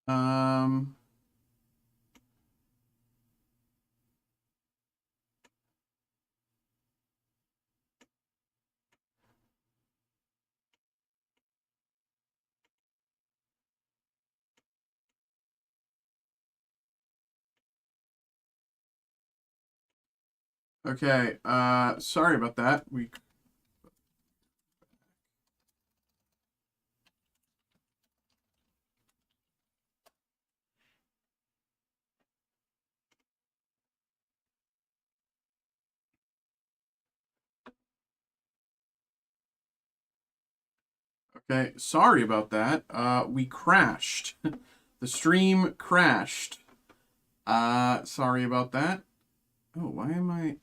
Um, okay. Sorry about that. Okay. Sorry about that. We crashed. The stream crashed. Sorry about that. Oh, why am I?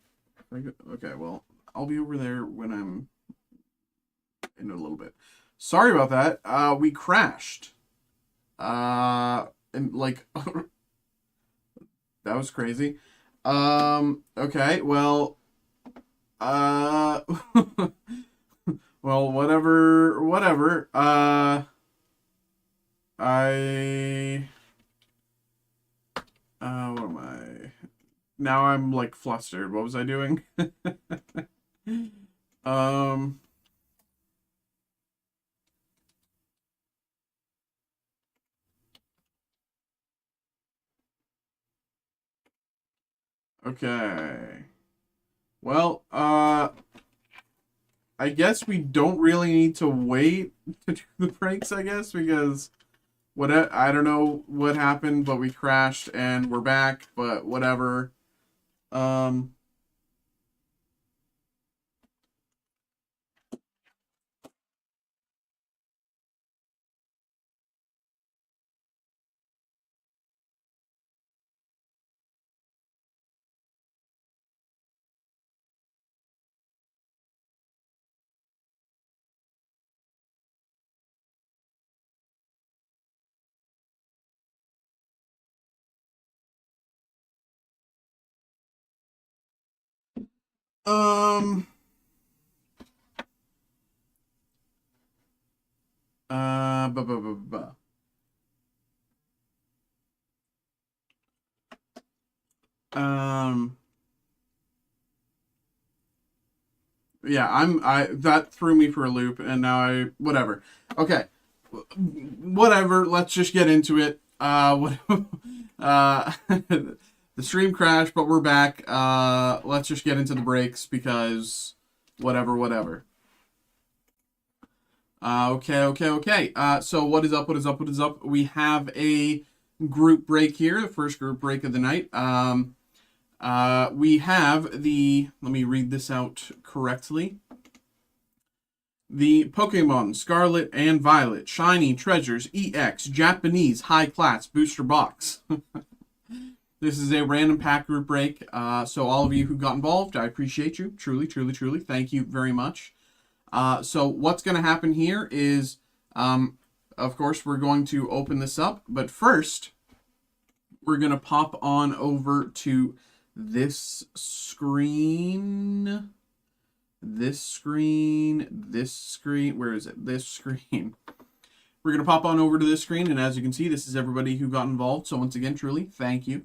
Okay, well, I'll be over there when I'm in a little bit. Sorry about that. We crashed. And like that was crazy. Okay, well, uh, well, whatever. I, what am I? Now I'm like flustered. What was I doing? um, okay. Well, I guess we don't really need to wait to do the pranks, I guess, because I don't know what happened, but we crashed and we're back, but whatever. Um, um, bu- bu- bu- bu- um, yeah, that threw me for a loop, and now whatever. Okay, whatever. Let's just get into it. The stream crashed, but we're back. Let's just get into the breaks because whatever. Okay. So what is up? What is up? We have a group break here, the first group break of the night. We have let me read this out correctly. The Pokemon Scarlet and Violet Shiny Treasures EX Japanese High Class Booster Box. This is a random pack group break. So all of you who got involved, I appreciate you. Truly. Thank you very much. So what's going to happen here is, of course, we're going to open this up. But first, we're going to pop on over to this screen. This screen. Where is it? This screen. We're going to pop on over to this screen. And as you can see, this is everybody who got involved. So once again, truly, thank you.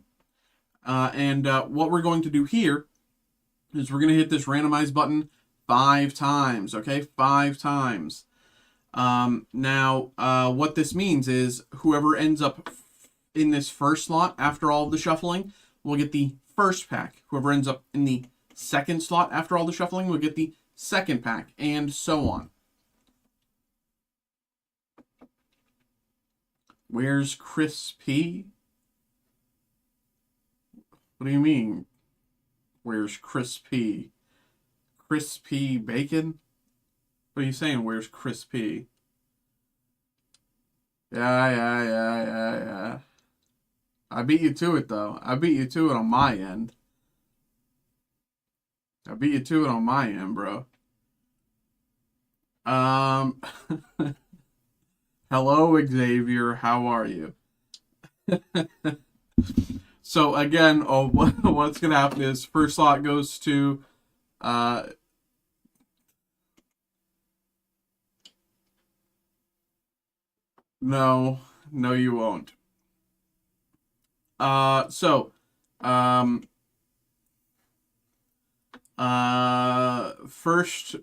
And what we're going to do here is we're going to hit this randomize button 5 times, okay? 5 times. Now, what this means is whoever ends up in this first slot after all of the shuffling will get the first pack. Whoever ends up in the second slot after all the shuffling will get the second pack, and so on. Where's Chris P? What do you mean? Where's Chris P? Crispy bacon? What are you saying? Where's Crispy? Yeah. I beat you to it, though. I beat you to it on my end. I beat you to it on my end, bro. Um, hello, Xavier. How are you? So again, what's gonna happen is first slot goes to uh. No, no, you won't. First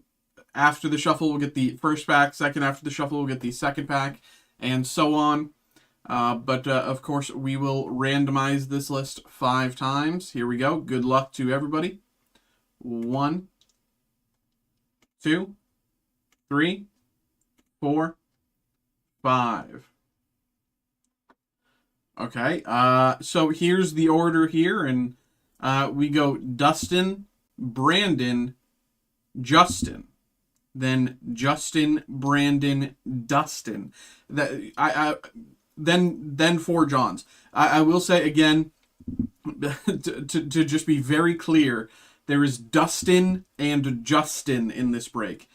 after the shuffle, we'll get the first pack. Second after the shuffle, we'll get the second pack, and so on. But of course, we will randomize this list 5 times. Here we go. Good luck to everybody. 1, 2, 3, 4, 5. Okay, so here's the order here, and we go Dustin, Brandon, Justin, then Justin, Brandon, Dustin. Then 4 Johns. I will say again, to just be very clear, there is Dustin and Justin in this break.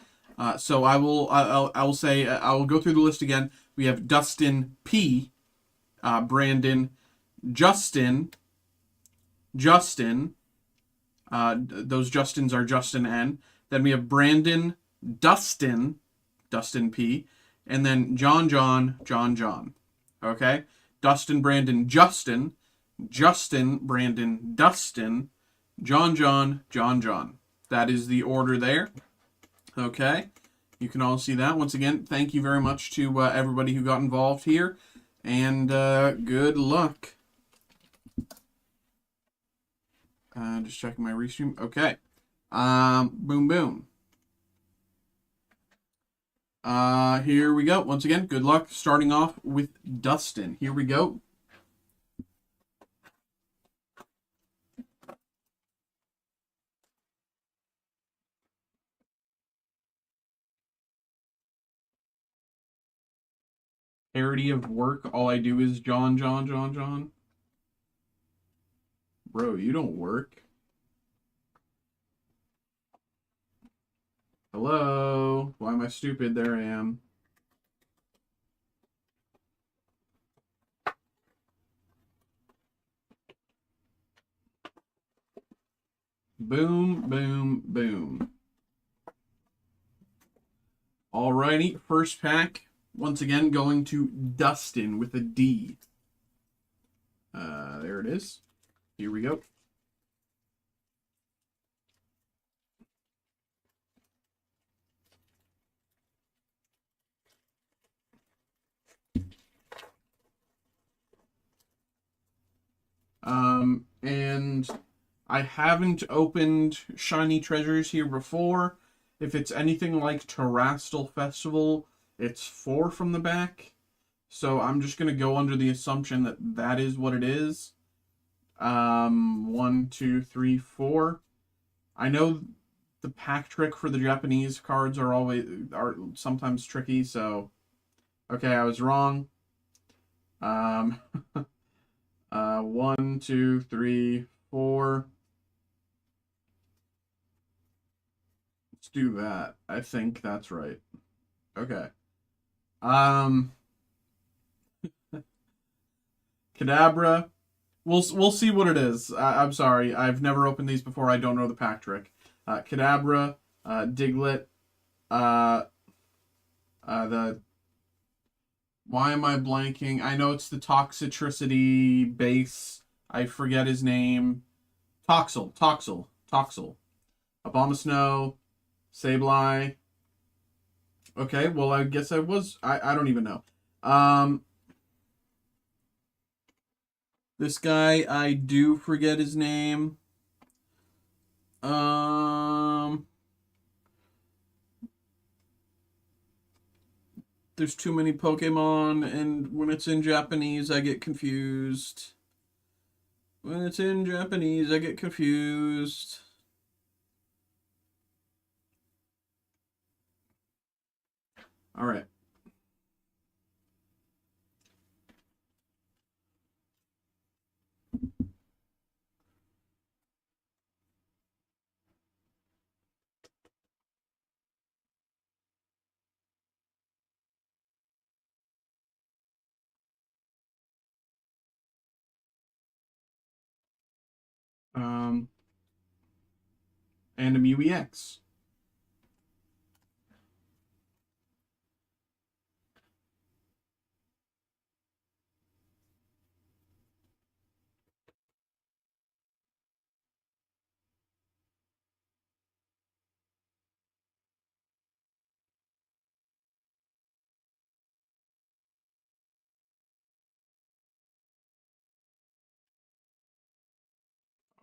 So I will say I will go through the list again. We have Dustin P, Brandon, Justin. Those Justins are Justin N. Then we have Brandon, Dustin P, and then John. Okay? Dustin, Brandon, Justin, Brandon, Dustin, John. That is the order there. Okay? You can all see that. Once again, thank you very much to everybody who got involved here. And good luck. Just checking my restream. Okay. Boom. Here we go. Once again, good luck. Starting off with Dustin. Here we go. Parody of work. All I do is John. Bro, you don't work. Hello? Why am I stupid? There I am. Boom. Alrighty, first pack. Once again, going to Dustin with a D. There it is. Here we go. And I haven't opened Shiny Treasures here before. If it's anything like Terrastal Festival, it's 4 from the back. So I'm just going to go under the assumption that that is what it is. 1, 2, 3, 4. I know the pack trick for the Japanese cards are sometimes tricky, so okay, I was wrong. 1, 2, 3, 4. Let's do that. I think that's right. Okay. Kadabra. We'll see what it is. I'm sorry. I've never opened these before. I don't know the pack trick. Kadabra, Diglett, the... Why am I blanking? I know it's the Toxicity base. I forget his name. Toxel. Abomasnow, Sableye. Okay, well, I guess I was... I don't even know. This guy, I do forget his name. There's too many Pokemon, and when it's in Japanese, I get confused. All right. And a Mew EX.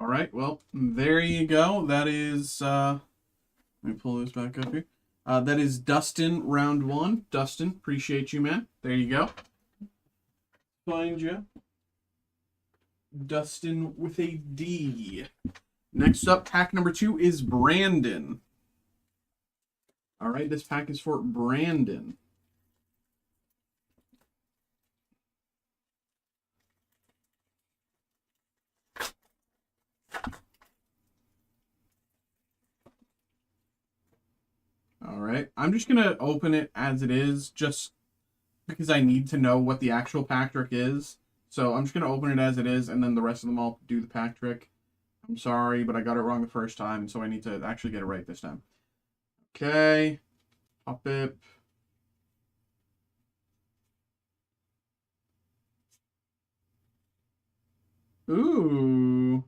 All right, well, there you go. That is, let me pull this back up here. That is Dustin, round one. Dustin, appreciate you, man. There you go. Find you. Dustin with a D. Next up, pack number 2 is Brandon. All right, this pack is for Brandon. All right, I'm just going to open it as it is, just because I need to know what the actual pack trick is. So I'm just going to open it as it is, and then the rest of them I'll do the pack trick. I'm sorry, but I got it wrong the first time, so I need to actually get it right this time. Okay, pop it. Ooh.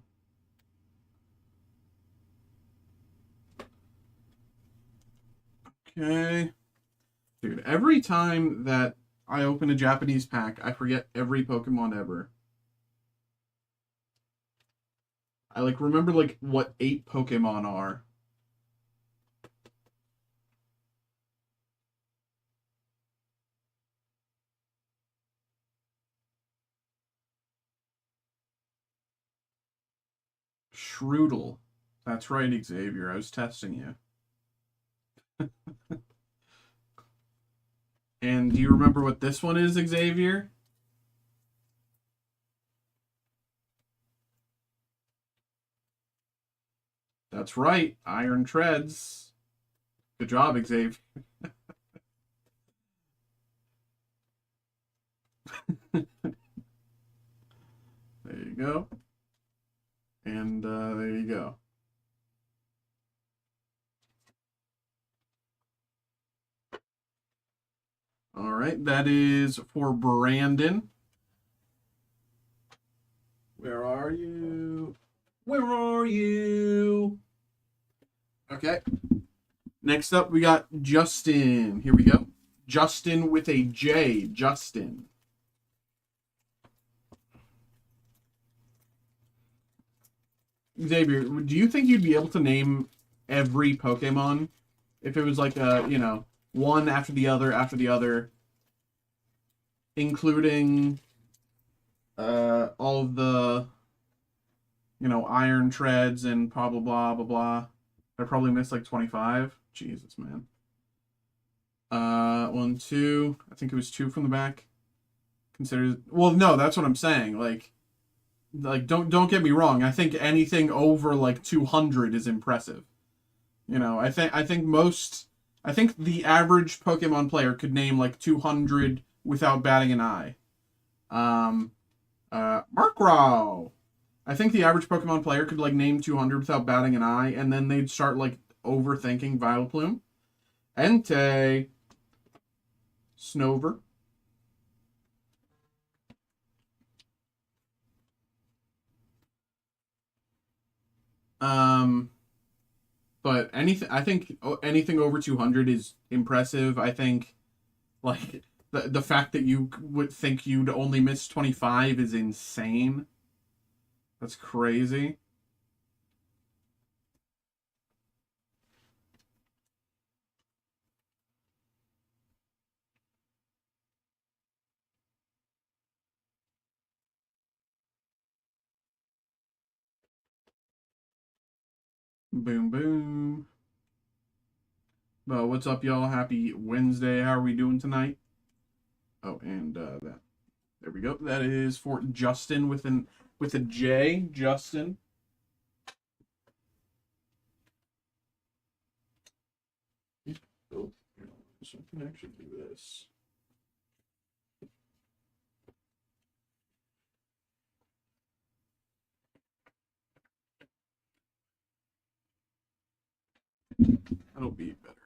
Okay. Dude, every time that I open a Japanese pack, I forget every Pokemon ever. I remember what 8 Pokemon are. Shroodle. That's right, Xavier. I was testing you. And do you remember what this one is, Xavier? That's right, Iron Treads. Good job, Xavier. There you go. And there you go. All right, that is for Brandon. Where are you? Where are you? Okay. Next up, we got Justin. Here we go. Justin with a J. Justin. Xavier, do you think you'd be able to name every Pokemon if it was one after the other, including all of the, Iron Treads and blah, blah, blah, blah, blah. I probably missed 25. Jesus, man. 1, 2. I think it was 2 from the back. Well, no, that's what I'm saying. Don't get me wrong. I think anything over 200 is impressive. I think the average Pokemon player could name 200 without batting an eye. Markrow. I think the average Pokemon player could name 200 without batting an eye, and then they'd start overthinking Vileplume. Entei. Snover. But I think anything over 200 is impressive. I think the fact that you would think you'd only miss 25 is insane. That's crazy. Boom, boom. Well, what's up, y'all? Happy Wednesday. How are we doing tonight? Oh, and that. There we go. That is for Justin with a J. Justin. Oh, so I can actually do this. That'll be better.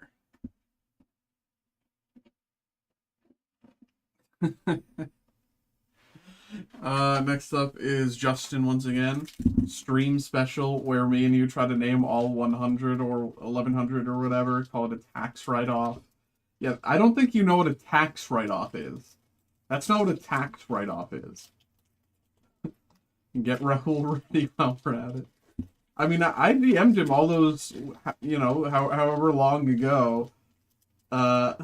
Next up is Justin once again. Stream special where me and you try to name all 100 or 1100 or whatever. Call it a tax write-off. Yeah, I don't think you know what a tax write-off is. That's not what a tax write-off is. Get Raoul ready while we're at it. I mean, I DM'd him all those, you know, however long ago. Uh,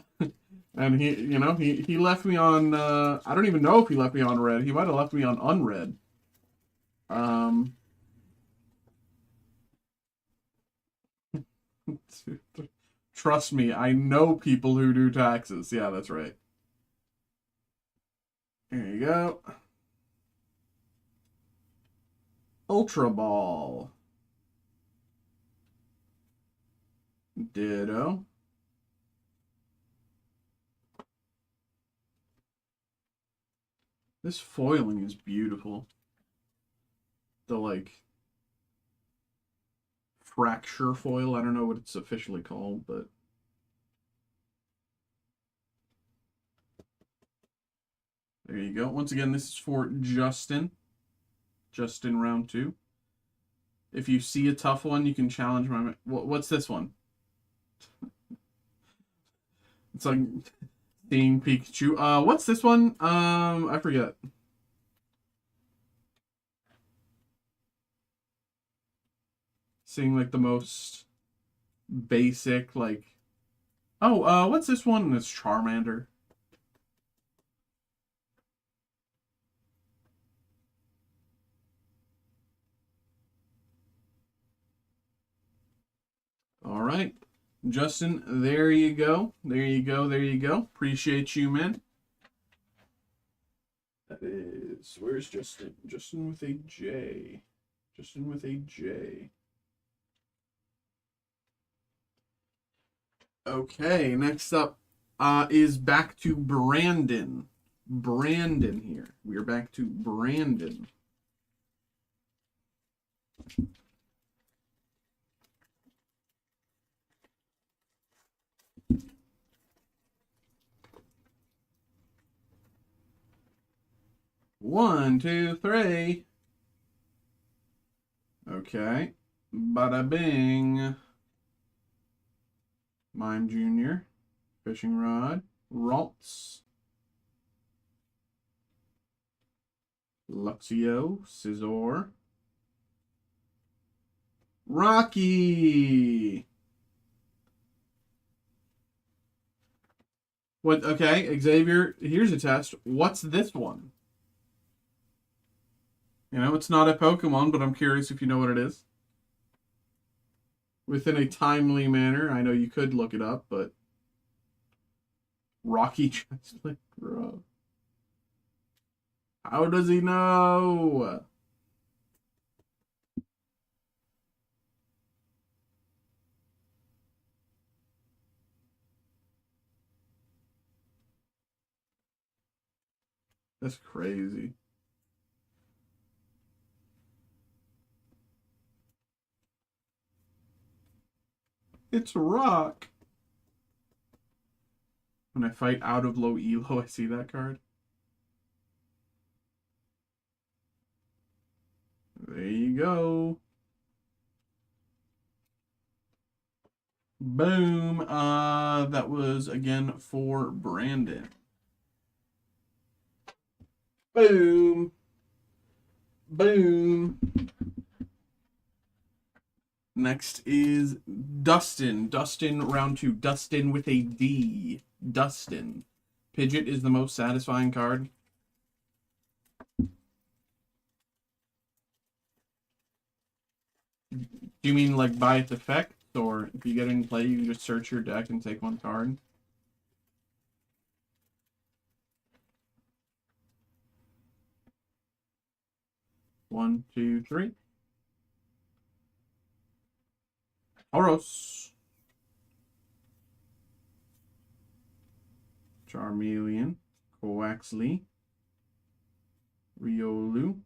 and he, you know, he left me on, I don't even know if he left me on red. He might have left me on unread. Um, trust me, I know people who do taxes. Yeah, that's right. There you go. Ultra Ball. Ditto. This foiling is beautiful. The, like, fracture foil. I don't know what it's officially called, but there you go. Once again, this is for Justin. Justin round 2. If you see a tough one, you can challenge my... What's this one? It's like seeing Pikachu. What's this one? I forget. Seeing like the most basic, like... Oh, what's this one? It's Charmander. All right. Justin, there you go. There you go. There you go. Appreciate you, man. That is... Where's Justin? Justin with a J. Justin with a J. Okay, next up is back to Brandon. Brandon here. We are back to Brandon. One, two, three. Okay. Bada bing. Mime Jr. Fishing Rod. Ralts. Luxio. Scizor. Rocky. What? Okay, Xavier, here's a test. What's this one? You know, it's not a Pokemon, but I'm curious if you know what it is. Within a timely manner. I know you could look it up, but... Rocky Chestnut Grove. How does he know? That's crazy. It's a rock. When I fight out of low elo, I see that card. There you go. Boom. That was again for Brandon. Boom. Boom. Next is Dustin. Dustin round 2. Dustin with a D. Dustin. Pidgeot is the most satisfying card. Do you mean like by its effect? Or if you get in play, you can just search your deck and take one card? One, two, three. Tauros. Charmeleon. Coaxley. Riolu.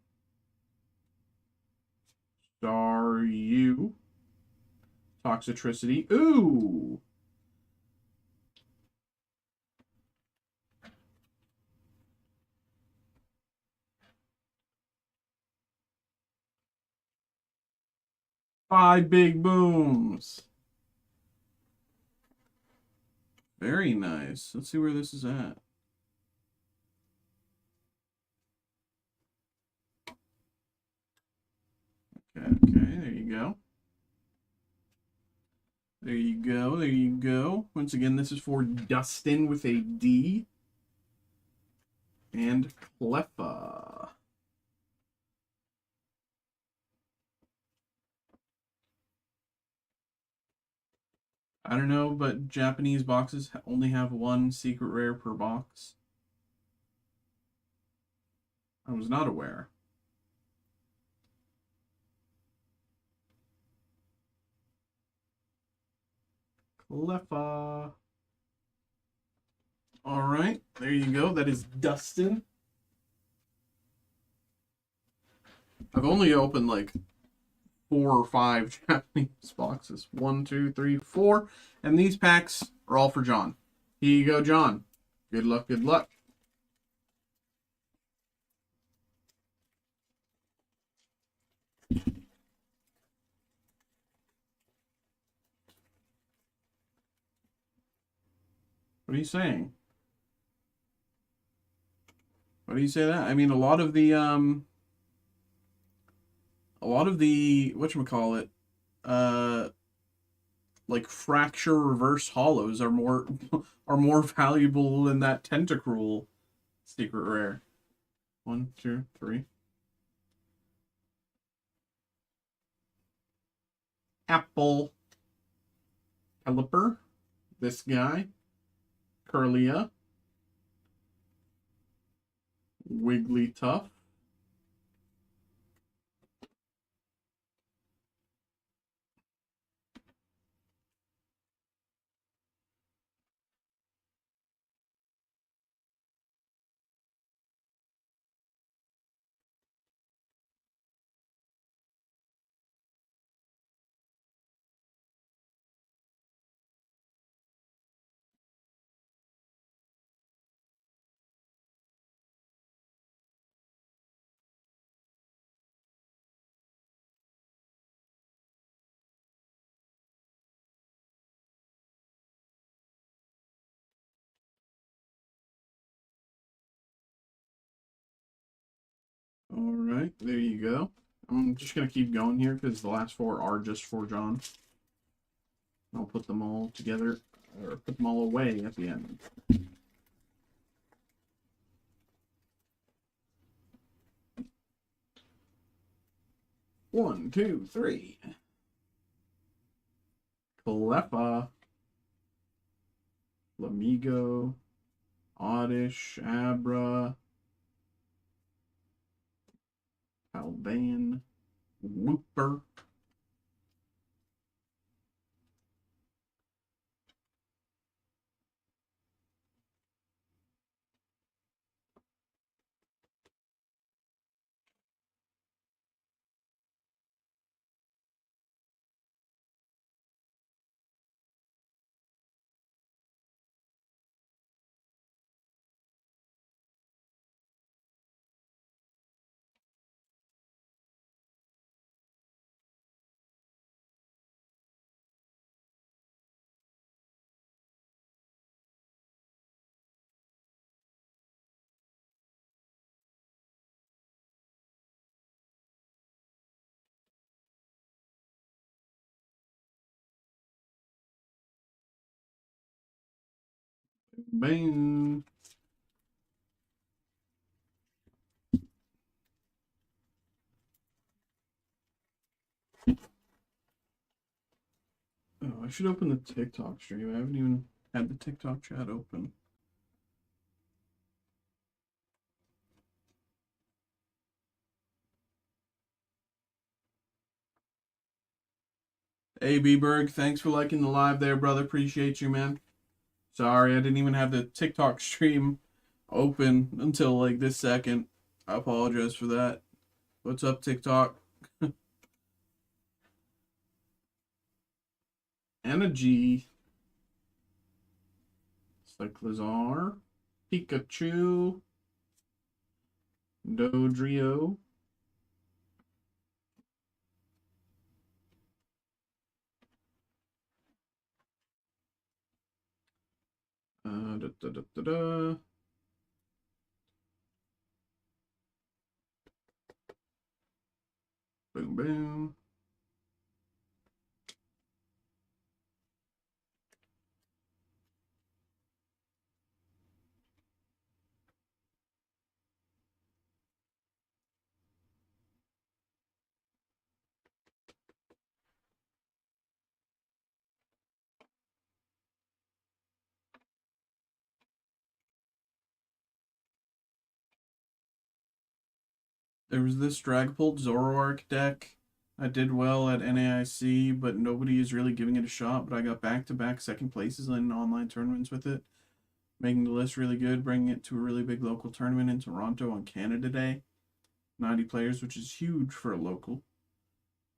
Staryu. Toxicity. Ooh! Five big booms. Very nice. Let's see where this is at. Okay, there you go. There you go. There you go. Once again, this is for Dustin with a D. And Cleffa. I don't know, but Japanese boxes only have one secret rare per box. I was not aware. Cleffa. All right, there you go. That is Dustin. I've only opened like 4 or 5 Japanese boxes. 1, 2, 3, 4. And these packs are all for John. Here you go, John. Good luck, good luck. What are you saying? Why do you say that? I mean, a lot of the whatchamacallit, like fracture reverse hollows are more are more valuable than that Tentacruel secret rare. 1, 2, 3. Apple. Caliper. This guy. Curlia. Wigglytuff. All right, there you go. I'm just going to keep going here because the last 4 are just for John. I'll put them all together, or put them all away at the end. One, two, three. Cleffa. Lamigo. Oddish. Abra. Palban. Whooper. Bang. Oh, I should open the TikTok stream. I haven't even had the TikTok chat open. Hey, B-Berg, thanks for liking the live there, brother. Appreciate you, man. Sorry, I didn't even have the TikTok stream open until like this second. I apologize for that. What's up, TikTok? Energy. Cyclizar. Pikachu. Dodrio. Da, da, da, da, da. Boom, boom. There was this Dragapult Zoroark deck. I did well at NAIC, but nobody is really giving it a shot. But I got back-to-back second places in online tournaments with it, making the list really good, bringing it to a really big local tournament in Toronto on Canada Day. 90 players, which is huge for a local.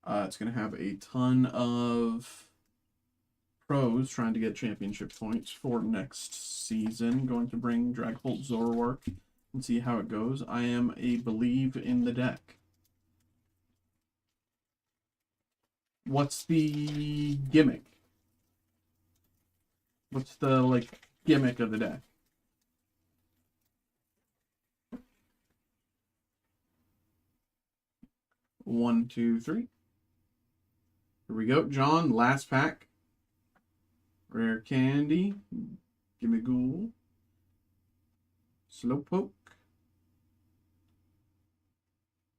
It's going to have a ton of pros trying to get championship points for next season. Going to bring Dragapult Zoroark and see how it goes. I am a believe in the deck. What's the gimmick? What's the, like, gimmick of the deck? One, two, three. Here we go. John, last pack. Rare Candy. Gimme Ghoul. Slowpoke.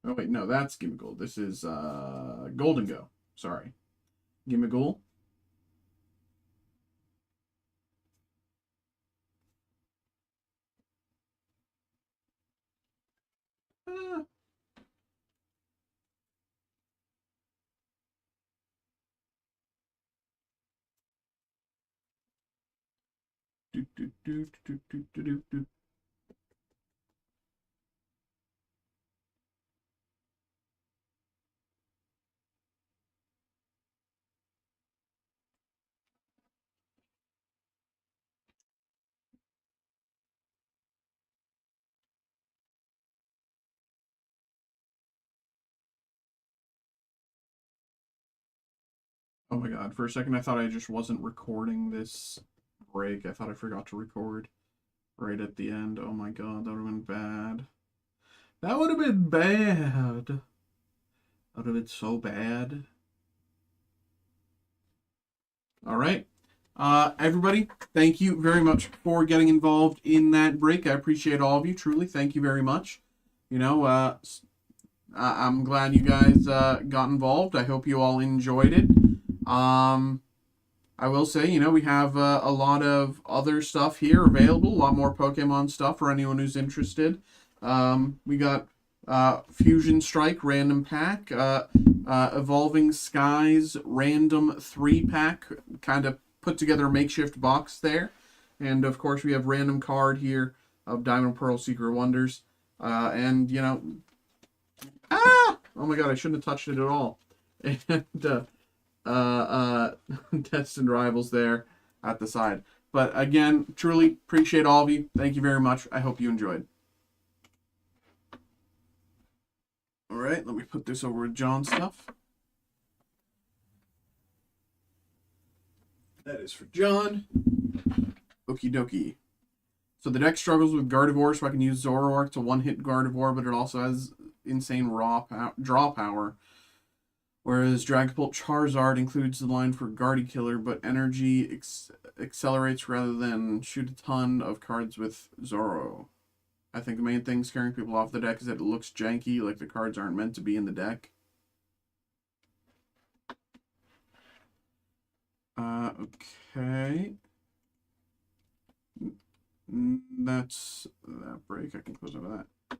Oh, wait, no, that's Gimme Ghoul. This is Golden Go. Sorry. Gimme Ghoul. Ah. Do, do, do, do, do, do, do, do. Oh my god, for a second I thought I just wasn't recording this break. I thought I forgot to record right at the end. Oh my god, that would have been bad. That would have been bad. That would have been so bad. Alright. Everybody, thank you very much for getting involved in that break. I appreciate all of you. Truly, thank you very much. You know, I'm glad you guys got involved. I hope you all enjoyed it. I will say, you know, we have a lot of other stuff here available, a lot more Pokemon stuff for anyone who's interested. We got Fusion Strike random pack, Evolving Skies random 3-pack, kind of put together a makeshift box there. And of course, we have random card here of Diamond Pearl Secret Wonders. And, you know, oh my god, I shouldn't have touched it at all. And, Destined Rivals there at the side. But again, truly appreciate all of you. Thank you very much. I hope you enjoyed. All right, let me put this over with John's stuff. That is for John. Okie dokie. So the deck struggles with Gardevoir, so I can use Zoroark to one-hit Gardevoir, but it also has insane draw power. Whereas Dragapult Charizard includes the line for Guardy Killer, but energy accelerates rather than shoot a ton of cards with Zoro. I think the main thing scaring people off the deck is that it looks janky, like the cards aren't meant to be in the deck. Okay. That's that break. I can close over that.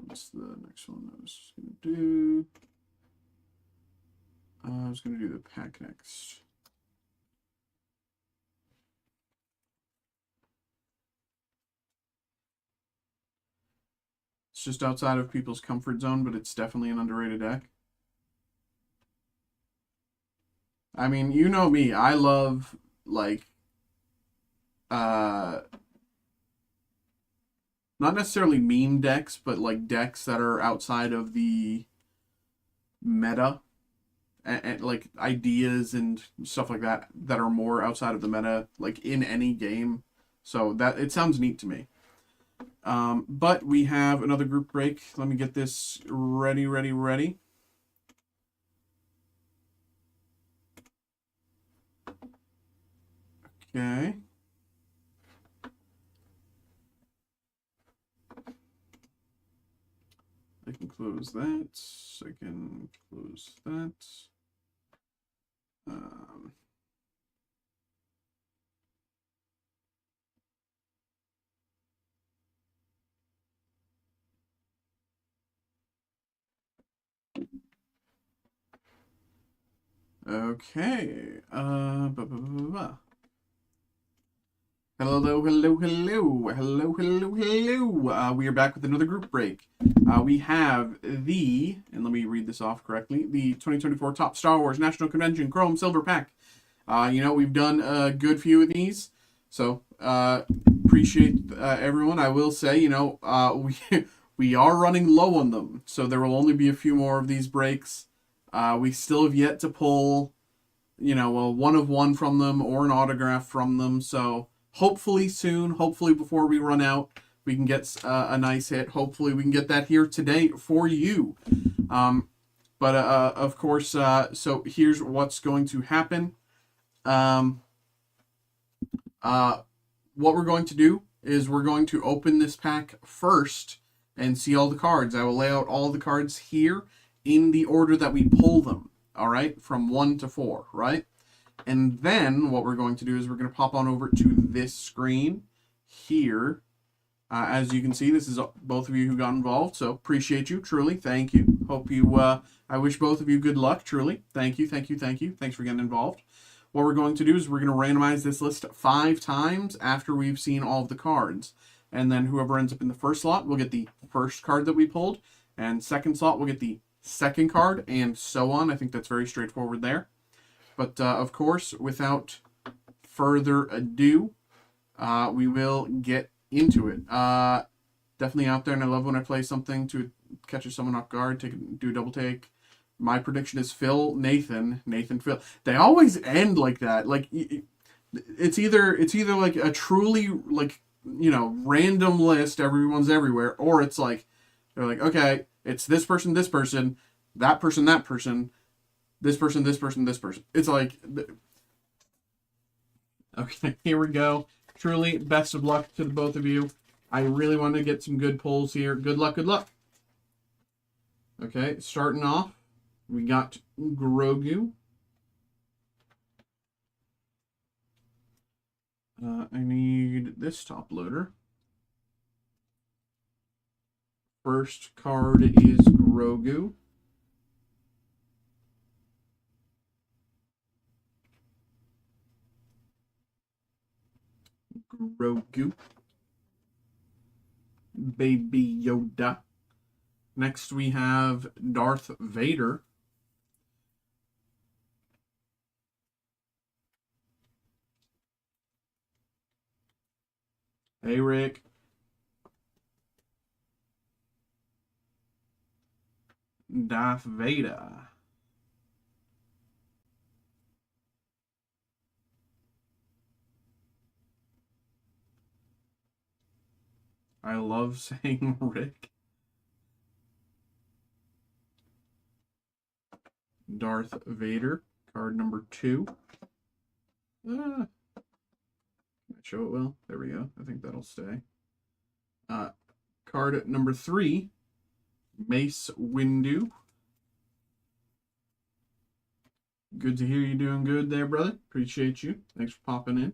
What's the next one I was going to do? I was going to do the pack next. It's just outside of people's comfort zone, but it's definitely an underrated deck. I mean, you know me. I love, like, not necessarily meme decks, but, like, decks that are outside of the meta. And like, ideas and stuff like that that are more outside of the meta, like, in any game. So that it sounds neat to me. But we have another group break. Let me get this ready. Okay. I can close that. I can close that. Okay. Hello, hello, hello, hello, hello, hello. We are back with another group break. We have the, and let me read this off correctly, the 2024 Top Star Wars National Convention Chrome Silver Pack. We've done a good few of these, so appreciate everyone. I will say, we are running low on them, so there will only be a few more of these breaks. We still have yet to pull, a one of one from them or an autograph from them, so hopefully soon, hopefully before we run out, we can get a nice hit. Hopefully we can get that here today for you. Of course, so here's what's going to happen. What we're going to do is we're going to open this pack first and see all the cards. I will lay out all the cards here in the order that we pull them, all right, from 1 to 4, right? And then what we're going to do is we're going to pop on over to this screen here. As you can see, this is both of you who got involved, so appreciate you, truly, thank you. Hope you, I wish both of you good luck, truly. Thank you, thank you, thank you. Thanks for getting involved. What we're going to do is we're going to randomize this list 5 times after we've seen all of the cards. And then whoever ends up in the first slot will get the first card that we pulled, and second slot will get the second card, and so on. I think that's very straightforward there. But, of course, without further ado, we will get into it. Definitely out there, and I love when I play something to catch someone off guard, do a double take. My prediction is Phil, Nathan, Phil. They always end like that. Like, it's either like a truly, like, random list, everyone's everywhere, or it's like, they're like, okay, it's this person, that person, this person, this person. It's like, okay, here we go. Truly, best of luck to the both of you. I really want to get some good pulls here. Good luck, good luck. Okay, starting off, we got Grogu. I need this top loader. First card is Grogu. Grogu. Baby Yoda. Next we have Darth Vader. Hey, Rick. Darth Vader. I love saying Rick. Darth Vader, card number 2. Show it well. There we go. I think that'll stay. Card number 3, Mace Windu. Good to hear you doing good there, brother. Appreciate you. Thanks for popping in.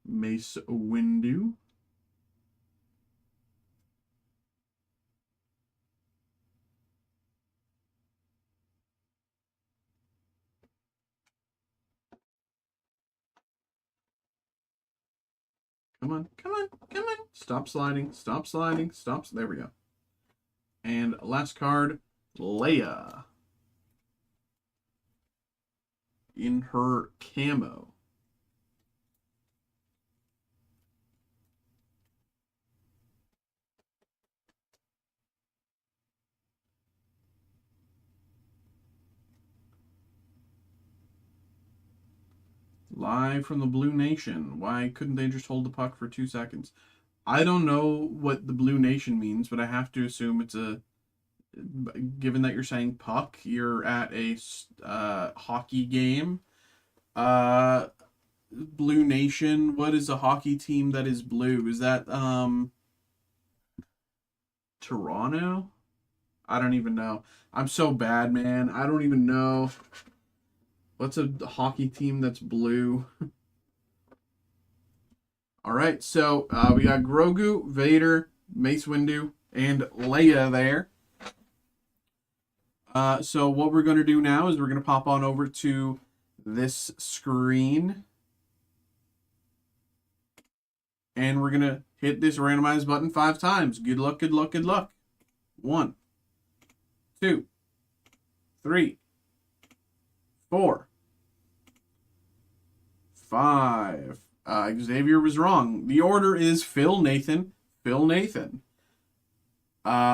Mace Windu. Come on, come on, come on. Stop sliding, stop sliding, stop. There we go. And last card, Leia. In her camo. Live from the Blue Nation. Why couldn't they just hold the puck for 2 seconds? I don't know what the Blue Nation means, but I have to assume it's a... Given that you're saying puck, you're at a hockey game. Blue Nation, what is a hockey team that is blue? Is that Toronto? I don't even know. I'm so bad, man. I don't even know. What's a hockey team that's blue? All right, so we got Grogu, Vader, Mace Windu, and Leia there. So what we're going to do now is we're going to pop on over to this screen. And we're going to hit this randomize button 5 times. Good luck, good luck, good luck. 1, 2, 3, 4, 5. Xavier was wrong. The order is Phil, Nathan, Phil, Nathan.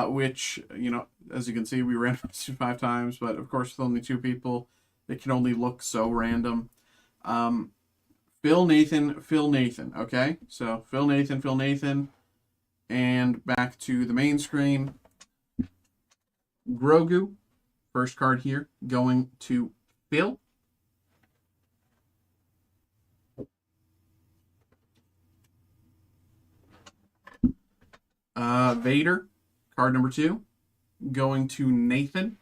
Which, you know, as you can see, we randomized it 5 times, but of course, with only 2 people, it can only look so random. Phil, Nathan, Phil, Nathan. Okay, so Phil, Nathan, Phil, Nathan, and back to the main screen. Grogu, first card here, going to Phil. Vader, card number 2, going to Nathan.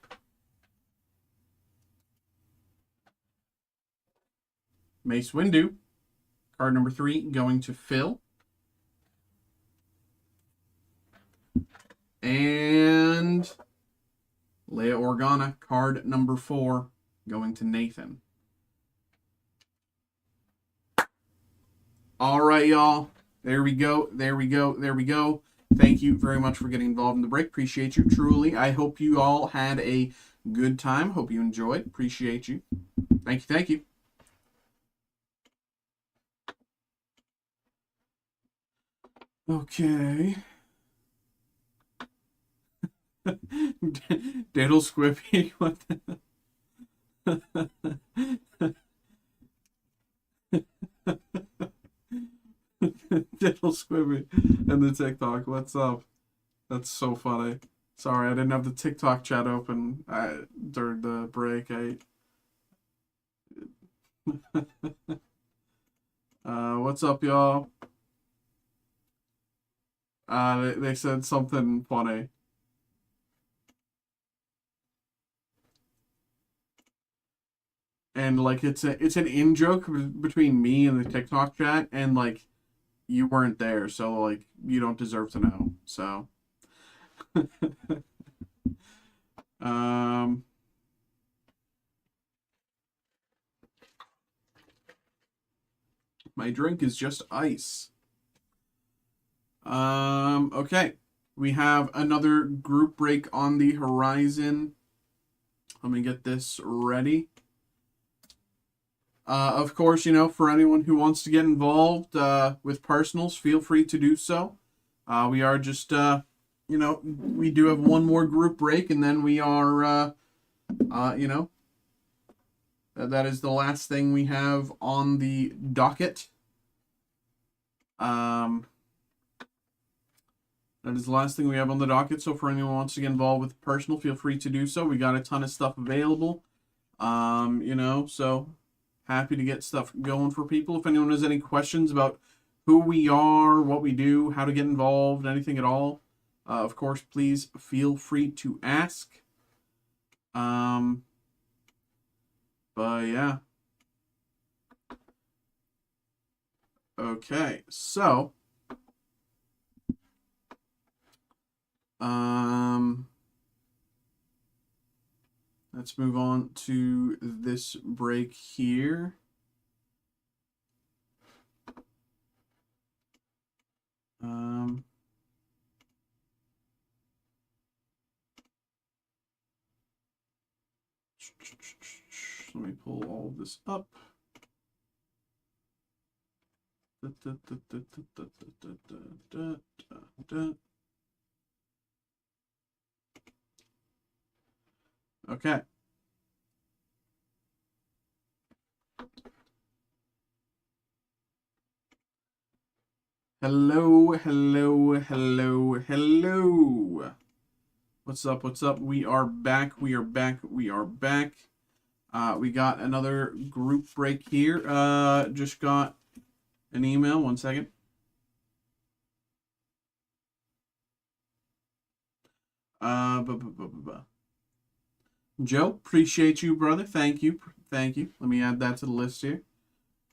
Mace Windu, card number 3, going to Phil. And Leia Organa, card number 4, going to Nathan. All right, y'all. There we go. There we go. There we go. Thank you very much for getting involved in the break. Appreciate you, truly. I hope you all had a good time. Hope you enjoyed. Appreciate you. Thank you. Thank you. Okay. Diddle Squippy. What the... Diddle Squippy and the TikTok. What's up? That's so funny. Sorry, I didn't have the TikTok chat open during the break. What's up, y'all? They said something funny. And like it's an in joke between me and the TikTok chat, and like you weren't there, so like you don't deserve to know. So my drink is just ice. Okay. We have another group break on the horizon. Let me get this ready. Of course, you know, for anyone who wants to get involved with personals, feel free to do so. We are just, you know, we do have one more group break, and then we are, you know, that is the last thing we have on the docket. That is the last thing we have on the docket. So for anyone who wants to get involved with personal, feel free to do so. We got a ton of stuff available. You know, so happy to get stuff going for people. If anyone has any questions about who we are, what we do, how to get involved, anything at all, of course, please feel free to ask. But yeah. Okay, so let's move on to this break here. Let me pull all of this up. Okay. Hello, hello, hello, hello. What's up, what's up? We are back, we are back, we are back. We got another group break here. Just got an email, 1 second. Joe, appreciate you, brother. Thank you. Thank you. Let me add that to the list here.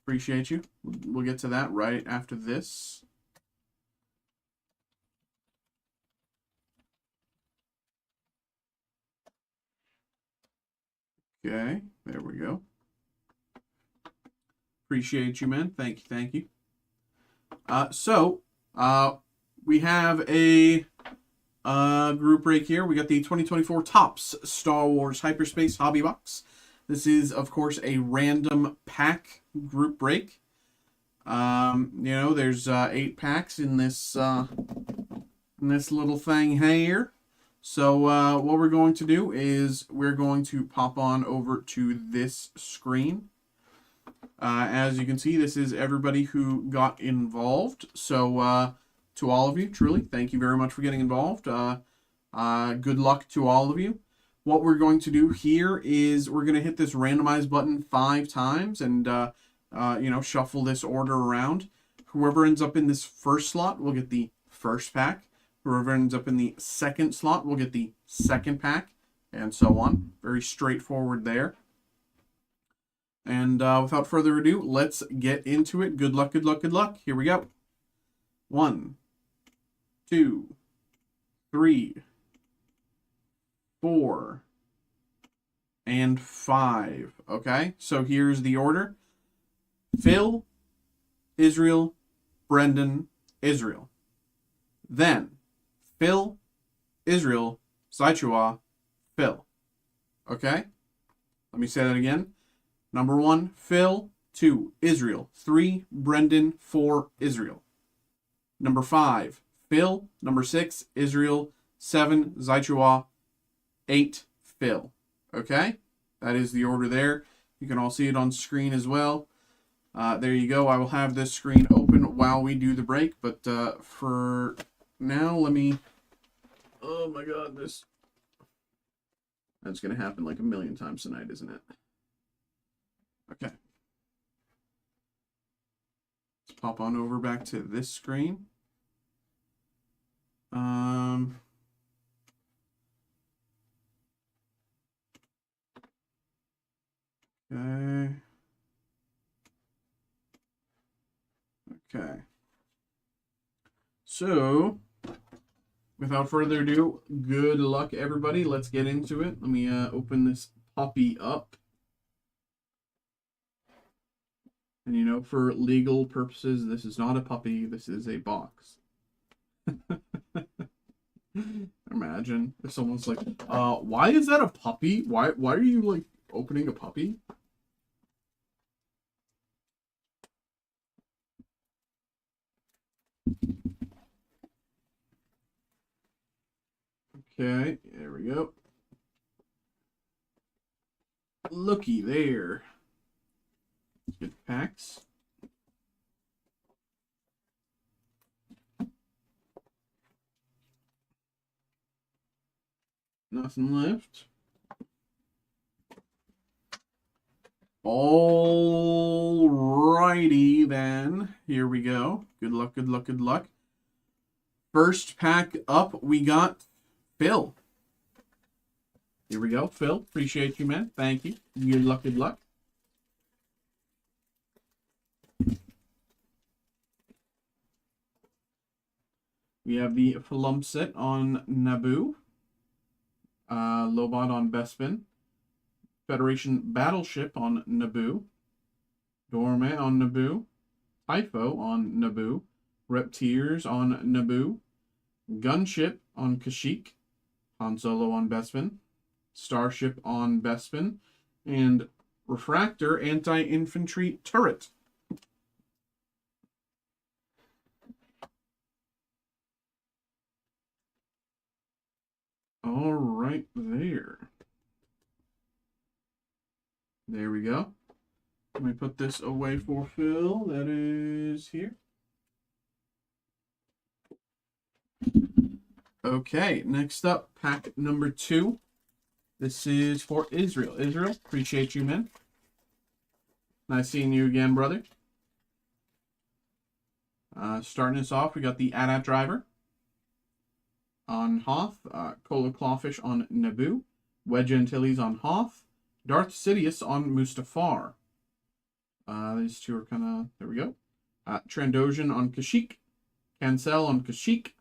Appreciate you. We'll get to that right after this. Okay, there we go. Appreciate you, man. Thank you, thank you. We have a group break here. We got the 2024 Topps Star Wars Hyperspace Hobby Box. This is, of course, a random pack group break. There's 8 packs in this little thing here. So what we're going to do is we're going to pop on over to this screen. As you can see, this is everybody who got involved. So to all of you, truly, thank you very much for getting involved. Good luck to all of you. What we're going to do here is we're going to hit this randomize button 5 times and, shuffle this order around. Whoever ends up in this first slot will get the first pack. Whoever ends up in the second slot will get the second pack, and so on. Very straightforward there. And without further ado, let's get into it. Good luck, good luck, good luck. Here we go. 1, 2, 3, 4, and 5. Okay, so here's the order. Phil, Israel, Brendan, Israel. Then Phil, Israel, Zaichua, Phil. Okay? Let me say that again. Number 1, Phil. 2, Israel. 3, Brendan. 4, Israel. Number 5, Phil. Number 6, Israel. 7, Zaichua. 8, Phil. Okay? That is the order there. You can all see it on screen as well. There you go. I will have this screen open while we do the break, but for now, let me... Oh my god, that's going to happen like a million times tonight, isn't it? Okay. Let's pop on over back to this screen. Okay. Okay. So, without further ado, good luck, everybody. Let's get into it. Let me open this puppy up. And, for legal purposes, this is not a puppy. This is a box. Imagine if someone's like, why is that a puppy? Why are you, like, opening a puppy? Okay, there we go. Looky there. Good packs. Nothing left. Alrighty then. Here we go. Good luck, good luck, good luck. First pack up, we got Phil. Here we go, Phil. Appreciate you, man. Thank you. Good luck, good luck. We have the Flump set on Naboo. Lobot on Bespin. Federation Battleship on Naboo. Dorme on Naboo. Typho on Naboo. Reptiers on Naboo. Gunship on Kashyyyk. Han Solo on Bespin. Starship on Bespin. And Refractor Anti-Infantry Turret. All right, there. There we go. Let me put this away for Phil. That is here. Okay, next up, pack number 2. This is for Israel. Israel, appreciate you, man. Nice seeing you again, brother. Starting us off, we got the AT-AT driver on Hoth, Cola Clawfish on Naboo, Wedge Antilles on Hoth, Darth Sidious on Mustafar. These two are kind of, there we go. Trandoshan on Kashyyyk, Cancel on Kashyyyk.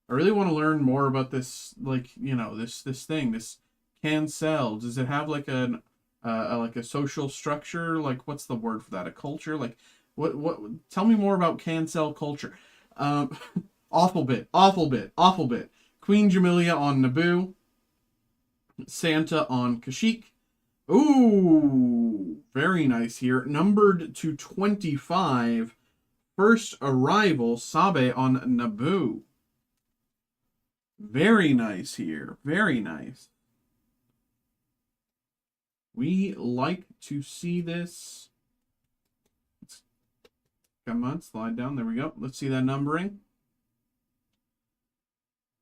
I really want to learn more about this, like, this thing, this Cancel. Does it have like like a social structure? Like, what's the word for that? A culture? Like, what? Tell me more about cancel culture. Um, awful bit, awful bit, awful bit. Queen Jamelia on Naboo. Santa on Kashyyyk. Ooh, very nice here. Numbered to 25. First arrival, Sabe on Naboo. Very nice here. Very nice. We like to see this. Come on, slide down. There we go. Let's see that numbering.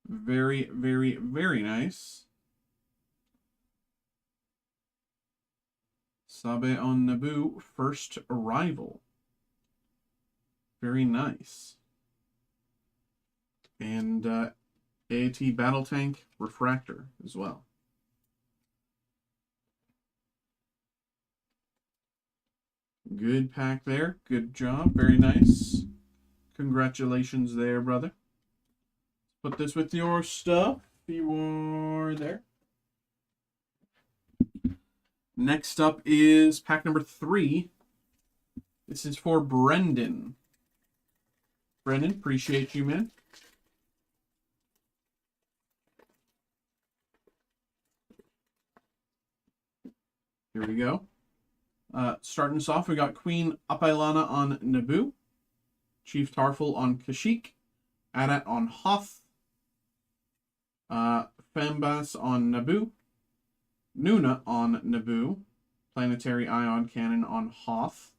Very, very, very nice. Sabe on Naboo, first arrival. Very nice. And AAT Battle Tank Refractor as well. Good pack there. Good job. Very nice. Congratulations there, brother. Put this with your stuff. You are there. Next up is pack number 3. This is for Brendan. Brendan, appreciate you, man. Here we go. Starting us off, we got Queen Apailana on Naboo, Chief Tarful on Kashyyyk, Adat on Hoth, Fambas on Naboo, Nuna on Naboo, Planetary Ion Cannon on Hoth,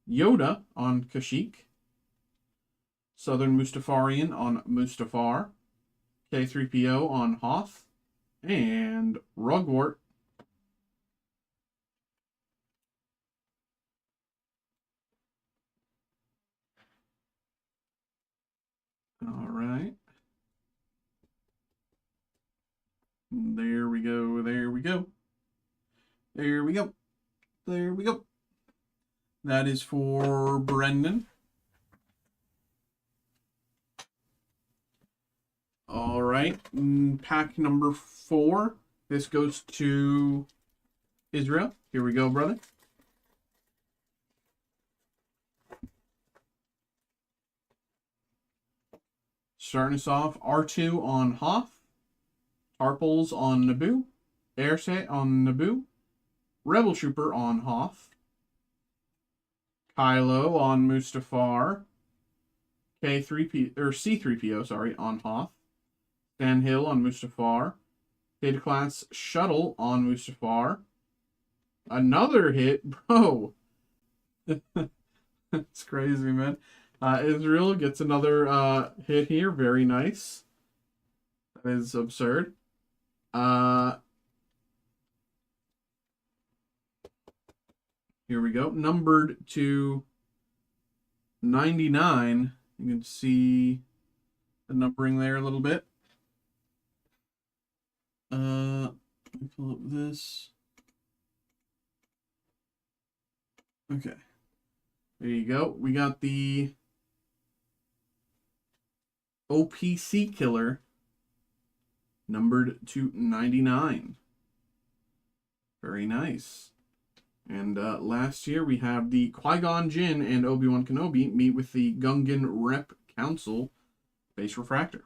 Yoda on Kashyyyk, Southern Mustafarian on Mustafar, K3PO on Hoth, and Rugwort. All right. There we go. There we go. There we go. There we go. That is for Brendan. All right. Pack number 4. This goes to Israel. Here we go, brother. Starting us off, R2 on Hoth, Tarpals on Naboo, Airset on Naboo, Rebel Trooper on Hoth, Kylo on Mustafar, C3PO, sorry, on Hoth, Stan Hill on Mustafar, Data Class Shuttle on Mustafar. Another hit, bro. It's crazy, man. Israel gets another hit here. Very nice. That is absurd. Here we go. Numbered to 99. You can see the numbering there a little bit. Let me pull up this. Okay. There you go. We got the OPC Killer numbered to 99. Very nice. And last year we have the Qui-Gon Jinn and Obi-Wan Kenobi meet with the Gungan Rep Council base refractor.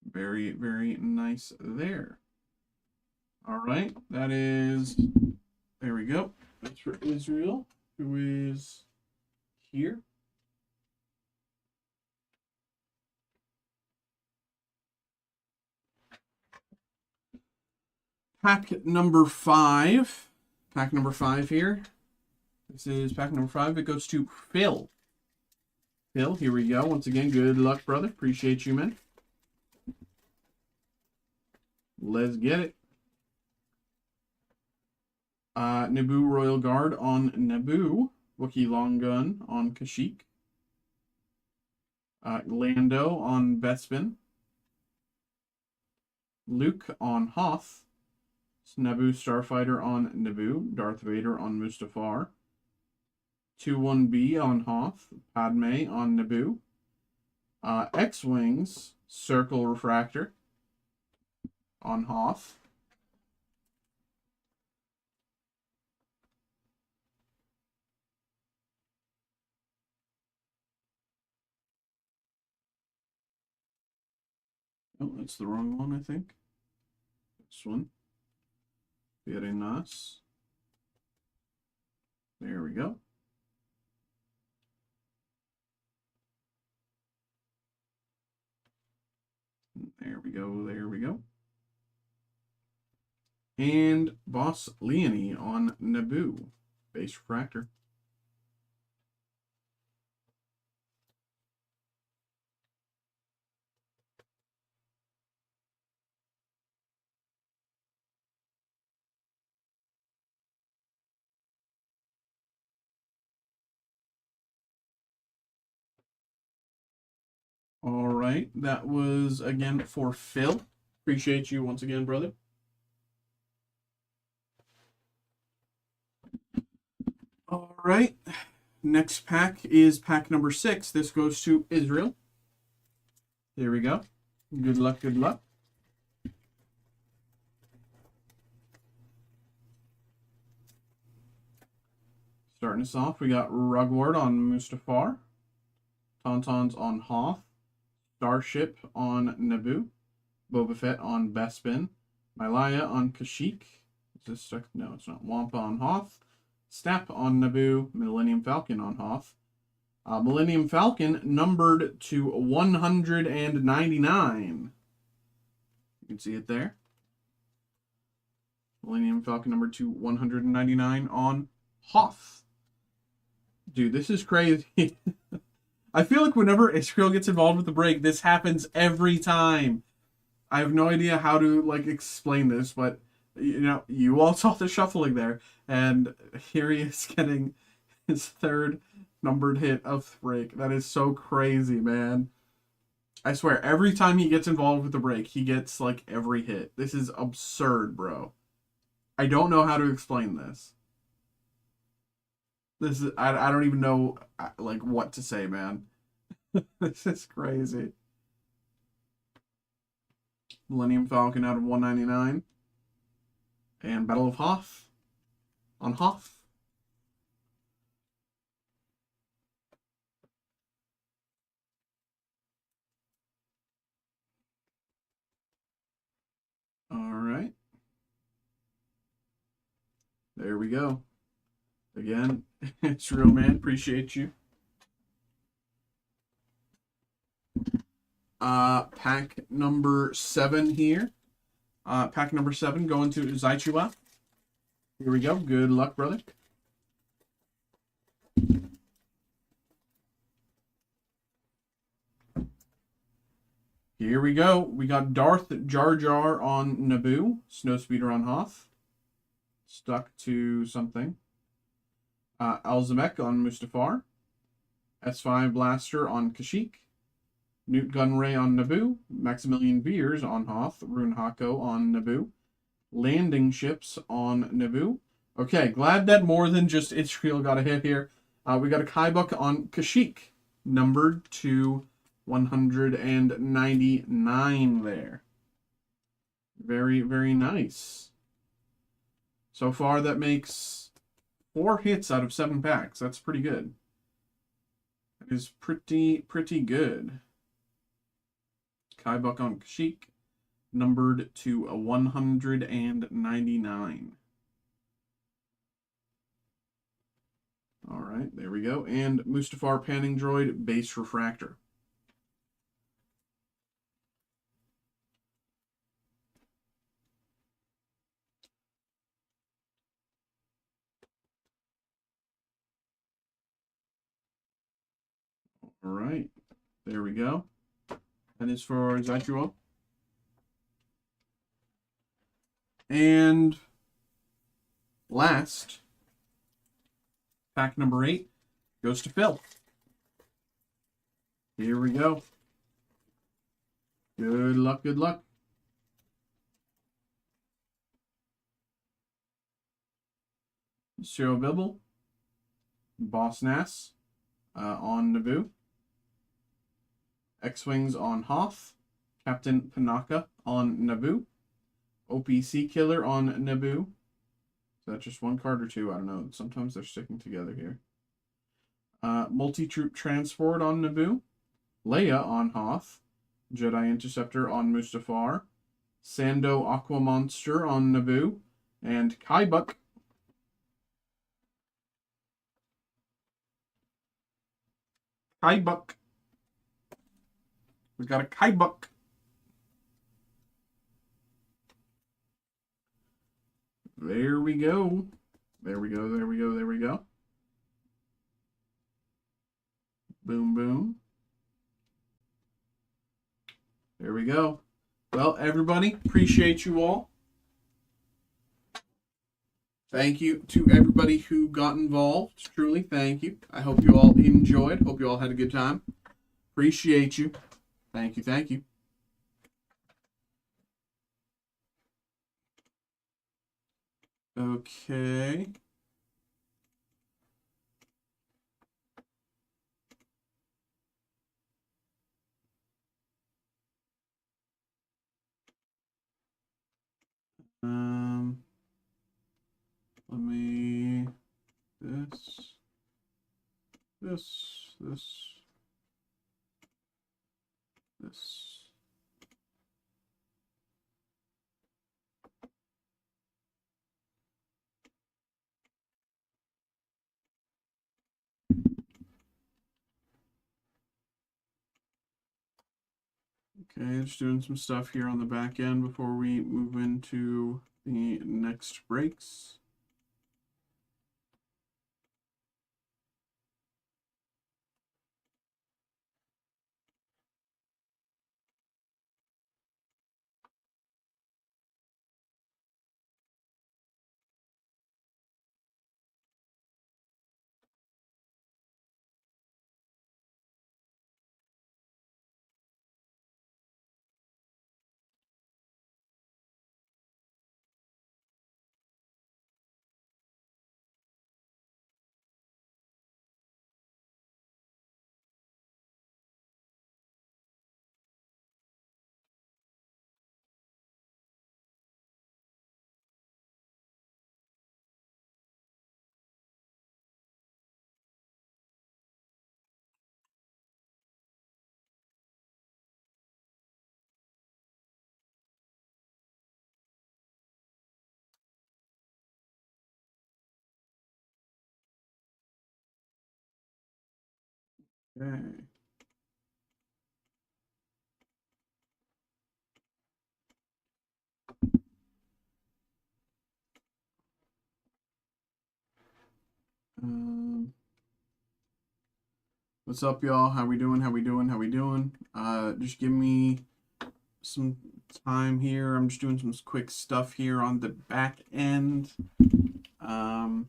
Very, very nice there. All right, that is, there we go. That's for Israel, who is here. Pack number 5. Pack number 5 here. This is pack number 5. It goes to Phil. Phil, here we go. Once again, good luck, brother. Appreciate you, man. Let's get it. Naboo Royal Guard on Naboo. Wookiee Long Gun on Kashyyyk. Lando on Bespin. Luke on Hoth. Naboo Starfighter on Naboo. Darth Vader on Mustafar. 2-1B on Hoth, Padme on Naboo. X-Wings, Circle Refractor on Hoth. Oh, that's the wrong one, I think. This one. Very nice. There we go. There we go, there we go. And Boss Leonie on Naboo, base refractor. All right, that was again for Phil. Appreciate you once again, brother. All right, next pack is pack number 6. This goes to Israel. Here we go. Good luck, good luck. Starting us off, we got Rugward on Mustafar, Tauntauns on Hoth, Starship on Naboo, Boba Fett on Bespin, Mylaya on Kashyyyk. Is this stuck? No, it's not. Wampa on Hoth, Snap on Naboo, Millennium Falcon on Hoth. Millennium Falcon numbered to 199. You can see it there. Millennium Falcon numbered to 199 on Hoth. Dude, this is crazy. I feel like whenever Israel gets involved with the break, this happens every time. I have no idea how to like explain this, but you know, you all saw the shuffling there, and here he is getting his 3rd numbered hit of the break. That is so crazy, man. I swear, every time he gets involved with the break, he gets like every hit. This is absurd, bro. I don't know how to explain this. This is I don't even know like what to say, man. This is crazy. Millennium Falcon out of 199. And Battle of Hoth on Hoth. All right. There we go. Again, it's real, man. Appreciate you. Pack number 7 here. Pack number 7 going to Zaichua. Here we go. Good luck, brother. Here we go. We got Darth Jar Jar on Naboo. Snowspeeder on Hoth. Stuck to something. Alzamek on Mustafar. S5 Blaster on Kashyyyk. Newt Gunray on Naboo. Maximilian Veers on Hoth. Rune Hako on Naboo. Landing ships on Naboo. Okay, glad that more than just Israel got a hit here. We got a Kybuk on Kashyyyk, numbered to 199 there. Very, very nice. So far, that makes 4 hits out of 7 packs. That's pretty good. That is pretty good. Kybuk on Kashyyyk, numbered to 199. All right, there we go. And Mustafar Panning Droid, base refractor. All right, there we go. That is for Zaichua. And last, pack number 8 goes to Phil. Here we go. Good luck, good luck. Cyril Bibble. Boss Nass on Naboo. X-Wings on Hoth. Captain Panaka on Naboo. OPC Killer on Naboo. Is that just one card or two? I don't know. Sometimes they're sticking together here. Multi-Troop Transport on Naboo. Leia on Hoth. Jedi Interceptor on Mustafar. Sando Aqua Monster on Naboo. And Kaibuck. Kaibuck. We got a Kaibuck. There we go. There we go, there we go, there we go. Boom, boom. There we go. Well, everybody, appreciate you all. Thank you to everybody who got involved. Truly, thank you. I hope you all enjoyed. Hope you all had a good time. Appreciate you. Thank you, thank you. Okay. Let me this. Okay, just doing some stuff here on the back end before we move into the next breaks. Okay. What's up, y'all? How we doing? How we doing? How we doing? Just give me some time here. I'm just doing some quick stuff here on the back end. And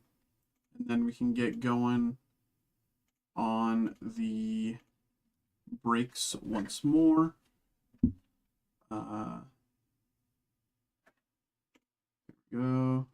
then we can get going on the breaks once more. There we go.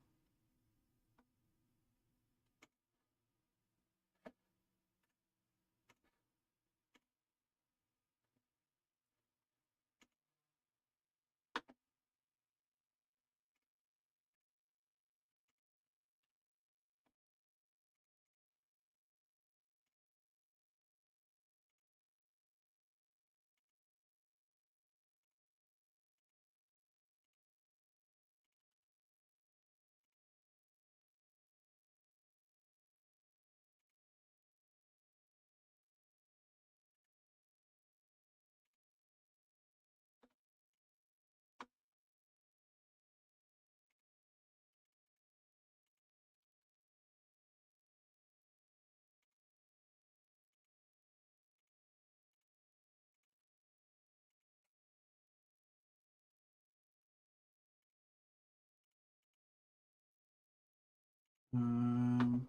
Um,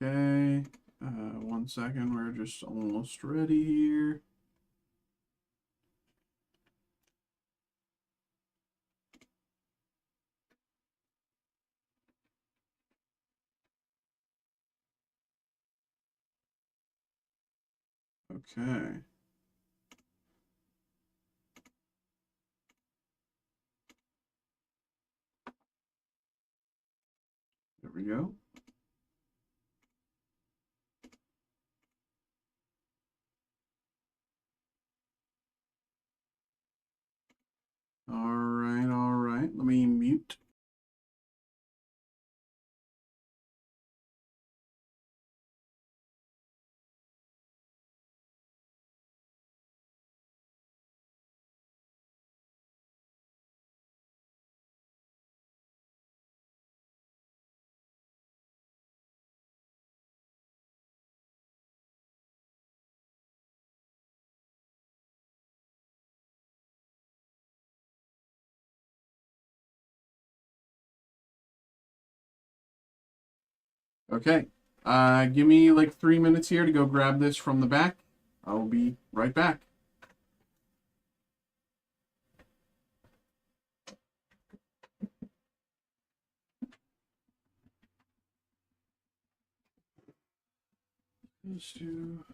Okay. 1 second. We're just almost ready here. Okay. There we go. All right, all right. Let me mute. Okay. Give me like 3 minutes here to go grab this from the back. I'll be right back. Let's do...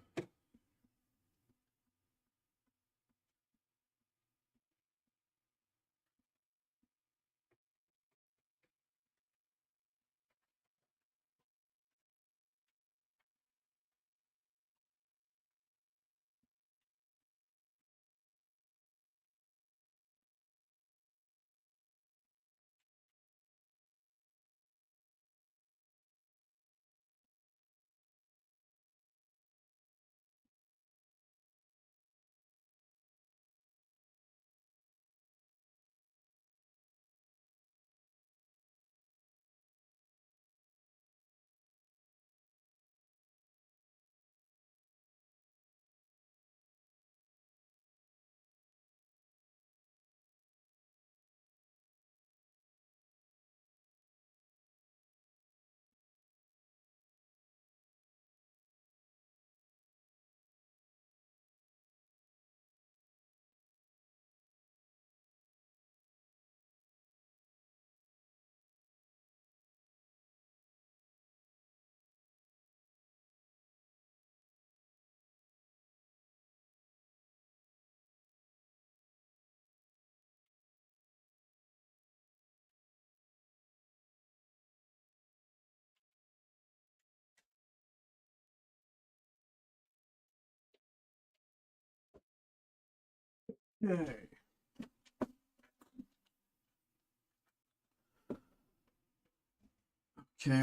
Okay.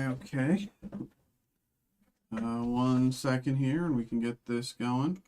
Okay. 1 second here, and we can get this going.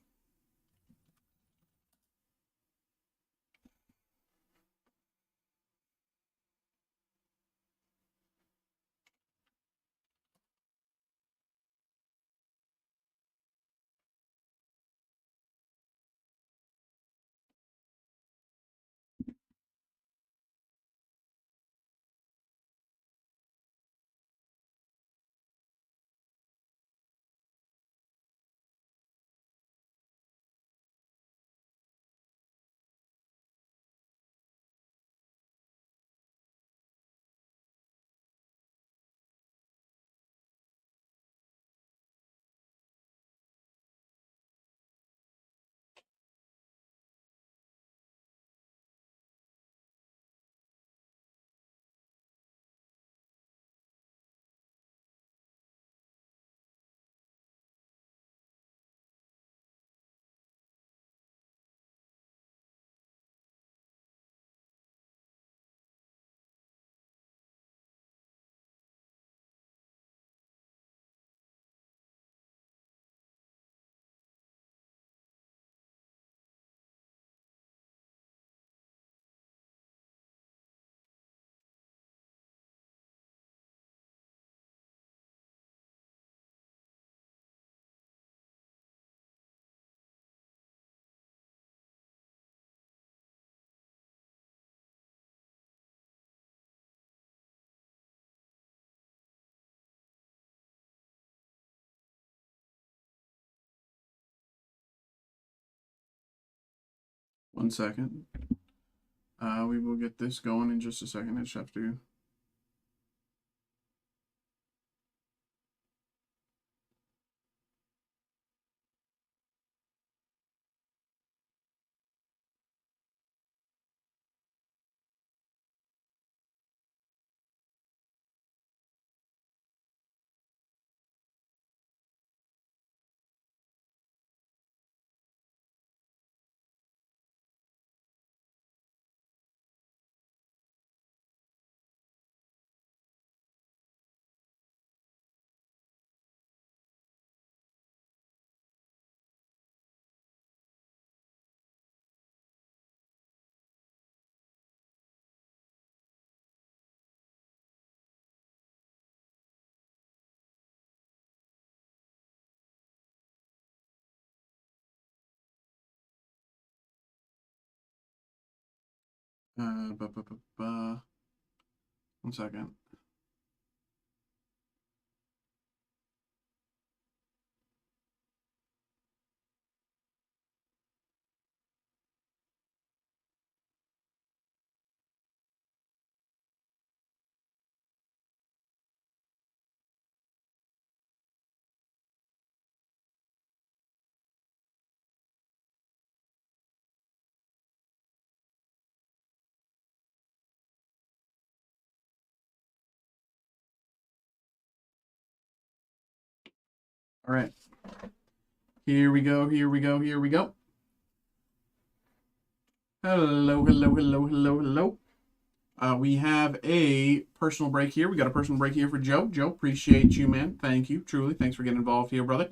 1 second. We will get this going in just a second. I just have to... Ba, ba, ba, ba. 1 second. All right. Here we go, here we go, here we go. Hello, hello, hello, hello, hello. We have a personal break here. We got a personal break here for Joe. Joe, appreciate you, man. Thank you, truly. Thanks for getting involved here, brother.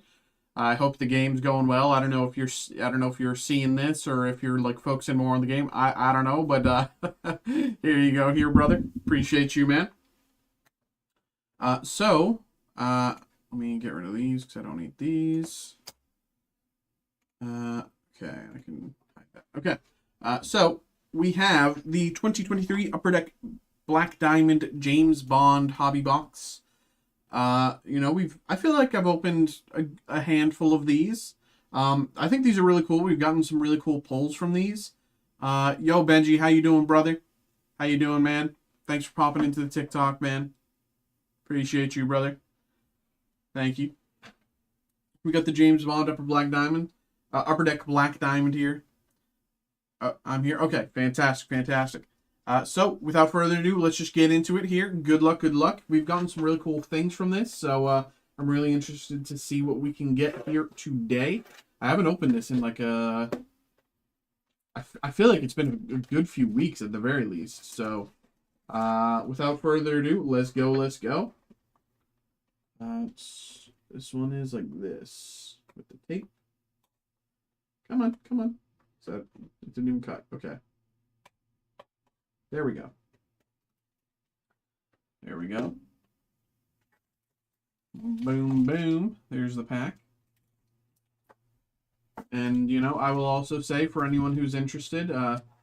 I hope the game's going well. I don't know if you're seeing this or if you're like focusing more on the game. I don't know, but here you go, here, brother. Appreciate you, man. Let me get rid of these because I don't need these. Okay, I can hide that. Okay. So we have the 2023 Upper Deck Black Diamond James Bond hobby box. I feel like I've opened a handful of these. I think these are really cool. We've gotten some really cool pulls from these. Yo, Benji, how you doing, brother? How you doing, man? Thanks for popping into the TikTok, man. Appreciate you, brother. Thank you. We got the James Bond Upper Deck Black Diamond here. I'm here. Okay, fantastic, fantastic. So, without further ado, let's just get into it here. Good luck, good luck. We've gotten some really cool things from this, so I'm really interested to see what we can get here today. I haven't opened this in like I feel like it's been a good few weeks at the very least. So, without further ado, let's go, let's go. This one is like this with the tape. Come on, come on. So it didn't even cut. Okay. There we go. There we go. Boom, boom. There's the pack. And, I will also say for anyone who's interested,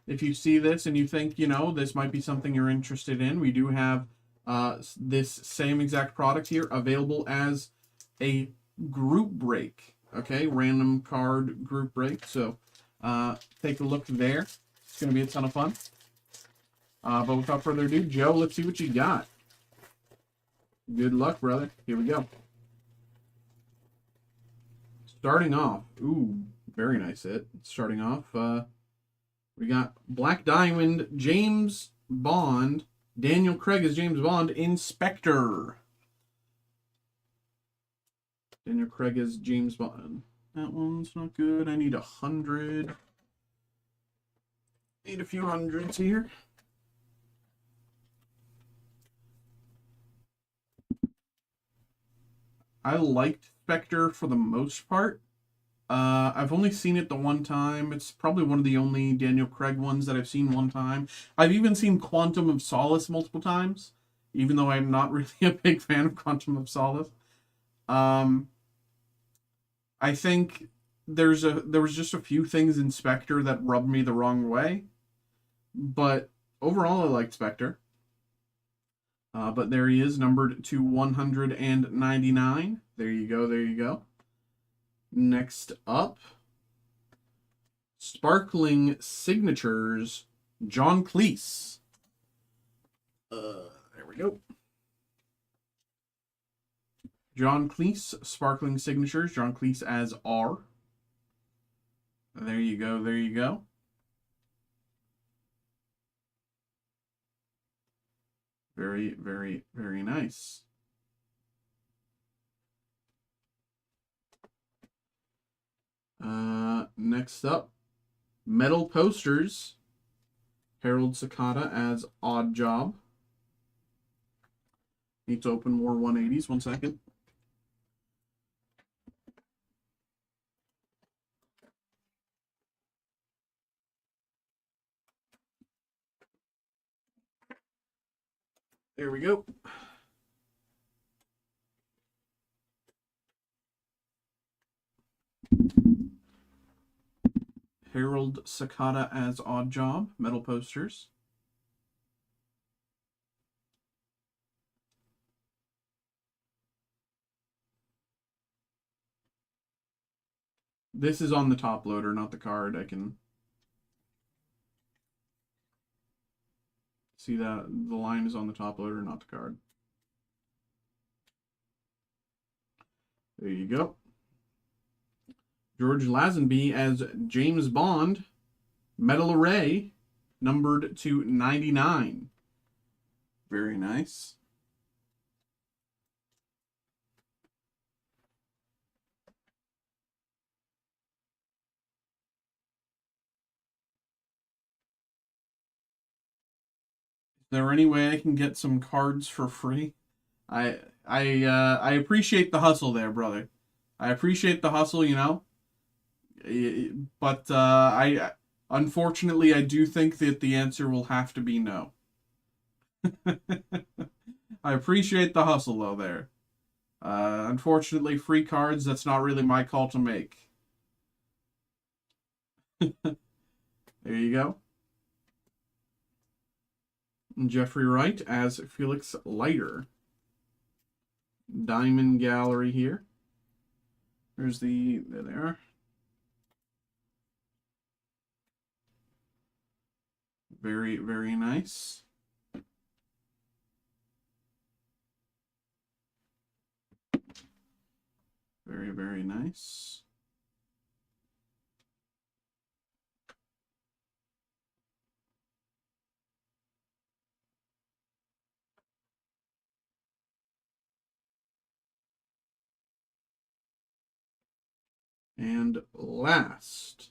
if you see this and you think, this might be something you're interested in, we do have this same exact product here available as a group break. Okay, random card group break. So take a look there. It's going to be a ton of fun. But without further ado, Joe, let's see what you got. Good luck, brother. Here we go. Starting off, ooh, very nice hit. Starting off, we got Black Diamond, James Bond, Daniel Craig as James Bond, Inspector. Daniel Craig as James Bond. That one's not good. I need 100. Need a few hundreds here. I liked Spectre for the most part. I've only seen it the one time. It's probably one of the only Daniel Craig ones that I've seen one time. I've even seen Quantum of Solace multiple times, even though I'm not really a big fan of Quantum of Solace. I think there was just a few things in Spectre that rubbed me the wrong way, but overall I liked Spectre. But there he is, numbered to 199. There you go, there you go. Next up, Sparkling Signatures, John Cleese. There we go. John Cleese, Sparkling Signatures, John Cleese as R. There you go, there you go. Very, very, very nice. Next up, Metal Posters, Harold Sakata as Odd Job. Need to open more 180s. 1 second. There we go. Harold Sakata as Odd Job, Metal Posters. This is on the top loader, not the card. I can see that the line is on the top loader, not the card. There you go. George Lazenby as James Bond, Metal Array, numbered to 99. Very nice. Is there any way I can get some cards for free? I appreciate the hustle there, brother. I appreciate the hustle, you know. But I unfortunately I do think that the answer will have to be no. I appreciate the hustle though there. Unfortunately, free cards, that's not really my call to make. There you go. Jeffrey Wright as Felix Leiter. Diamond Gallery here. There they are. Very, very nice. Very, very nice. And last,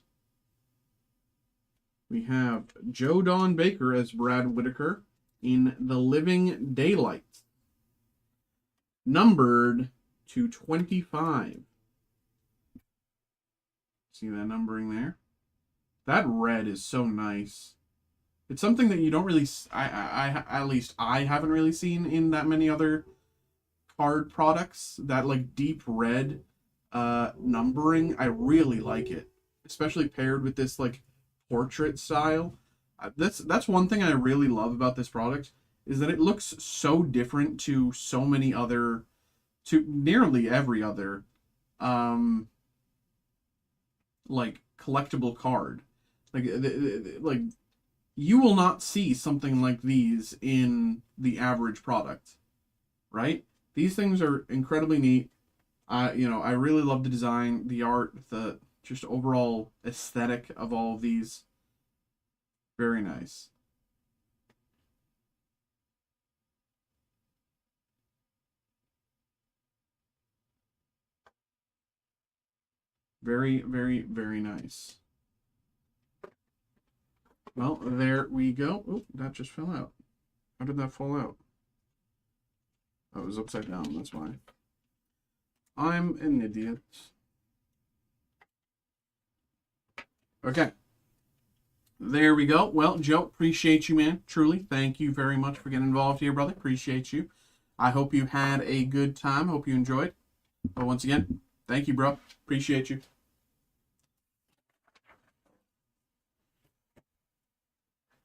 we have Joe Don Baker as Brad Whitaker in The Living Daylight, numbered to 25. See that numbering there? That red is so nice. It's something that you don't really, at least I haven't really seen in that many other card products. That like deep red numbering, I really like it, especially paired with this like portrait style. That's one thing I really love about this product, is that it looks so different to so many other, to nearly every other like collectible card. Like you will not see something like these in the average product, right? These things are incredibly neat. You know, I really love the design, the art, the just overall aesthetic of all of these. Very nice. Very, very, very nice. Well, there we go. Oh, that just fell out. How did that fall out? Oh, it was upside down, that's why. I'm an idiot. Okay. There we go. Well, Joe, appreciate you, man. Truly, thank you very much for getting involved here, brother. Appreciate you. I hope you had a good time. Hope you enjoyed. But once again, thank you, bro. Appreciate you.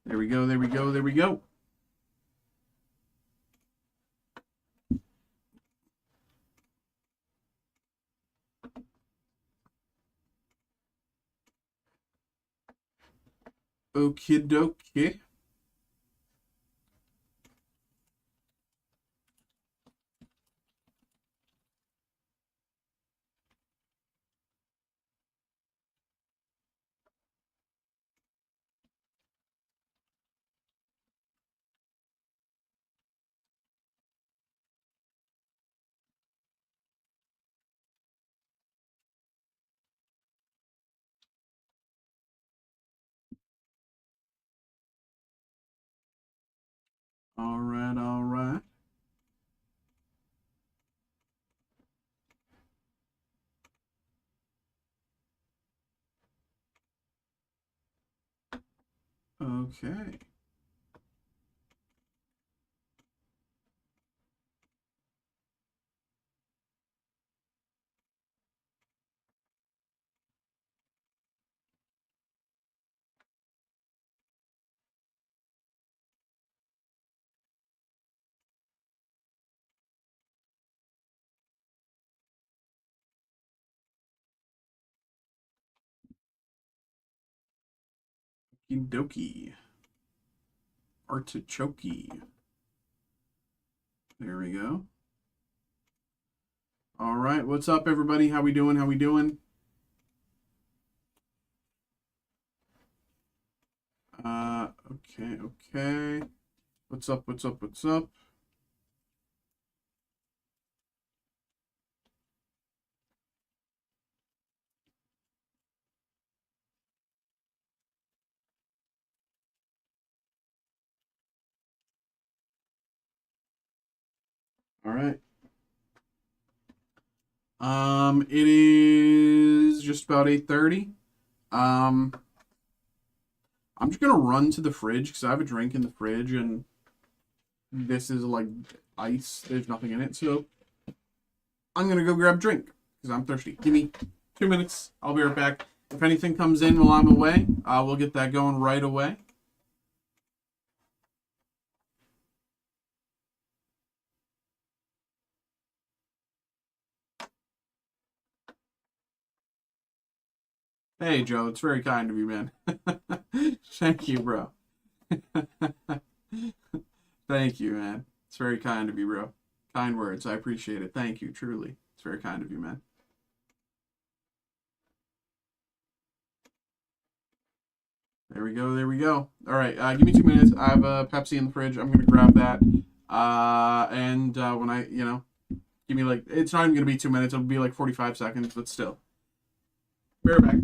There we go, there we go, there we go. Okie dokie. All right, all right. Okay. Dokie. Artichoke. There we go. All right, what's up, everybody? How we doing? How we doing? Okay, okay. What's up? What's up? What's up? All right. It is just about 8:30. Um, I'm just gonna run to the fridge because I have a drink in the fridge and this is like ice. There's nothing in it, so I'm gonna go grab a drink because I'm thirsty. Give me 2 minutes. I'll be right back. If anything comes in while I'm away, we'll get that going right away. Hey, Joe, it's very kind of you, man. Thank you, bro. Thank you, man. It's very kind of you, bro. Kind words. I appreciate it. Thank you, truly. It's very kind of you, man. There we go. There we go. All right. Give me 2 minutes. I have a Pepsi in the fridge. I'm gonna grab that. And when I, give me like, it's not even gonna be 2 minutes. It'll be like 45 seconds, but still. Be right back.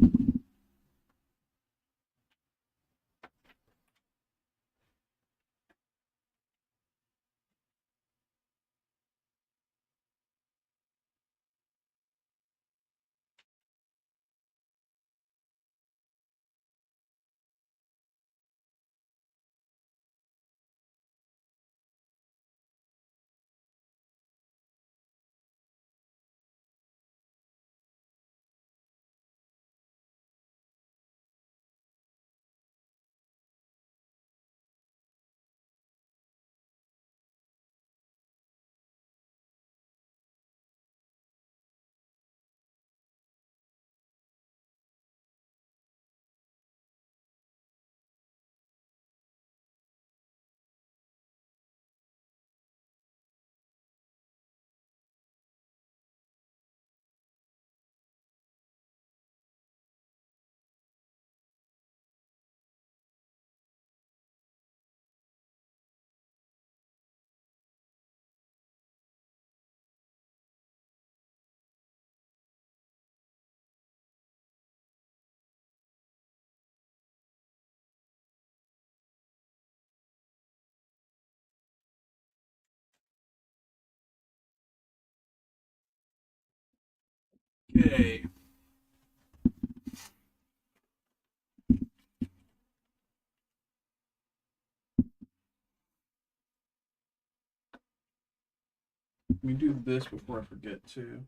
Okay. Let me do this before I forget to.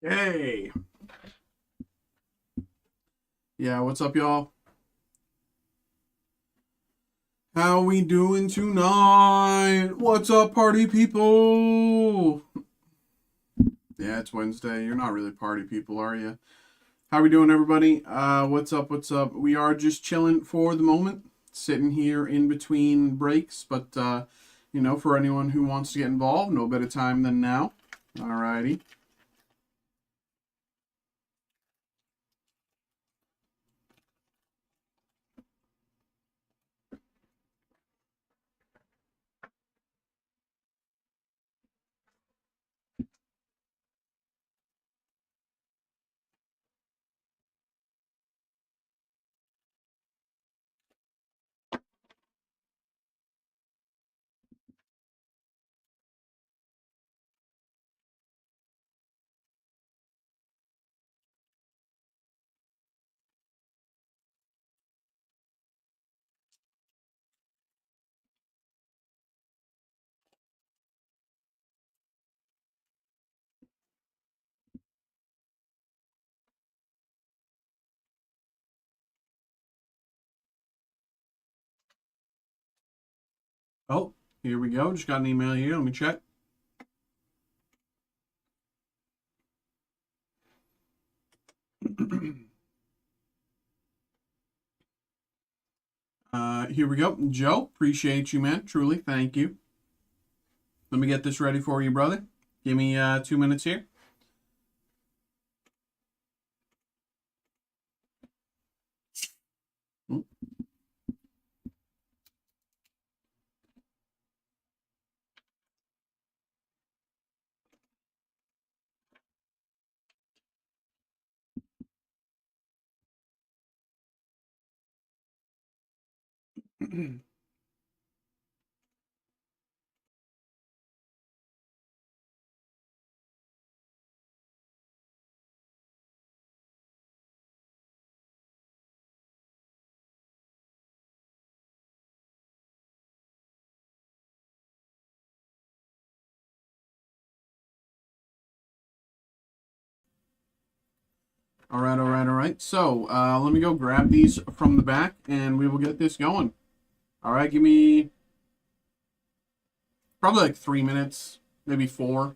Hey. Yeah, what's up, y'all? How we doing tonight? What's up, party people? Yeah, it's Wednesday. You're not really party people, are you? How we doing, everybody? What's up? What's up? We are just chilling for the moment, sitting here in between breaks. But for anyone who wants to get involved, no better time than now. Alrighty. Oh, here we go. Just got an email here. Let me check. Here we go. Joe, appreciate you, man. Truly, thank you. Let me get this ready for you, brother. Give me 2 minutes here. All right, all right, all right. So let me go grab these from the back, and we will get this going. All right, give me probably like 3 minutes, maybe 4.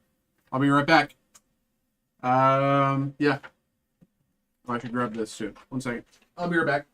I'll be right back. Yeah. Oh, I should grab this too. 1 second. I'll be right back.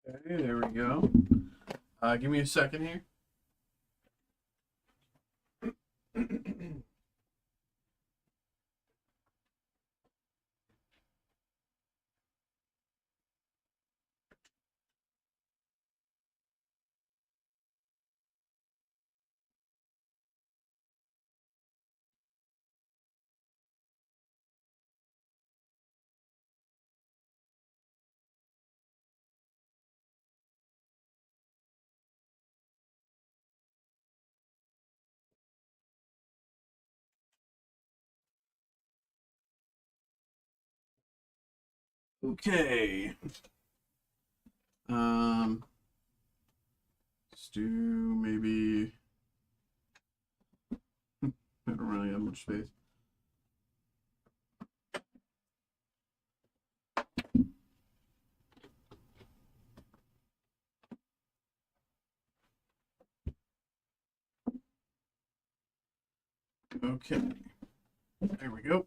Okay, there we go. Give me a second here. Okay. Let's do maybe. I don't really have much space. Okay. There we go.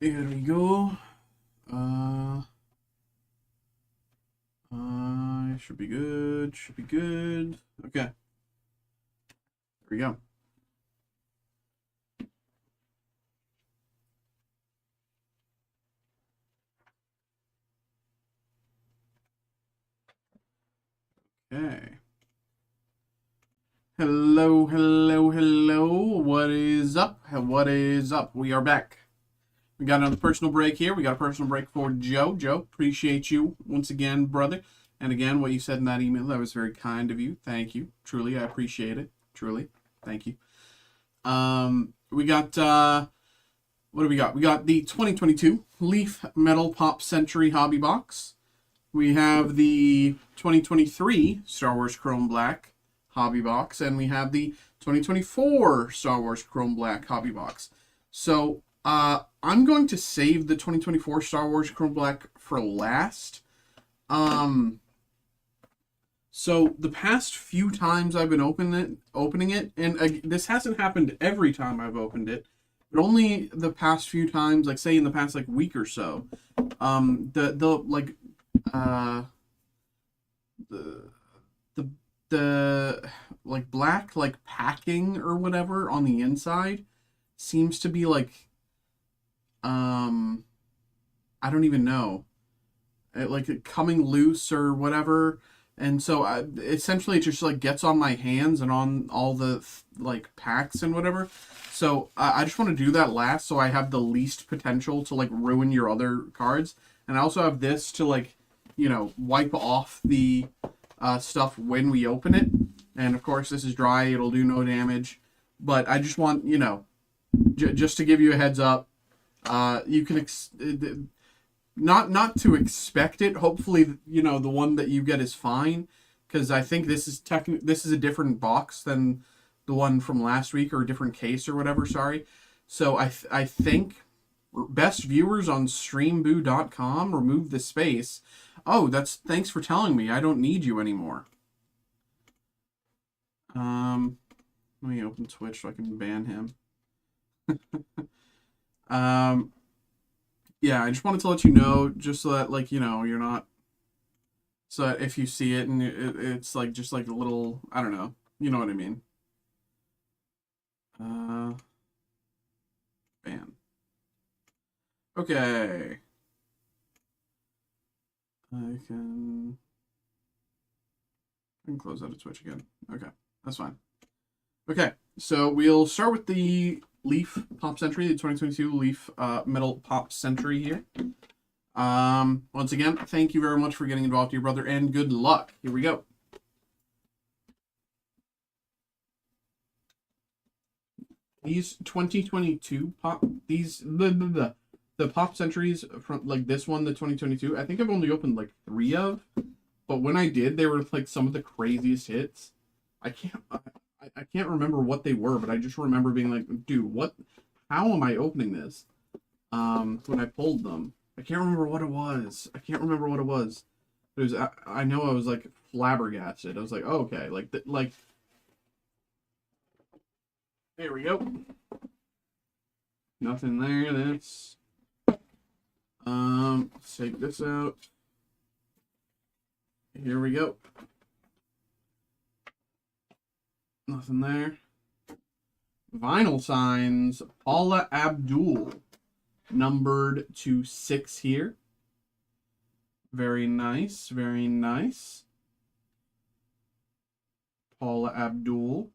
There we go. Should be good. Should be good. Okay. There we go. Okay. Hello, hello, hello. What is up? What is up? We are back. We got another personal break here. We got a personal break for Joe. Joe, appreciate you once again, brother. And again, what you said in that email, that was very kind of you. Thank you. Truly, I appreciate it. Truly. Thank you. We got, what do we got? We got the 2022 Leaf Metal Pop Century Hobby Box. We have the 2023 Star Wars Chrome Black Hobby Box. And we have the 2024 Star Wars Chrome Black Hobby Box. So, I'm going to save the 2024 Star Wars Chrome Black for last. So the past few times I've been opening it, and this hasn't happened every time I've opened it, but only the past few times, like say in the past like week or so. The like black like packing or whatever on the inside seems to be like I don't even know, like coming loose or whatever. And so essentially it just like gets on my hands and on all the like packs and whatever. So I just want to do that last so I have the least potential to like ruin your other cards. And I also have this to like, you know, wipe off the stuff when we open it. And of course this is dry, it'll do no damage. But I just want, you know, just to give you a heads up, you can not to expect it. Hopefully, you know, the one that you get is fine, because I think this is a different box than the one from last week, or a different case or whatever. Sorry. So I think best viewers on streamboo.com remove the space. Oh, thanks for telling me. I don't need you anymore. Let me open Twitch so I can ban him. Yeah, I just wanted to let you know, just so that, like, you know, you're not, so that if you see it and it's like just like a little, I don't know, you know what I mean. Ban. Okay. I can close out of Twitch again. Okay, that's fine. Okay, so we'll start with the Leaf Pop Century, the 2022 Leaf Metal Pop Century here. Once again, thank you very much for getting involved, your brother, and good luck. Here we go. These 2022 pop, the Pop Centuries from like this one, the 2022, I think I've only opened like 3 of, but when I did, they were like some of the craziest hits. I can't remember what they were, but I just remember being like, dude, how am I opening this? When I pulled them, I can't remember what it was. It was, I know I was like flabbergasted. I was like, oh, okay, like, there we go. Nothing there. That's Let's take this out. Here we go. Nothing there. Vinyl signs, Paula Abdul, numbered to 6 here. Very nice, very nice. Paula Abdul.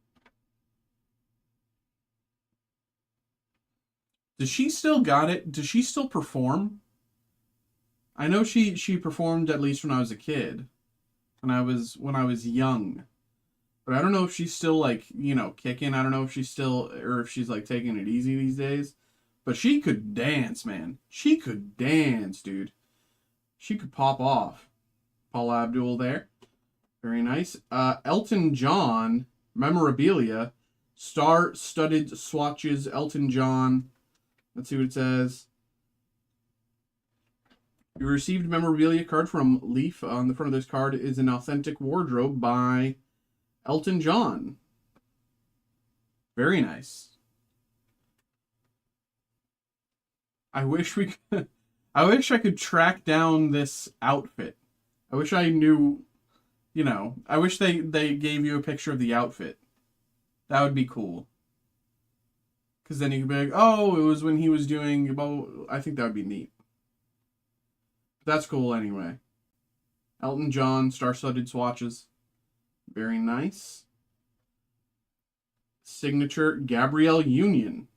Does she still got it? Does she still perform? I know she performed at least when I was a kid. When I was young. But I don't know if she's still, like, you know, kicking. I don't know if she's still, or if she's, like, taking it easy these days. But she could dance, man. She could dance, dude. She could pop off. Paula Abdul there. Very nice. Elton John, memorabilia. Star-studded swatches, Elton John. Let's see what it says. You received a memorabilia card from Leaf. On the front of this card is an authentic wardrobe by Elton John. Very nice. I wish we could, I wish I could track down this outfit. I wish I knew, you know, I wish they gave you a picture of the outfit. That would be cool. Because then you could be like, oh, it was when he was doing, well, I think that would be neat. But that's cool anyway. Elton John, star-studded swatches. Very nice. Signature, Gabrielle Union.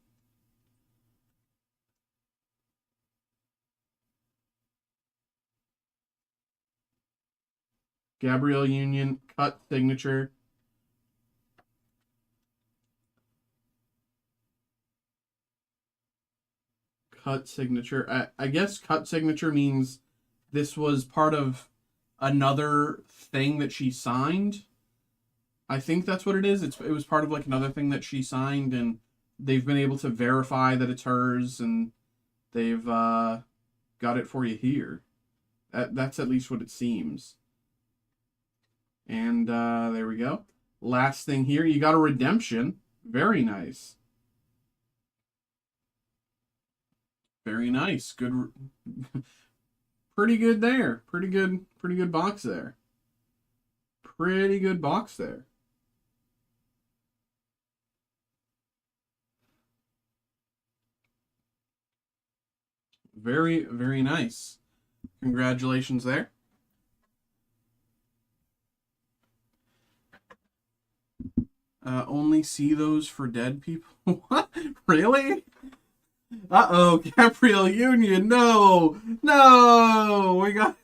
Gabrielle Union, cut signature. Cut signature. I guess cut signature means this was part of another thing that she signed. I think that's what it is. It was part of like another thing that she signed, and they've been able to verify that it's hers, and they've got it for you here. That's at least what it seems. And there we go. Last thing here, you got a redemption. Very nice. Very nice. Good. Pretty good there. Pretty good box there. Pretty good box there. Very, very nice. Congratulations there. Only see those for dead people? What? Really? Uh-oh, Gabrielle Union, no! No! We got...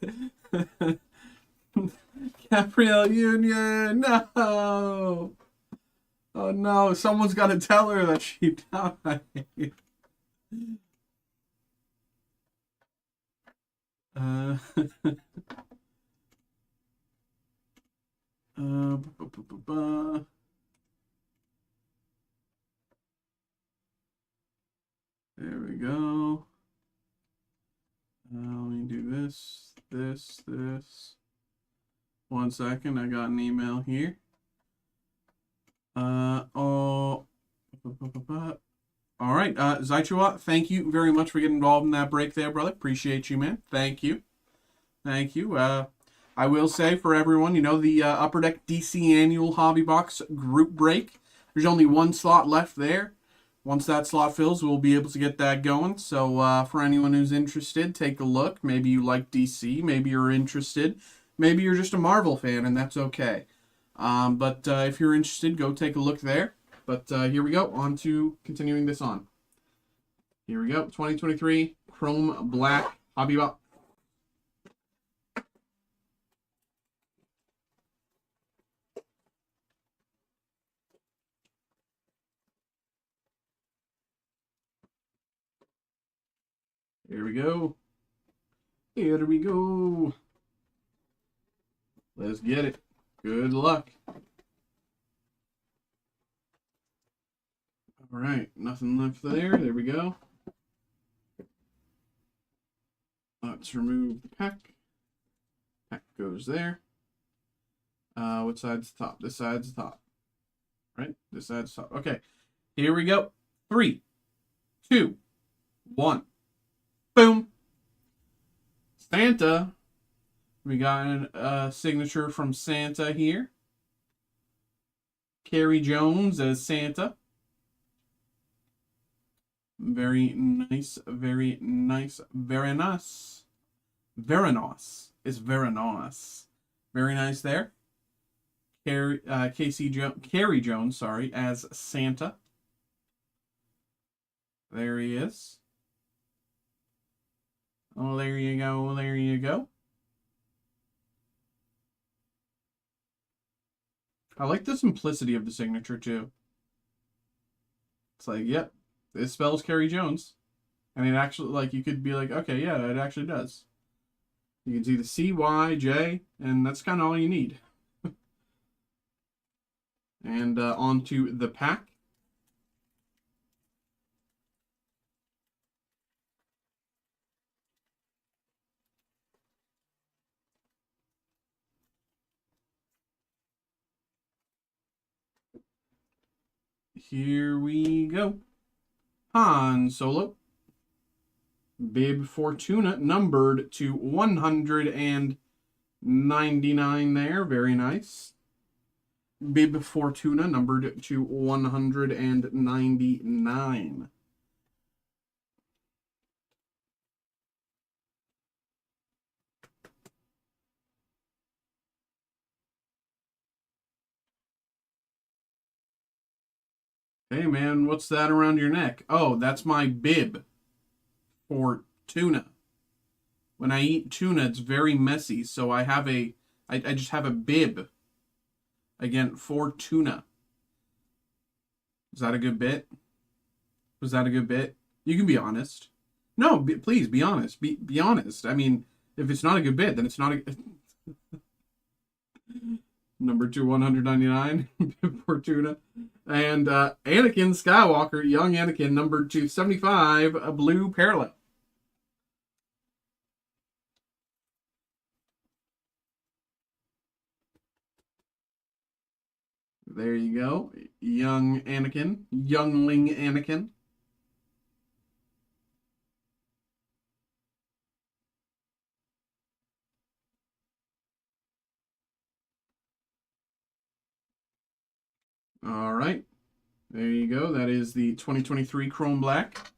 Gabrielle Union, no! Oh no, someone's got to tell her that she died. Uh, There we go. Let me do this. 1 second, I got an email here. All right, Zaichua, thank you very much for getting involved in that break there, brother. Appreciate you, man. Thank you. I will say for everyone, you know, the Upper Deck DC Annual Hobby Box group break, there's only 1 slot left there. Once that slot fills, we'll be able to get that going. So for anyone who's interested, take a look. Maybe you like DC. Maybe you're interested. Maybe you're just a Marvel fan, and that's okay. But if you're interested, go take a look there. But here we go. On to continuing this on. Here we go. 2023 Chrome Black Hobby Box. Here we go. Here we go. Let's get it. Good luck. All right, nothing left there. There we go. Let's remove the pack. Pack goes there. What side's the top? This side's the top. Right? This side's the top. Okay. Here we go. 3, 2, 1. Boom. Santa. We got a signature from Santa here. Carrie Jones as Santa. Very nice, very nice, very nice. Very nice. It's very nice. Very nice there. Carrie Jones, sorry, as Santa. There he is. Oh, there you go, there you go. I like the simplicity of the signature, too. It's like, yep, it spells Carrie Jones. And it actually, like, you could be like, okay, yeah, it actually does. You can see the C, Y, J, and that's kind of all you need. And onto the pack. Here we go. Han Solo. Bib Fortuna, numbered to 199 there. Very nice. Bib Fortuna, numbered to 199. Hey, man, what's that around your neck? Oh, that's my bib for tuna. When I eat tuna, it's very messy, so I just have a bib, again, for tuna. Is that a good bit? Was that a good bit? You can be honest. No, please, be honest. Be honest. I mean, if it's not a good bit, then it's not a... Number 199, for tuna. And Anakin Skywalker, young Anakin, number 275, a blue parallel. There you go. Young Anakin. Youngling Anakin. All right. There you go. That is the 2023 Chrome Black.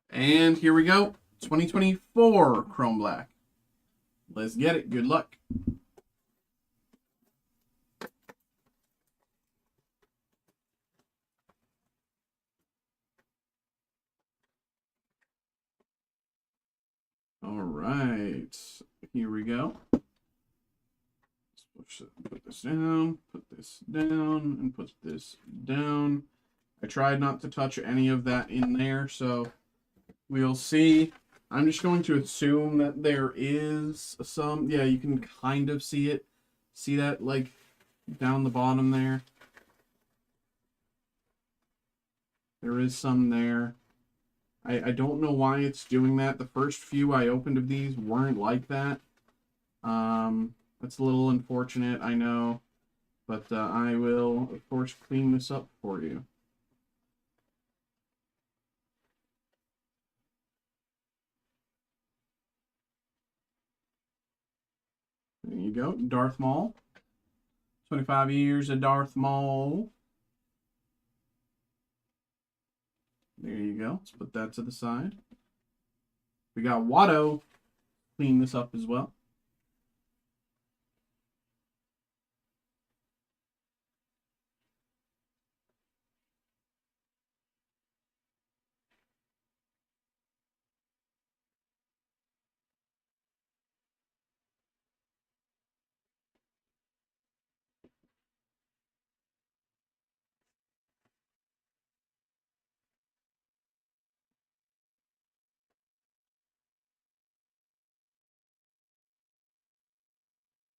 And here we go. 2024 Chrome Black. Let's get it. Good luck. All right. Here we go. Let's put this down, and put this down. I tried not to touch any of that in there, so we'll see. I'm just going to assume that there is some, yeah, you can kind of see it. See that, like, down the bottom there? There is some there. I don't know why it's doing that. The first few I opened of these weren't like that. That's a little unfortunate, I know. But I will, of course, clean this up for you. There you go, Darth Maul. 25 years of Darth Maul. There you go. Let's put that to the side. We got Watto. Clean this up as well.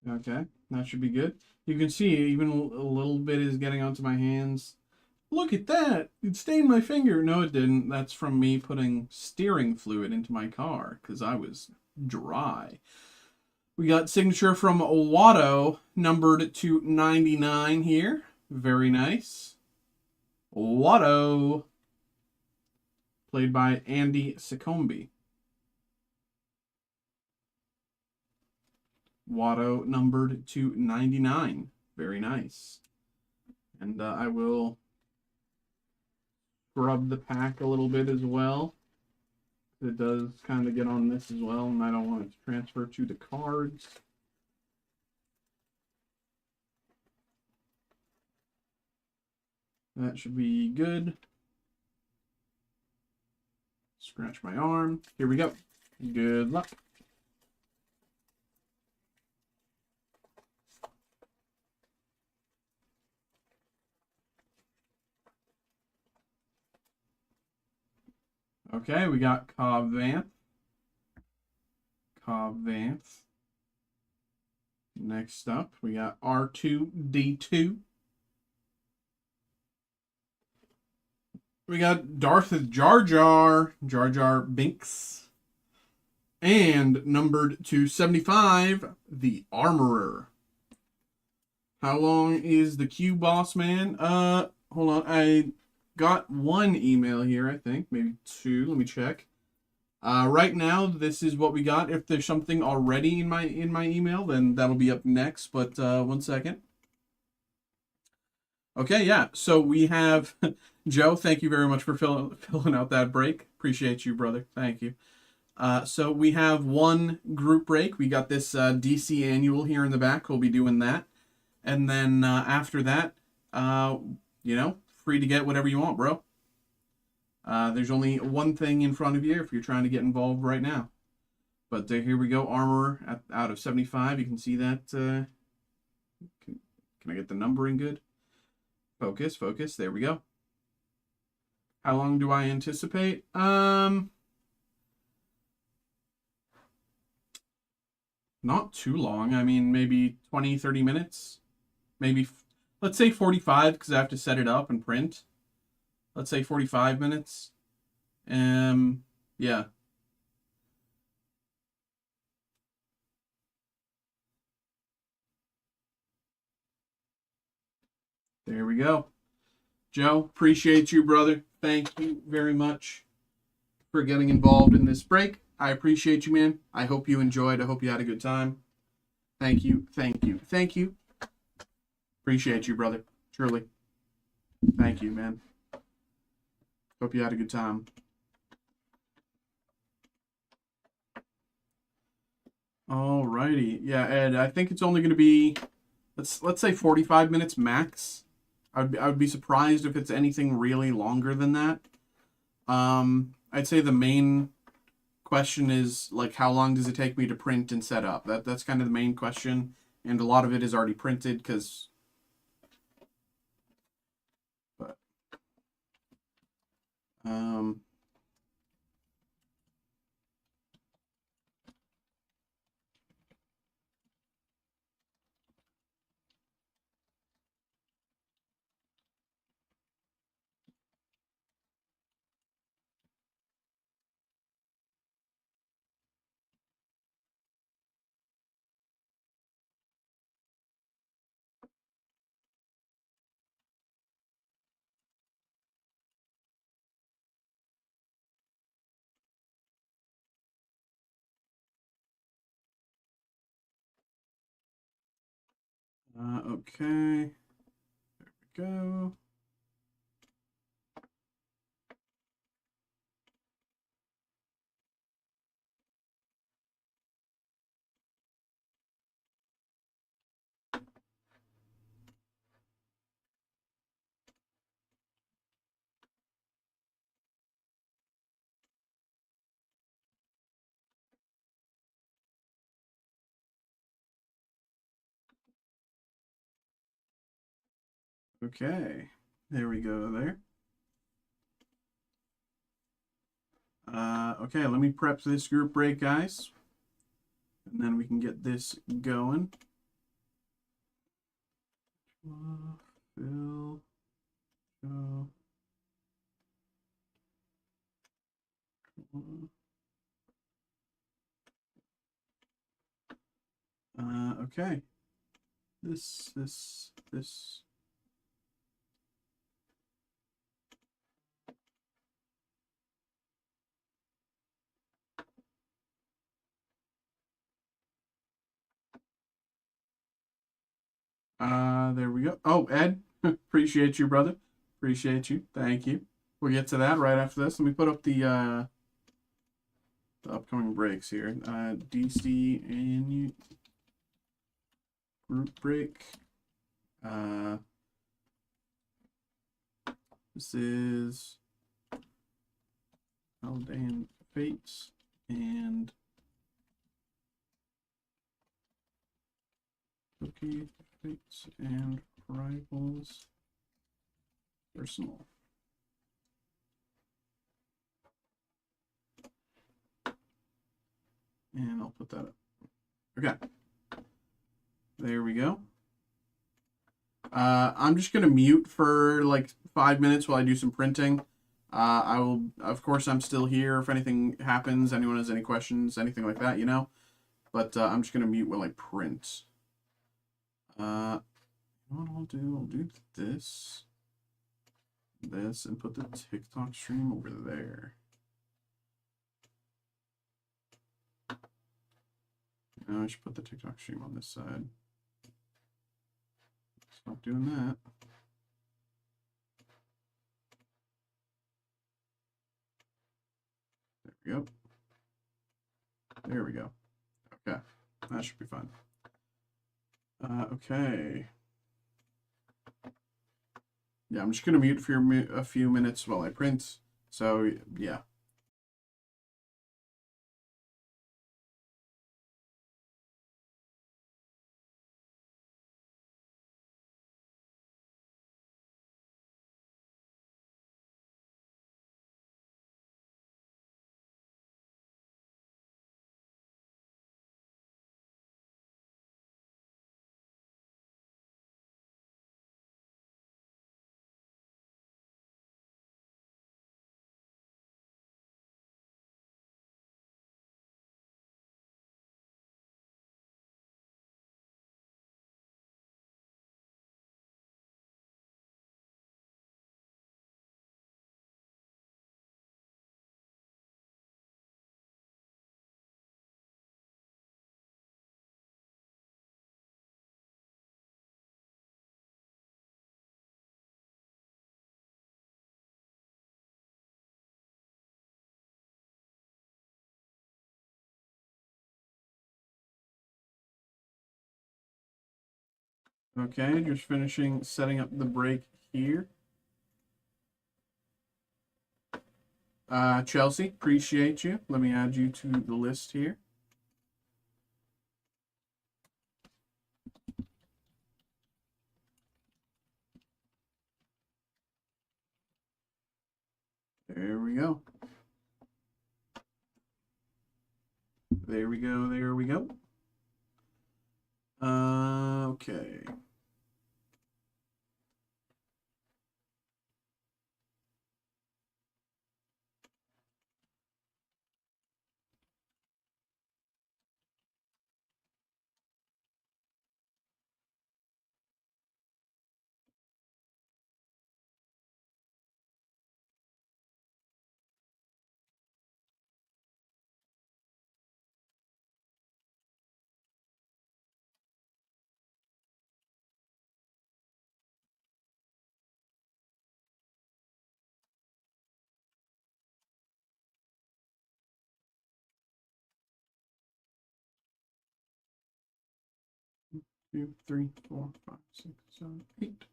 Okay, that should be good. You can see even a little bit is getting onto my hands. Look at that! It stained my finger. No, it didn't. That's from me putting steering fluid into my car because I was dry. We got signature from Watto, numbered to 99 here. Very nice. Watto, played by Andy Secombe. Watto numbered to 99. Very nice. And I will scrub the pack a little bit as well. It does kind of get on this as well, and I don't want it to transfer to the cards. That should be good. Scratch my arm. Here we go. Good luck. Okay, we got Cobb Vanth. Next up, we got R2D2. We got Darth Jar Jar Binks. And numbered to 75, the Armorer. How long is the queue, boss man? Hold on. I got one email here, I think. Maybe two. Let me check. Right now, this is what we got. If there's something already in my email, then that'll be up next. But one second. Okay, yeah. So we have Joe. Thank you very much for filling out that break. Appreciate you, brother. Thank you. So we have one group break. We got this DC annual here in the back. We'll be doing that, and then after that, you know, free to get whatever you want, bro. There's only one thing in front of you if you're trying to get involved right now. But here we go, Armorer out of 75. You can see that. Can I get the numbering good? Focus. There we go. How long do I anticipate? Not too long. I mean, maybe 20, 30 minutes. Maybe, let's say 45, because I have to set it up and print. Let's say 45 minutes. Yeah. There we go. Joe, appreciate you, brother. Thank you very much for getting involved in this break. I appreciate you, man. I hope you enjoyed. I hope you had a good time. Thank you. Appreciate you, brother. Truly. Thank you, man. Hope you had a good time. Alrighty. Yeah, Ed, I think it's only going to be, let's say 45 minutes max. I would be surprised if it's anything really longer than that. I'd say the main question is, like, how long does it take me to print and set up? That's kind of the main question, and a lot of it is already printed because. But okay, there we go. Okay, there we go there. Okay, let me prep this group break, guys. And then we can get this going. Phil, Joe. Okay. This. There we go. Oh, Ed, appreciate you, brother. Appreciate you. Thank you. We'll get to that right after this. Let me put up the upcoming breaks here. DC and group break. This is Aldan Fates and Cookie Fates and Rivals Personal. And I'll put that up. Okay. There we go. I'm just going to mute for like 5 minutes while I do some printing. I will, of course, I'm still here if anything happens, anyone has any questions, anything like that, you know. But I'm just going to mute while I print. You know what I'll do this, and put the TikTok stream over there. Now I should put the TikTok stream on this side. Stop doing that. There we go. There we go. Okay, that should be fine. Okay. Yeah, I'm just gonna mute for a few minutes while I print. So yeah. Okay, just finishing setting up the break here. Chelsea, appreciate you. Let me add you to the list here. There we go. There we go. There we go. Okay. Two, three, 4, 5, 6, 7, 8.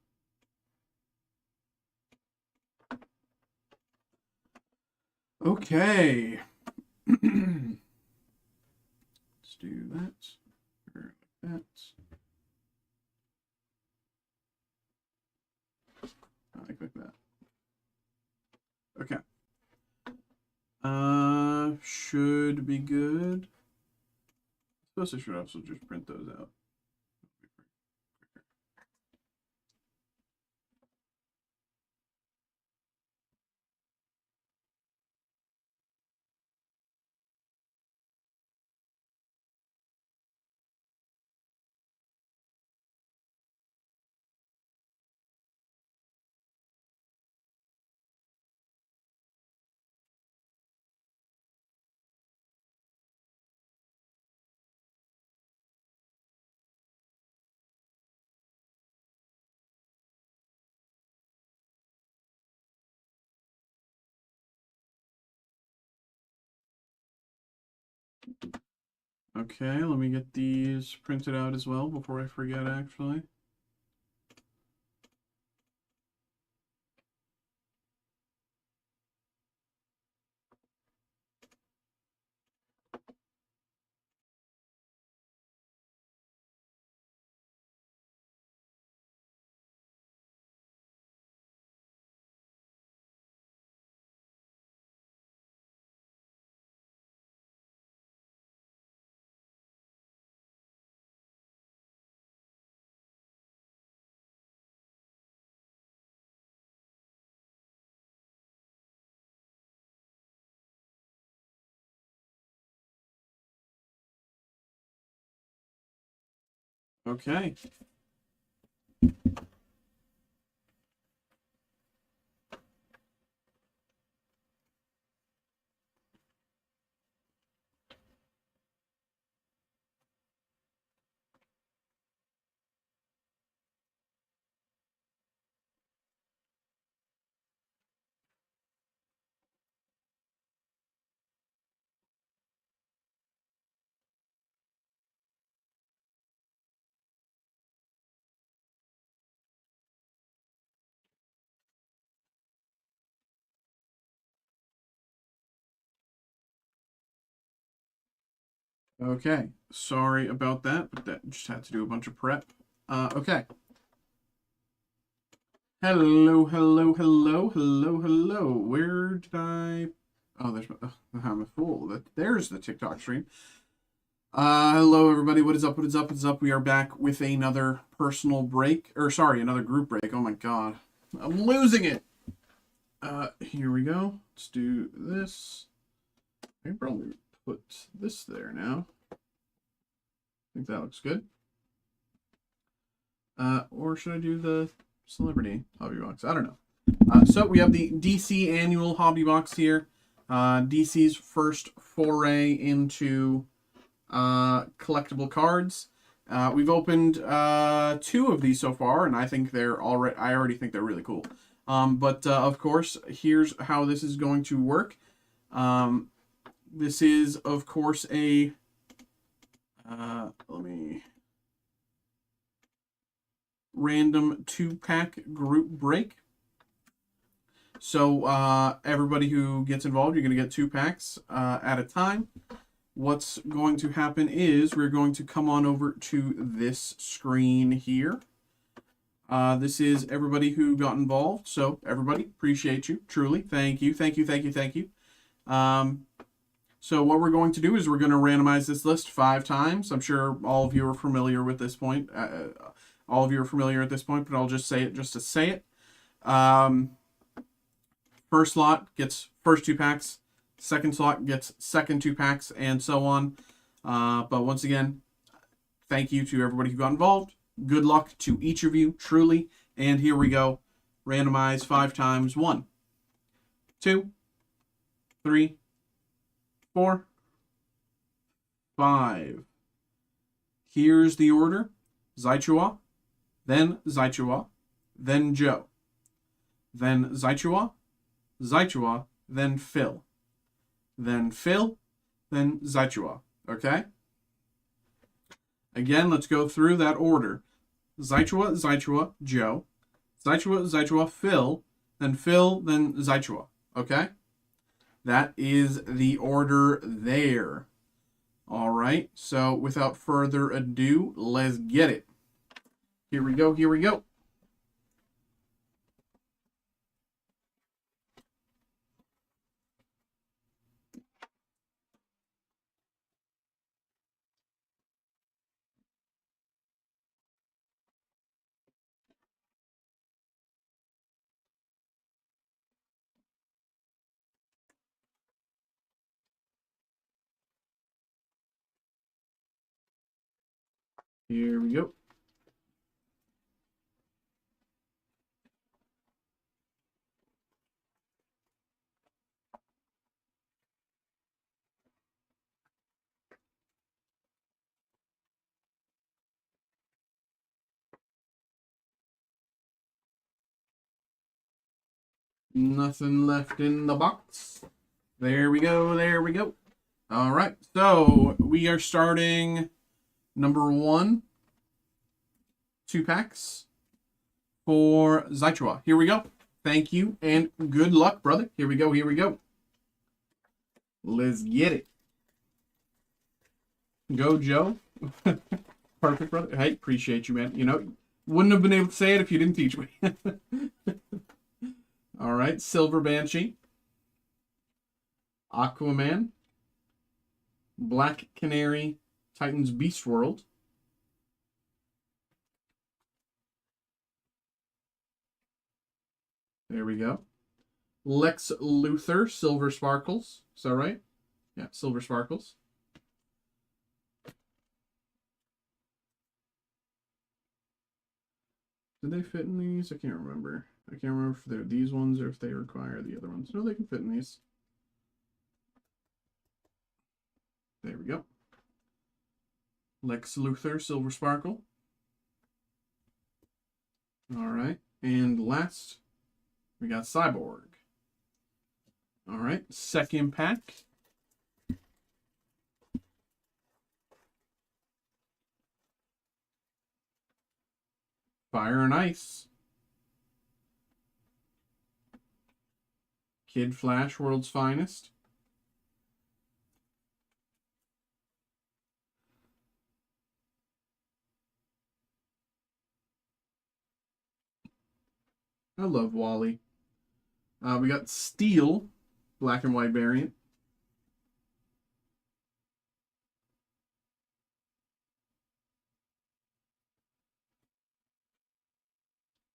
Okay. Let's do that. Or like that. I click that. Okay. Should be good. I suppose I should also just print those out. Okay, let me get these printed out as well before I forget, actually. Okay. Okay. Sorry about that, but that just had to do a bunch of prep. Okay. Hello, hello, hello, hello, hello. Where did I... Oh, there's... I'm a fool. There's the TikTok stream. Hello, everybody. What is up, what is up, what is up? We are back with another personal break. Or, sorry, another group break. Oh, my God. I'm losing it. Here we go. Let's do this. I can probably put this there now. I think that looks good. Or should I do the celebrity hobby box? I don't know. So we have the DC annual hobby box here. DC's first foray into collectible cards. We've opened 2 of these so far, and I think they're already. I already think they're really cool. But of course, here's how this is going to work. This is, of course, a. Let me. Random 2-pack group break. So everybody who gets involved, you're going to get 2 packs at a time. What's going to happen is we're going to come on over to this screen here. This is everybody who got involved. So everybody, appreciate you, truly. Thank you, thank you, thank you, thank you. So what we're going to do is we're going to randomize this list 5 times. I'm sure all of you are familiar with this point. All of you are familiar at this point, but I'll just say it just to say it. First slot gets first 2 packs. Second slot gets second 2 packs, and so on. But once again, thank you to everybody who got involved. Good luck to each of you, truly. And here we go. Randomize 5 times. 1, 2, 3, 4, 5. Here's the order. Zaichua, then Zaichua, then Joe, then Zaichua, Zaichua, then Phil, then Phil, then Zaichua. Okay? Again, let's go through that order. Zaichua, Zaichua, Joe, Zaichua, Zaichua, Phil, then Zaichua. Okay? That is the order there. All right, so without further ado, let's get it. Here we go, here we go. Here we go. Nothing left in the box. There we go, there we go. All right, so we are starting number 1, 2 packs for Zaichua. Here we go. Thank you and good luck, brother. Here we go. Here we go. Let's get it. Go, Joe. Perfect, brother. Hey, appreciate you, man. You know, wouldn't have been able to say it if you didn't teach me. All right, Silver Banshee. Aquaman. Black Canary. Titans Beast World. There we go. Lex Luthor, Silver Sparkles. Is that right? Yeah, Silver Sparkles. Did they fit in these? I can't remember. I can't remember if they're these ones or if they require the other ones. No, they can fit in these. There we go. Lex Luthor, Silver Sparkle. All right. And last, we got Cyborg. All right. Second pack. Fire and Ice. Kid Flash, World's Finest. I love Wally. We got Steel, black and white variant.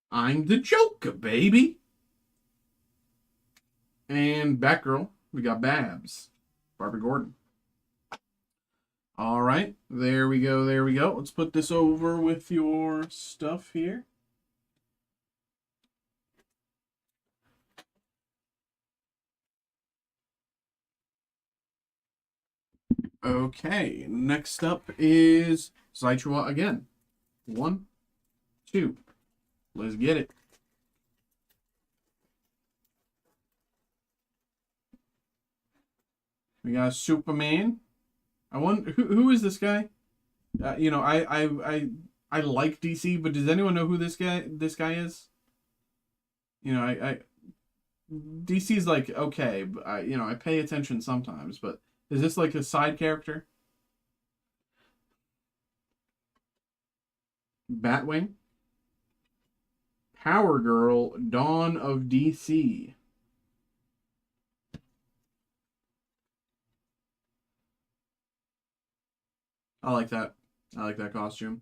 I'm the Joker, baby. And Batgirl, we got Babs, Barbara Gordon. All right, there we go, there we go. Let's put this over with your stuff here. Okay, next up is Zaichua again. 1, 2. Let's get it. We got Superman. I wonder who is this guy? You know, I like DC, but does anyone know who this guy is? You know, I DC's like okay, but I pay attention sometimes, but is this like a side character? Batwing. Power Girl, Dawn of DC. I like that. I like that costume.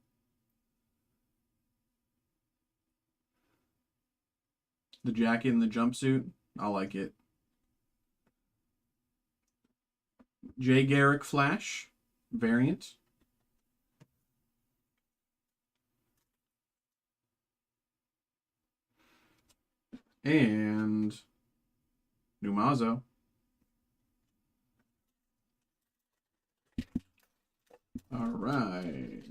The jacket and the jumpsuit. I like it. Jay Garrick Flash variant. And Numazo. All right.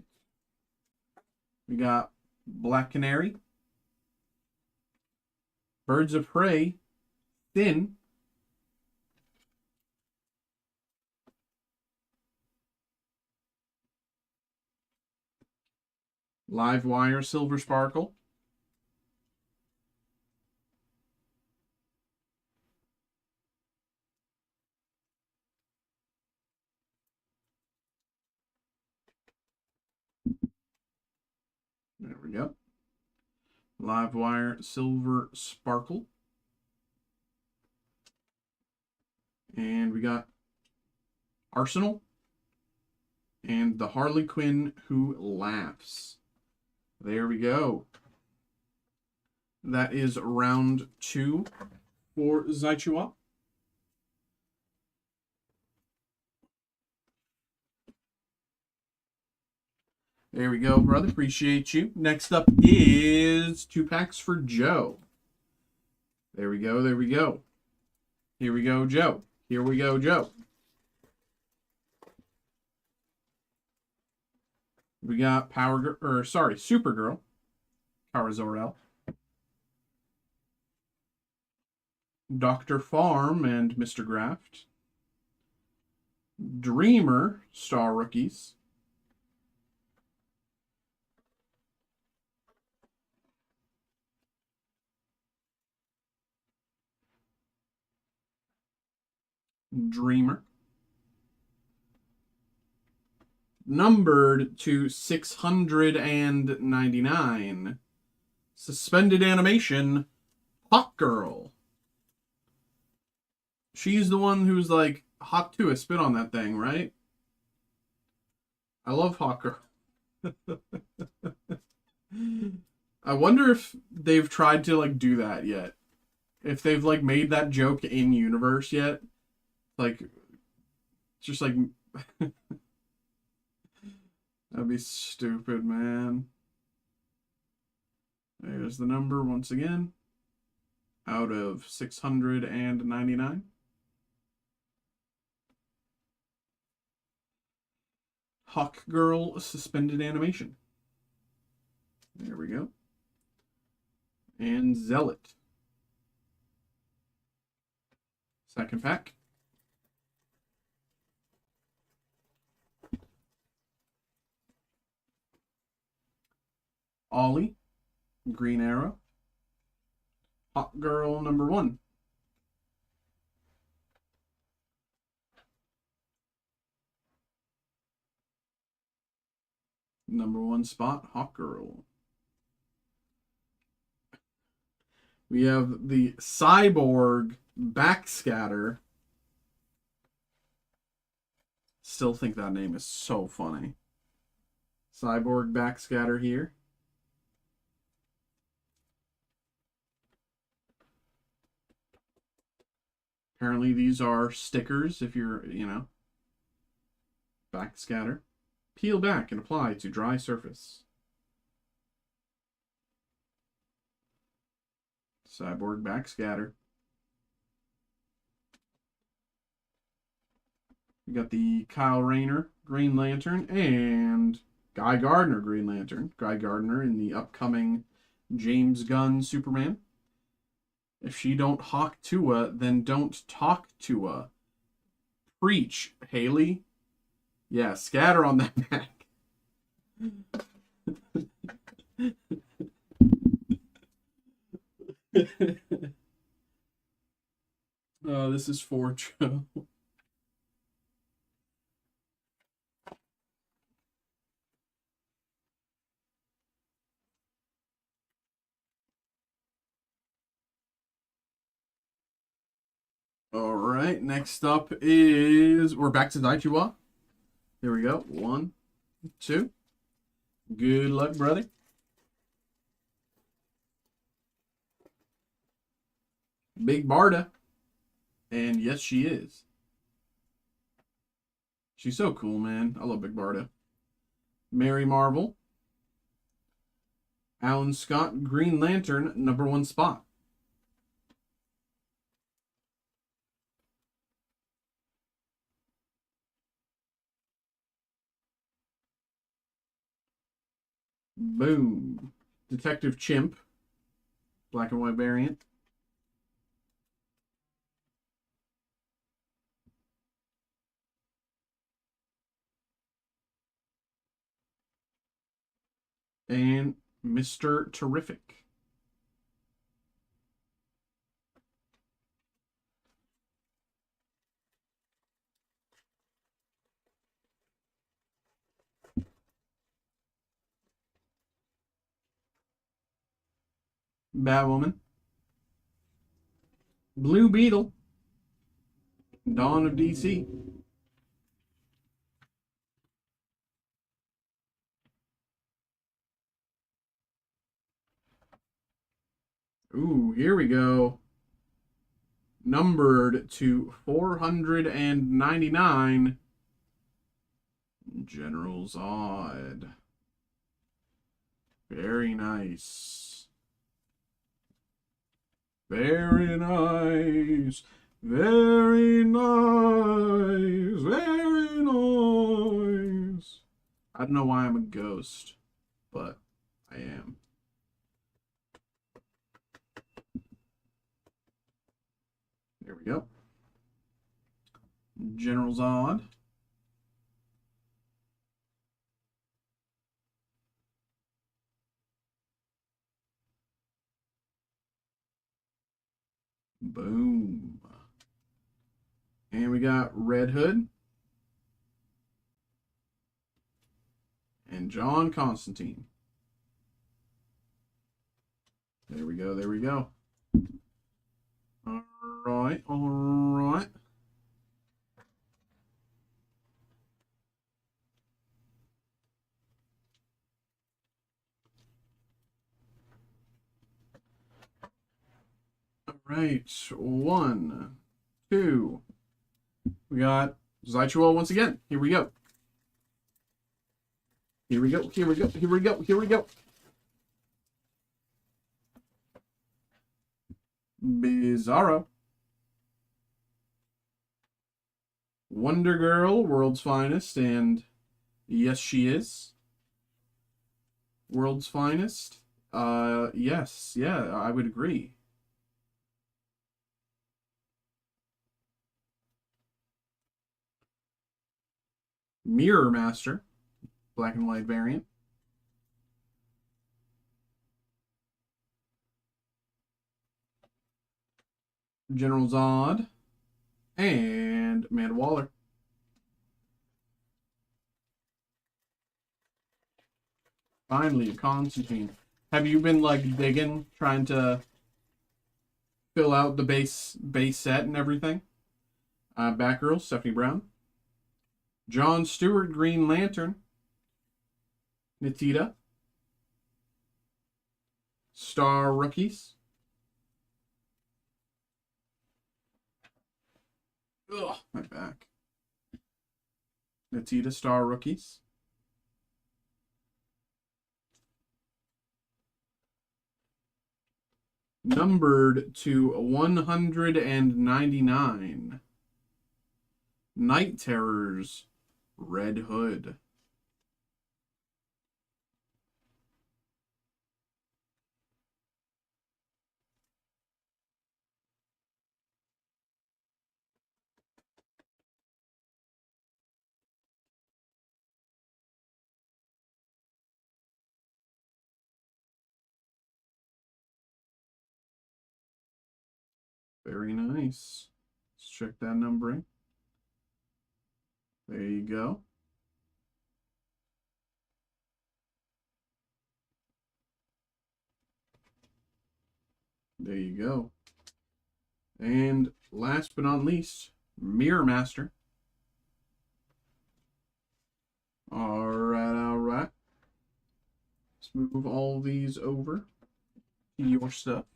We got Black Canary. Birds of Prey. Thin. Live Wire Silver Sparkle. There we go. Live Wire Silver Sparkle. And we got Arsenal. And the Harley Quinn Who Laughs. There we go. That is round 2 for Zaichua. There we go, brother. Appreciate you. Next up is 2 packs for Joe. There we go. There we go. Here we go, Joe. Here we go, Joe. We got Supergirl. Kara Zor-El. Dr. Farm and Mr. Graft. Dreamer Star Rookies. Dreamer. Numbered to 699. Suspended animation. Hawk Girl. She's the one who's like hot to a spit on that thing, right? I love Hawk Girl. I wonder if they've tried to like do that yet. If they've like made that joke in universe yet. Like just like that'd be stupid, man. There's the number once again. Out of 699. Hawk Girl suspended animation. There we go. And Zealot. Second pack. Ollie. Green Arrow. Hawk Girl number 1. Number 1 spot, Hawk Girl. We have the Cyborg Backscatter. Still think that name is so funny. Cyborg Backscatter here. Apparently these are stickers if you're, you know, backscatter. Peel back and apply to dry surface. Cyborg Backscatter. We got the Kyle Rayner Green Lantern and Guy Gardner Green Lantern. Guy Gardner in the upcoming James Gunn Superman. If she don't hawk Tua, then don't talk Tua. Preach, Haley. Yeah, scatter on that back. Oh, this is for Joe. All right, next up is we're back to Daichiwa. Here we go. 1, 2. Good luck, brother. Big Barda. And yes, she is. She's so cool, man. I love Big Barda. Mary Marvel. Alan Scott, Green Lantern, number 1 spot. Boom. Detective Chimp. Black and white variant. And Mr. Terrific. Batwoman. Blue Beetle. Dawn of DC. Ooh, here we go. Numbered to 499. General Zod. Very nice. Very nice. Very nice. Very nice. I don't know why I'm a ghost, but I am. There we go. General Zod. Boom. And we got Red Hood. And John Constantine. There we go, there we go. All right, all right. All right, 1, 2. We got Zychuel once again. Here we go. Here we go, here we go, here we go, here we go. Bizarro. Wonder Girl, World's Finest, and yes, she is. World's Finest. Yes, yeah, I would agree. Mirror Master, black and white variant. General Zod, and Amanda Waller. Finally, a Constantine. Have you been like digging, trying to fill out the base set and everything? Batgirl, Stephanie Brown. John Stewart, Green Lantern. Natita. Star Rookies. Ugh, my back. Natita Star Rookies. Numbered to 199. Night Terrors, Red Hood. Very nice. Let's check that numbering. There you go. There you go. And last but not least, Mirror Master. All right, all right. Let's move all these over to your stuff.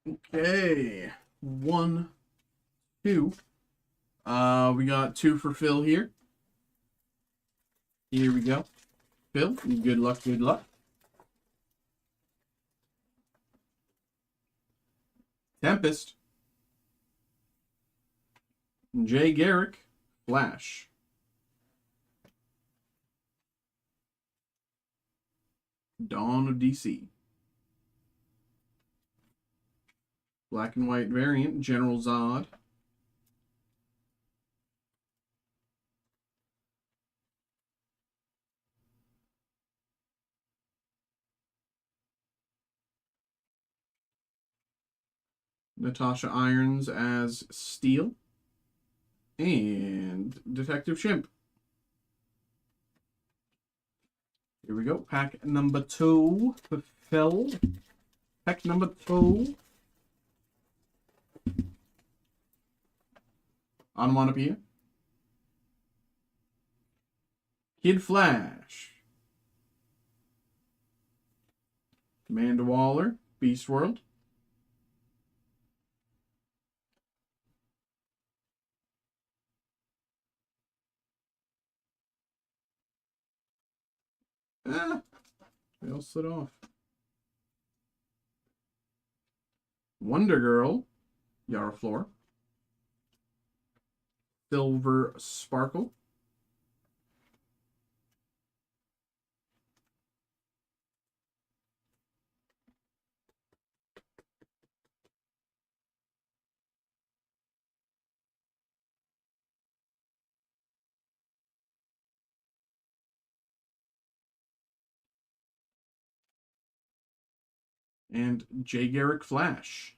Okay, 1, 2. We got 2 for Phil here. Here we go. Phil, good luck, good luck. Tempest. Jay Garrick, Flash. Dawn of DC. Black and white variant, General Zod. Natasha Irons as Steel. And Detective Chimp. Here we go. Pack number 2 for Phil. Pack number 2. Onomatopoeia. Kid Flash. Amanda Waller, Beast World. They all slid off. Wonder Girl, Yara Flor. Silver Sparkle. And Jay Garrick Flash.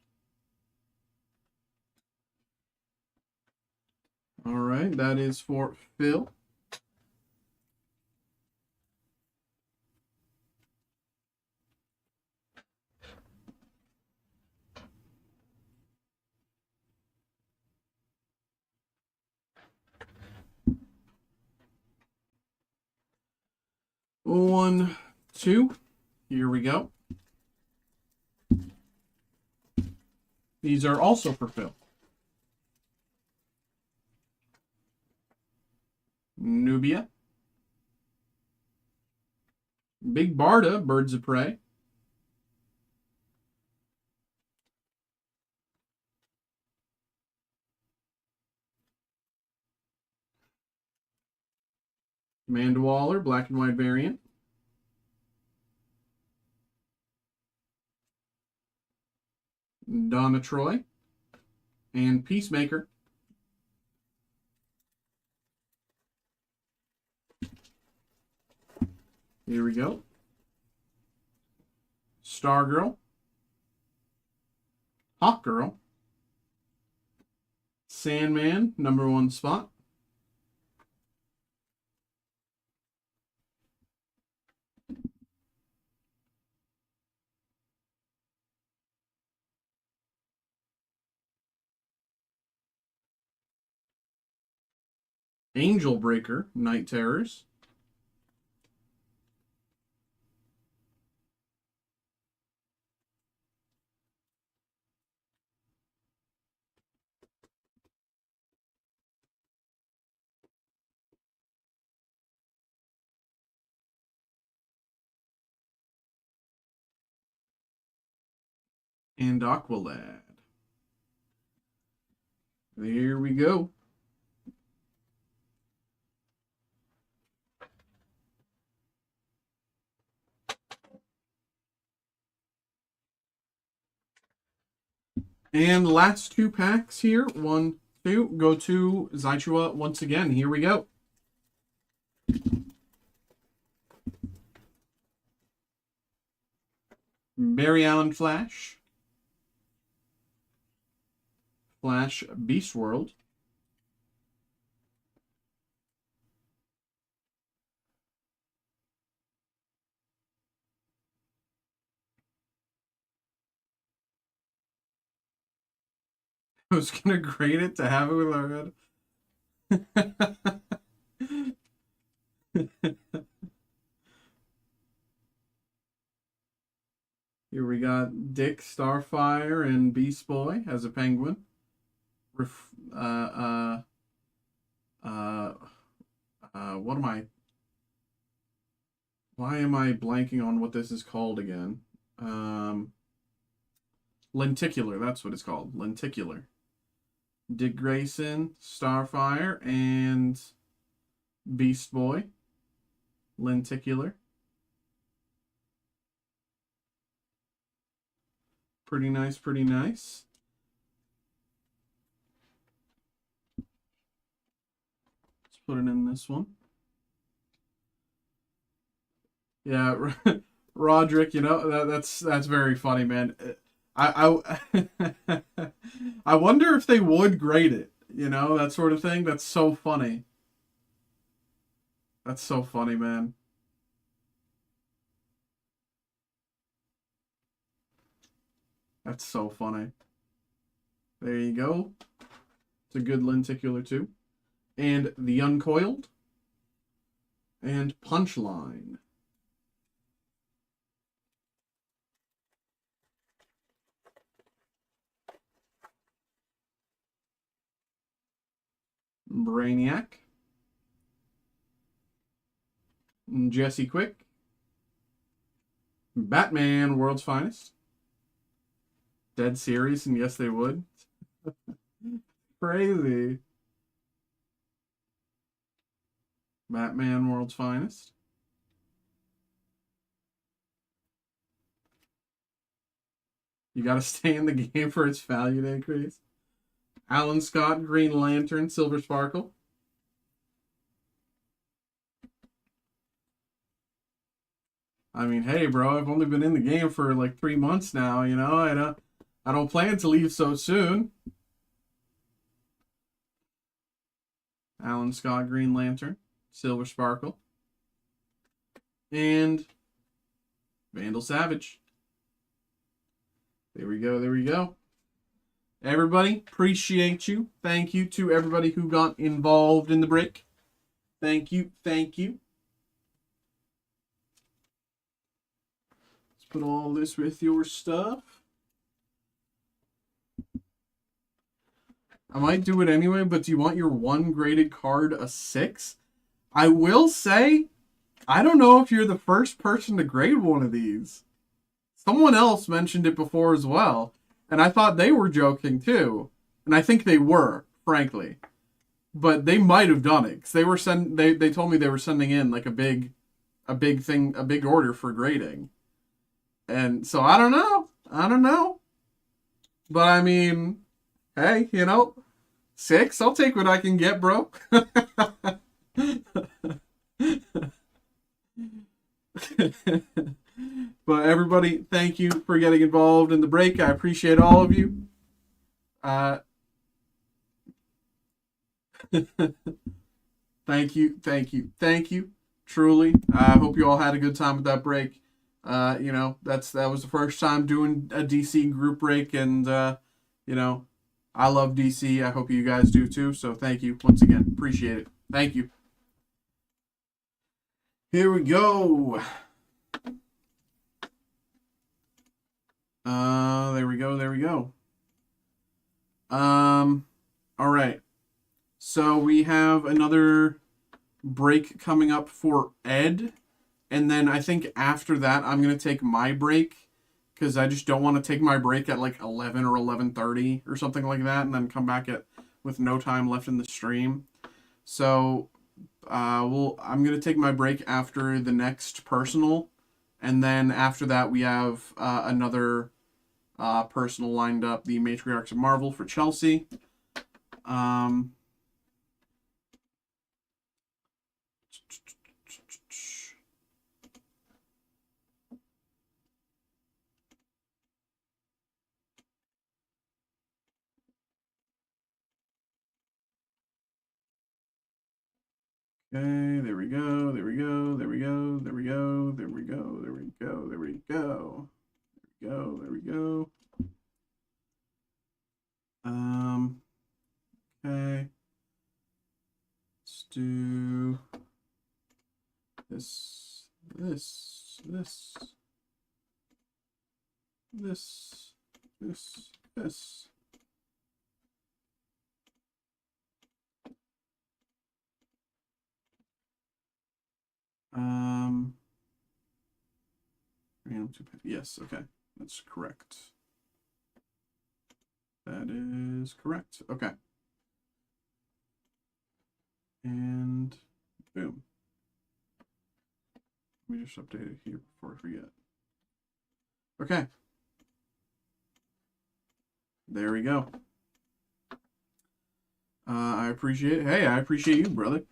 All right, that is for Phil. One, two. Here we go. These are also for Phil. Nubia. Big Barda, Birds of Prey. Amanda Waller, black and white variant. Donna Troy. And Peacemaker. Here we go. Stargirl. Hawkgirl. Sandman, #1 spot. Angel Breaker, Night Terrors. And Aqualad. There we go. And last two packs here. 1, 2. Go to Zaichua once again. Here we go. Barry Allen Flash. Flash Beast World. I was going to grade it to have it with our head. Here we got Dick Starfire and Beast Boy as a penguin. What am I? Why am I blanking on what this is called again? Lenticular, that's what it's called. Lenticular. Dick Grayson, Starfire, and Beast Boy. Lenticular. Pretty nice, pretty nice. Let's put it in this one. Yeah, Roderick, you know, that's very funny, man. I I wonder if they would grade it, you know, that sort of thing. That's so funny. That's so funny, man. That's so funny. There you go. It's a good lenticular too. And the Uncoiled. And Punchline. Brainiac. Jesse Quick. Batman, World's Finest. Dead serious, and yes, they would. Crazy. Batman, World's Finest. You got to stay in the game for its value to increase. Alan Scott, Green Lantern, Silver Sparkle. I mean, hey, bro, I've only been in the game for like 3 months now. You know, I don't plan to leave so soon. Alan Scott, Green Lantern, Silver Sparkle, and Vandal Savage. There we go. There we go. Everybody, appreciate you. Thank you to everybody who got involved in the break. Thank you. Thank you. Let's put all this with your stuff. I might do it anyway, but do you want your one graded card a 6? I will say, I don't know if you're the first person to grade one of these. Someone else mentioned it before as well, and I thought they were joking too. And I think they were, frankly. But they might have done it, because they told me they were sending in like a big order for grading. And so I don't know. But I mean, hey, 6, I'll take what I can get, bro. But everybody, thank you for getting involved in the break. I appreciate all of you. Thank you. Truly. I hope you all had a good time with that break. That was the first time doing a DC group break, and I love DC. I hope you guys do too. So thank you once again. Appreciate it. Thank you. Here we go. There we go. All right. So we have another break coming up for Ed. And then I think after that, I'm going to take my break, because I just don't want to take my break at like 11 or 11:30 or something like that, and then come back with no time left in the stream. So I'm going to take my break after the next personal. And then after that, we have another personal lined up, the Matriarchs of Marvel for Chelsea. Okay, there we go. Okay. Let's do this. Yes, okay. That's correct. That is correct. Okay. And boom. Let me just update it here before I forget. Okay. There we go. I appreciate it. Hey, I appreciate you, brother.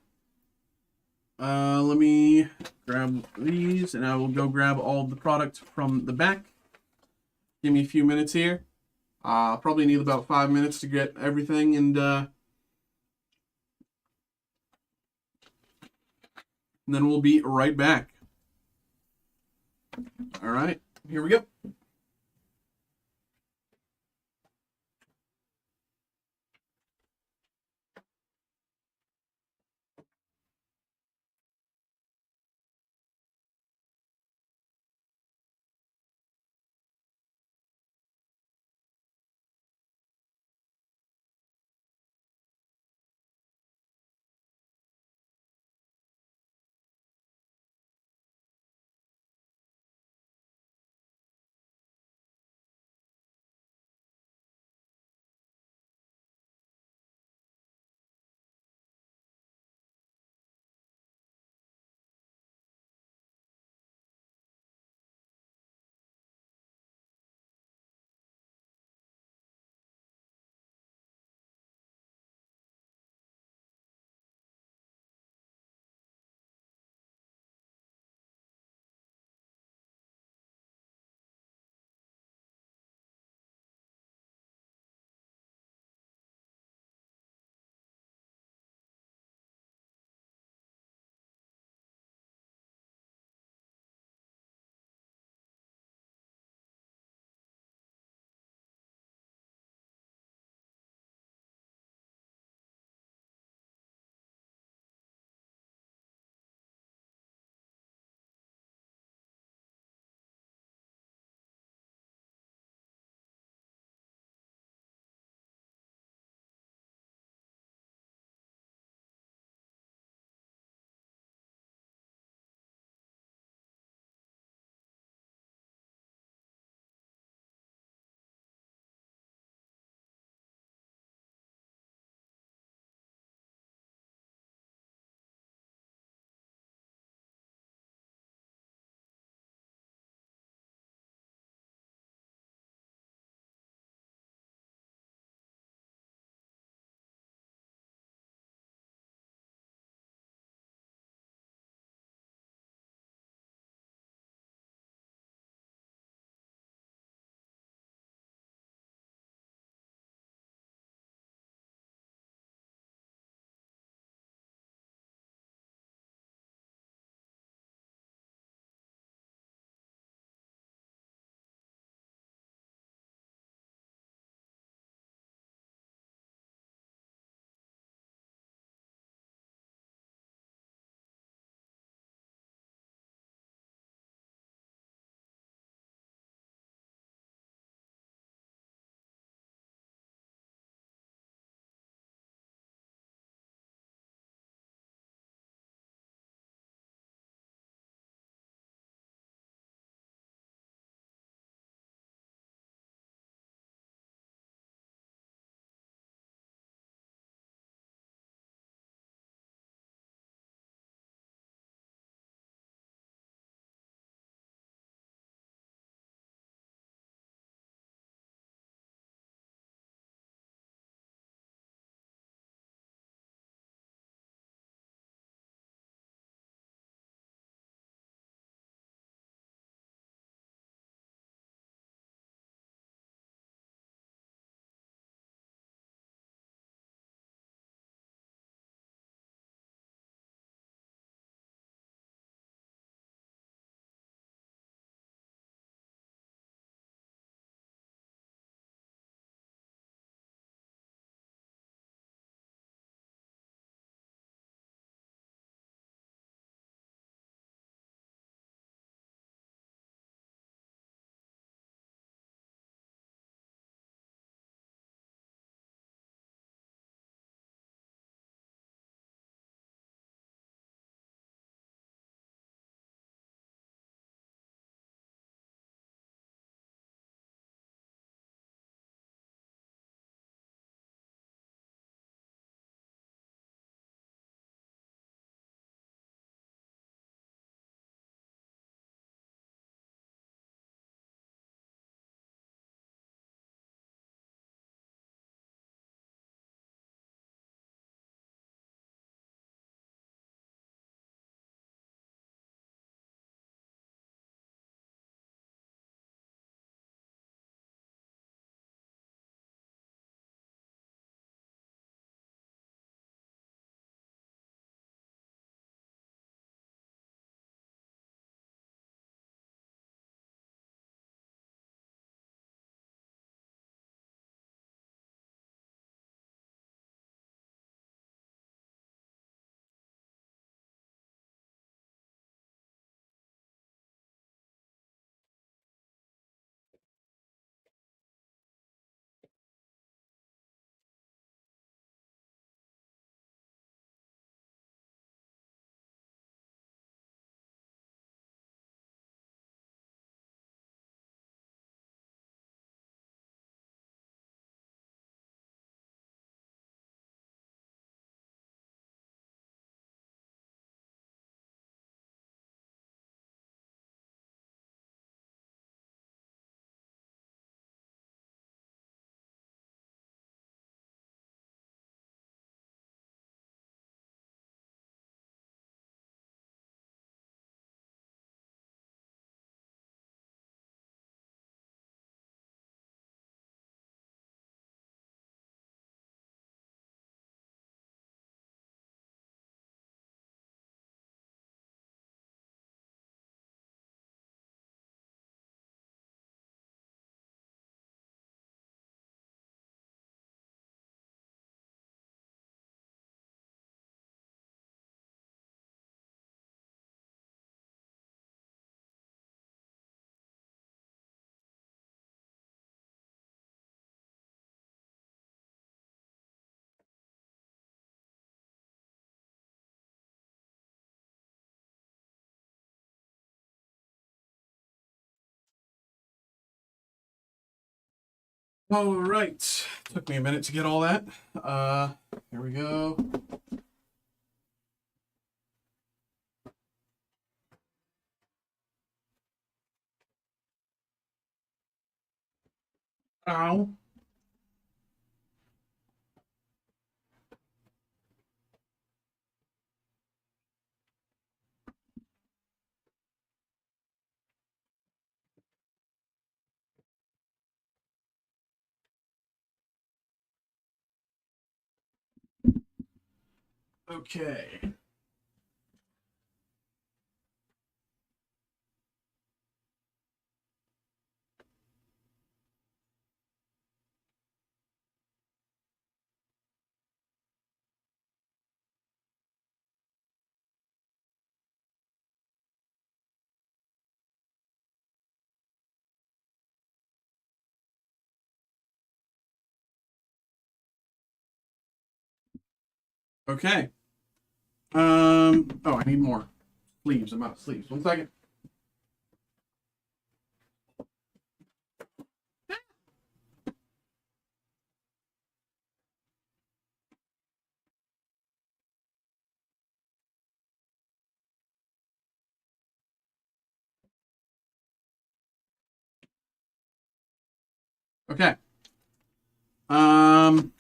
Let me grab these, and I will go grab all the product from the back. Give me a few minutes here. I'll probably need about 5 minutes to get everything, and then we'll be right back. All right, here we go. All right. Took me a minute to get all that. Here we go. Ow. Okay. Okay. Oh, I need more sleeves. I'm out of sleeves. 1 second. Okay. Um,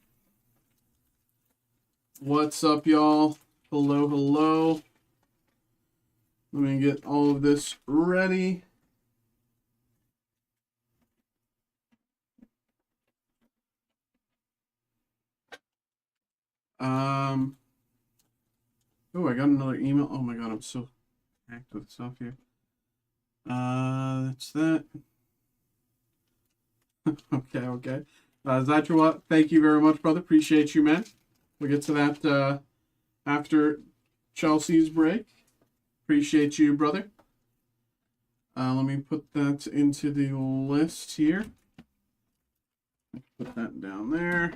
what's up, y'all? Hello, hello. Let me get all of this ready. Oh, I got another email. Oh my god, I'm so hacked with stuff here. That's that. Okay. Zachua, thank you very much, brother. Appreciate you, man. We'll get to that after Chelsea's break. Appreciate you, brother. Let me put that into the list here. Put that down there.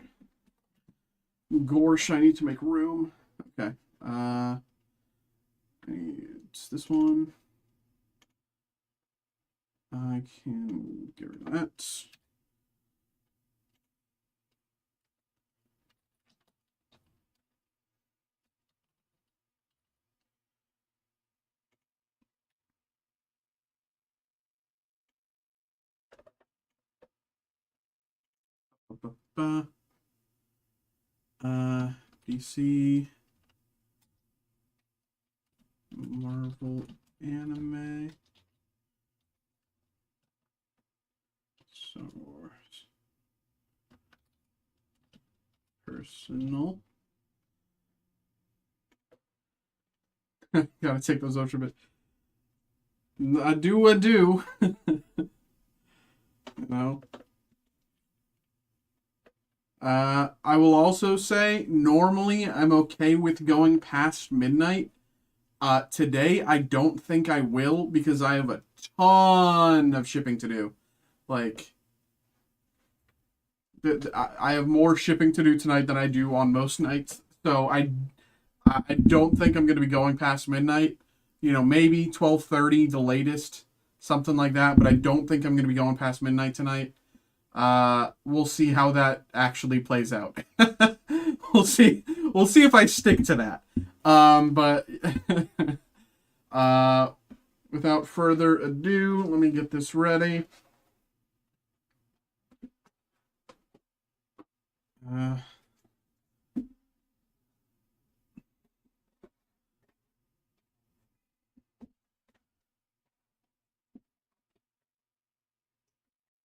Gorsh, I need to make room. Okay. It's this one. I can get rid of that. DC, Marvel, Anime, Star Wars, Personal. Gotta take those ultra bit. I do. You know. I will also say, normally I'm okay with going past midnight. Today I don't think I will because I have a ton of shipping to do. Like, I have more shipping to do tonight than I do on most nights. So I don't think I'm going to be going past midnight. You know, maybe 12:30 the latest, something like that. But I don't think I'm going to be going past midnight tonight. We'll see how that actually plays out. We'll see. We'll see if I stick to that. But without further ado, let me get this ready.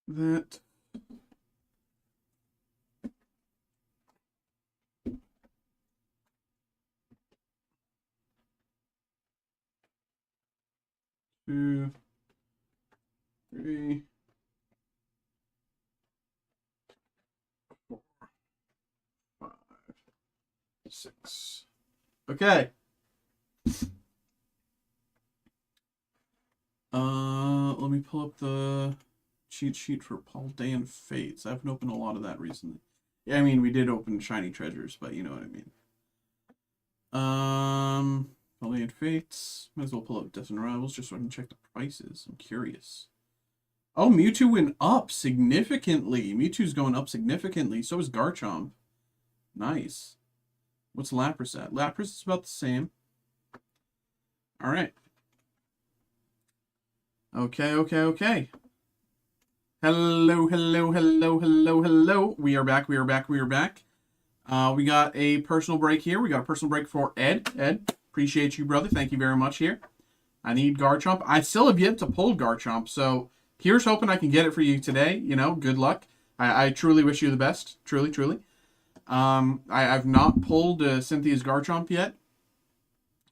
That. Two, three, four, five, six. Okay. Let me pull up the cheat sheet for Paul Day and Fates. I haven't opened a lot of that recently. Yeah, I mean, we did open Shiny Treasures, but you know what I mean. Paul Day and Fates. Might as well pull up Death and Rivals just so I can check the prices. I'm curious. Oh, Mewtwo went up significantly. Mewtwo's going up significantly. So is Garchomp. Nice. What's Lapras at? Lapras is about the same. All right. Okay. Hello. We are back. We got a personal break here. We got a personal break for Ed. Ed, appreciate you, brother. Thank you very much here. I need Garchomp. I still have yet to pull Garchomp, so here's hoping I can get it for you today. You know, good luck. I truly wish you the best. Truly. I've not pulled Cynthia's Garchomp yet,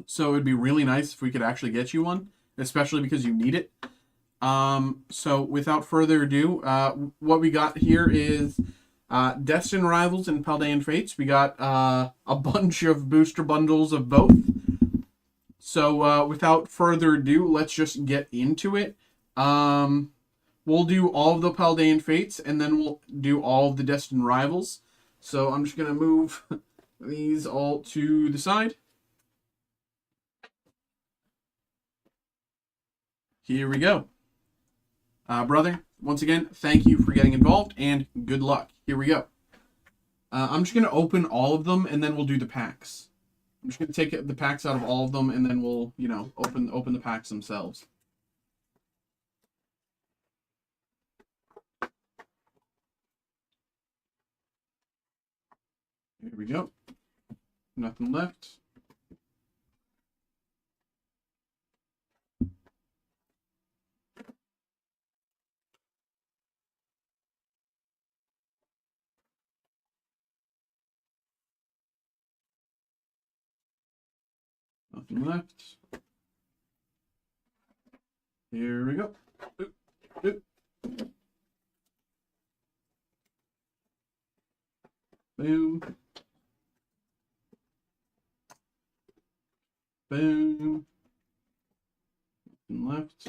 so it would be really nice if we could actually get you one, especially because you need it. So without further ado, what we got here is Destined Rivals and Paldean Fates. We got a bunch of booster bundles of both. So without further ado, let's just get into it. We'll do all of the Paldean Fates, and then we'll do all of the Destined Rivals. So I'm just going to move these all to the side. Here we go. Brother, once again, thank you for getting involved, and good luck. Here we go. I'm just going to open all of them, and then we'll do the packs. I'm just going to take the packs out of all of them, and then we'll, you know, open the packs themselves. Here we go. Nothing left. Nothing left. Here we go. Oop. Boom. Boom. Nothing left.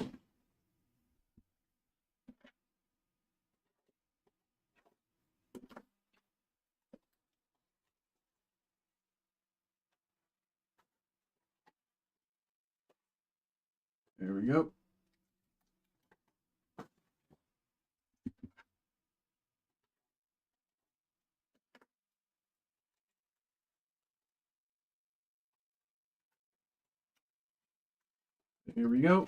There we go. Here we go.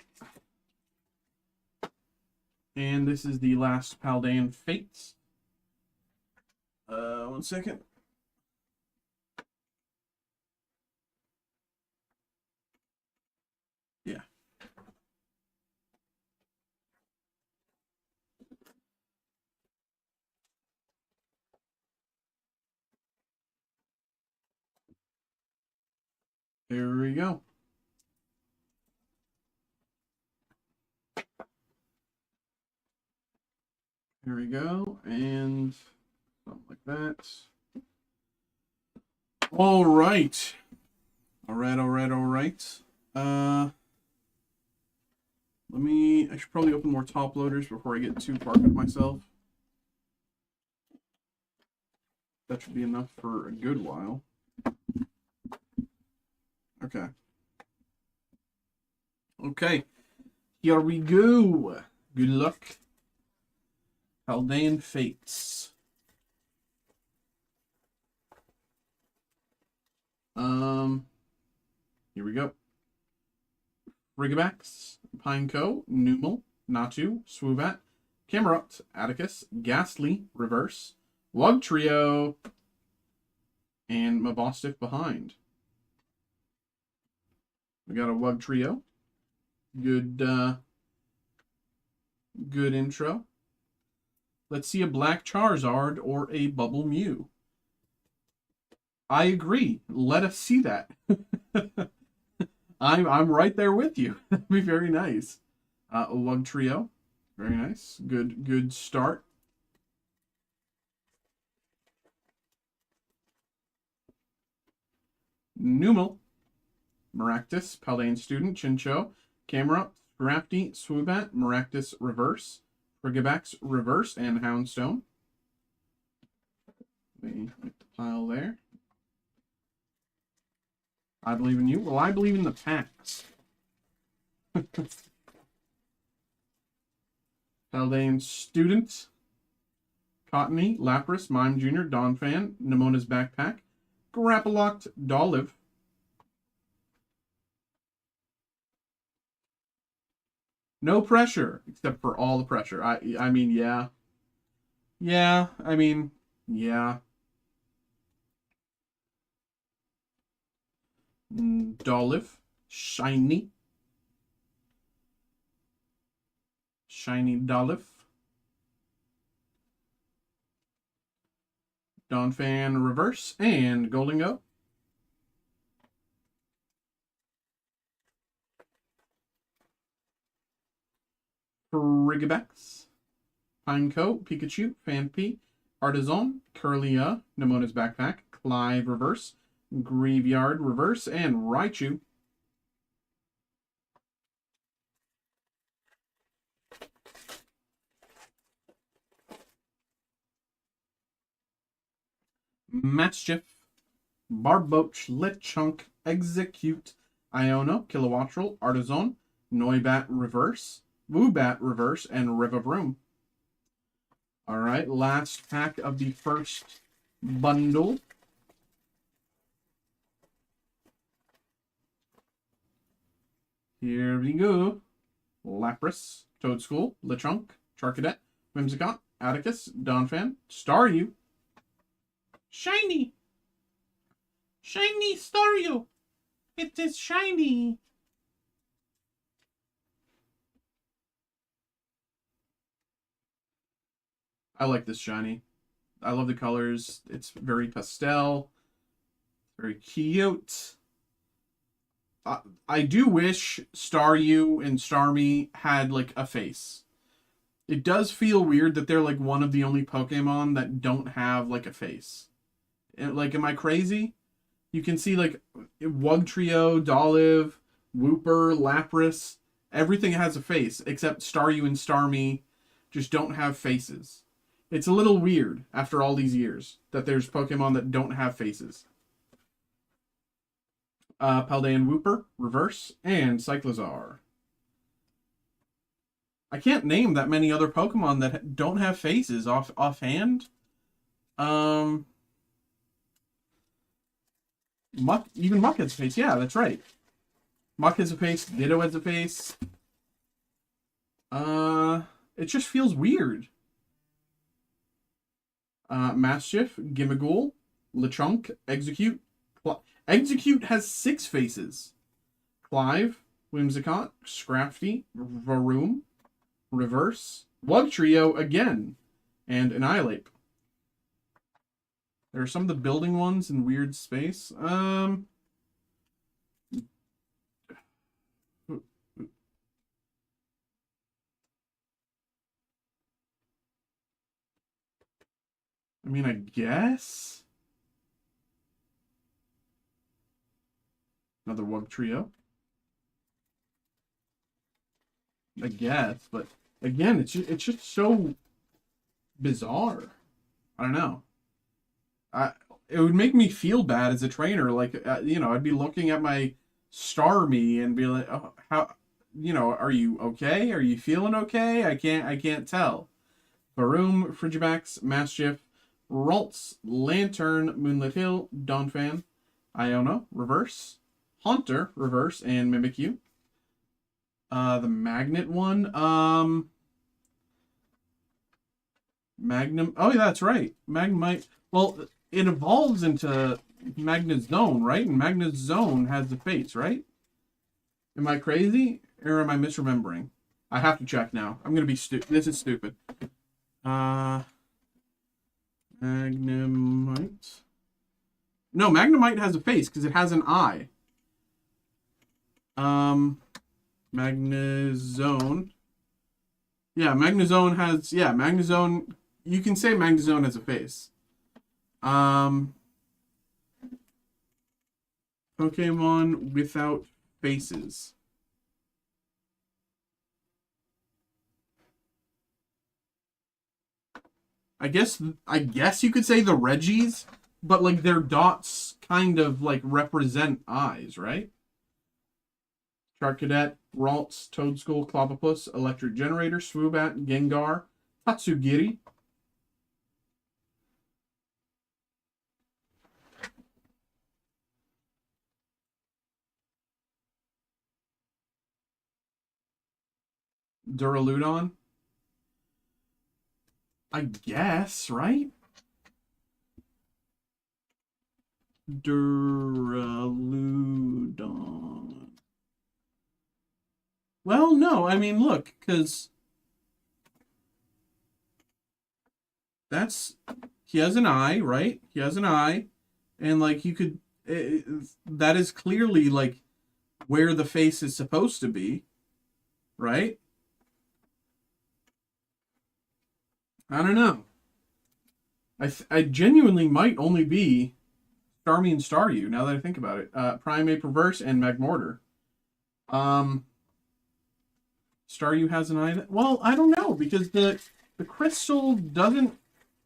And this is the last Paldean Fates. 1 second. Yeah. Here we go. Here we go, and something like that. All right. I should probably open more top loaders before I get too far ahead of myself. That should be enough for a good while. Okay. Here we go. Good luck. Paldean Fates. Here we go. Rigabax, Pineco, Numel, Natu, Swoobat, Camerupt, Atticus, Ghastly, Reverse, Wugtrio, and Mabosstick behind. We got a Wugtrio. Good intro. Let's see a Black Charizard or a Bubble Mew. I agree. Let us see that. I'm right there with you. That'd be very nice. A Wugtrio. Very nice. Good start. Numel, Maractus, Paldean Student, Chincho, Camerupt, Scrafty, Swoobat, Maractus Reverse, Frigibax Reverse, and Houndstone. Let me make the pile there. I believe in you. Well, I believe in the packs. Haldane Student. Cottony, Lapras, Mime Jr., Donphan, Nemona's Backpack, Grappalocked, Dolive. No pressure, except for all the pressure. I mean, yeah. Yeah, I mean, yeah. Dolive, Shiny. Shiny Dolive. Donphan Reverse and Golden Go. Frigibax, Pineco, Pikachu, Fanpy, Artisan, Curlia, Nemona's Backpack, Clive Reverse, Graveyard Reverse, and Raichu. Matchstiff, Barboach, Lechunk, Execute, Iono, Kilowattrel, Artisan, Noibat Reverse, Woobat Reverse, and Rivavroom. All right, last pack of the first bundle. Here we go. Lapras, Toadschool, Lechunk, Charcadet, Whimsicott, Atticus, Donphan, Staryu. Shiny! Shiny Staryu! It is shiny! I like this shiny. I love the colors. It's very pastel. Very cute. I do wish Staryu and Starmie had like a face. It does feel weird that they're like one of the only Pokemon that don't have like a face. Like, am I crazy? You can see like Wugtrio, Dolive, Wooper, Lapras. Everything has a face except Staryu and Starmie just don't have faces. It's a little weird after all these years that there's Pokemon that don't have faces. Paldean Wooper, Reverse, and Cyclizar. I can't name that many other Pokemon that don't have faces offhand. Muck, even Muck has a face. Yeah, that's right. Muck has a face. Ditto has a face. It just feels weird. Mastiff, Gimmighoul, Lechunk, Execute. Execute has 6 faces. Clive, Whimsicott, Scrafty, Varoom, Reverse, Wugtrio again, and Annihilate. There are some of the building ones in weird space. I mean, I guess. Another Wugtrio. I guess, but again, it's just so bizarre. I don't know. It would make me feel bad as a trainer. Like, you know, I'd be looking at my Starmie and be like, oh, how, you know, are you okay? Are you feeling okay? I can't tell. Varoom, Frigibax, Mastiff, Ralts, Lantern, Moonlit Hill, Donphan, Iono, Reverse, Haunter, Reverse, and Mimikyu. The Magnet one, Magnum. Oh, yeah, that's right. Magnemite. Well, it evolves into Magnezone, right? And Magnezone has the face, right? Am I crazy or am I misremembering? I have to check now. I'm gonna be stupid. This is stupid. Magnemite. No, Magnemite has a face because it has an eye. Magnezone. Yeah, Magnezone has... Yeah, Magnezone... You can say Magnezone has a face. Pokemon without faces. I guess you could say the Reggies, but like their dots kind of like represent eyes, right? Shark Cadet, Ralts, Toadskull, Clobbopus, Electric Generator, Swoobat, Gengar, Tatsugiri. Duraludon. I guess, right? Duraludon. Well, no, I mean, look, because that's, he has an eye, right? He has an eye, and, like, you could, that is clearly, like, where the face is supposed to be, right? I don't know. I genuinely might only be Starmie and Staryu, now that I think about it. Primeape Reverse and Magmortar. Staryu has an eye. Well, I don't know, because the crystal doesn't.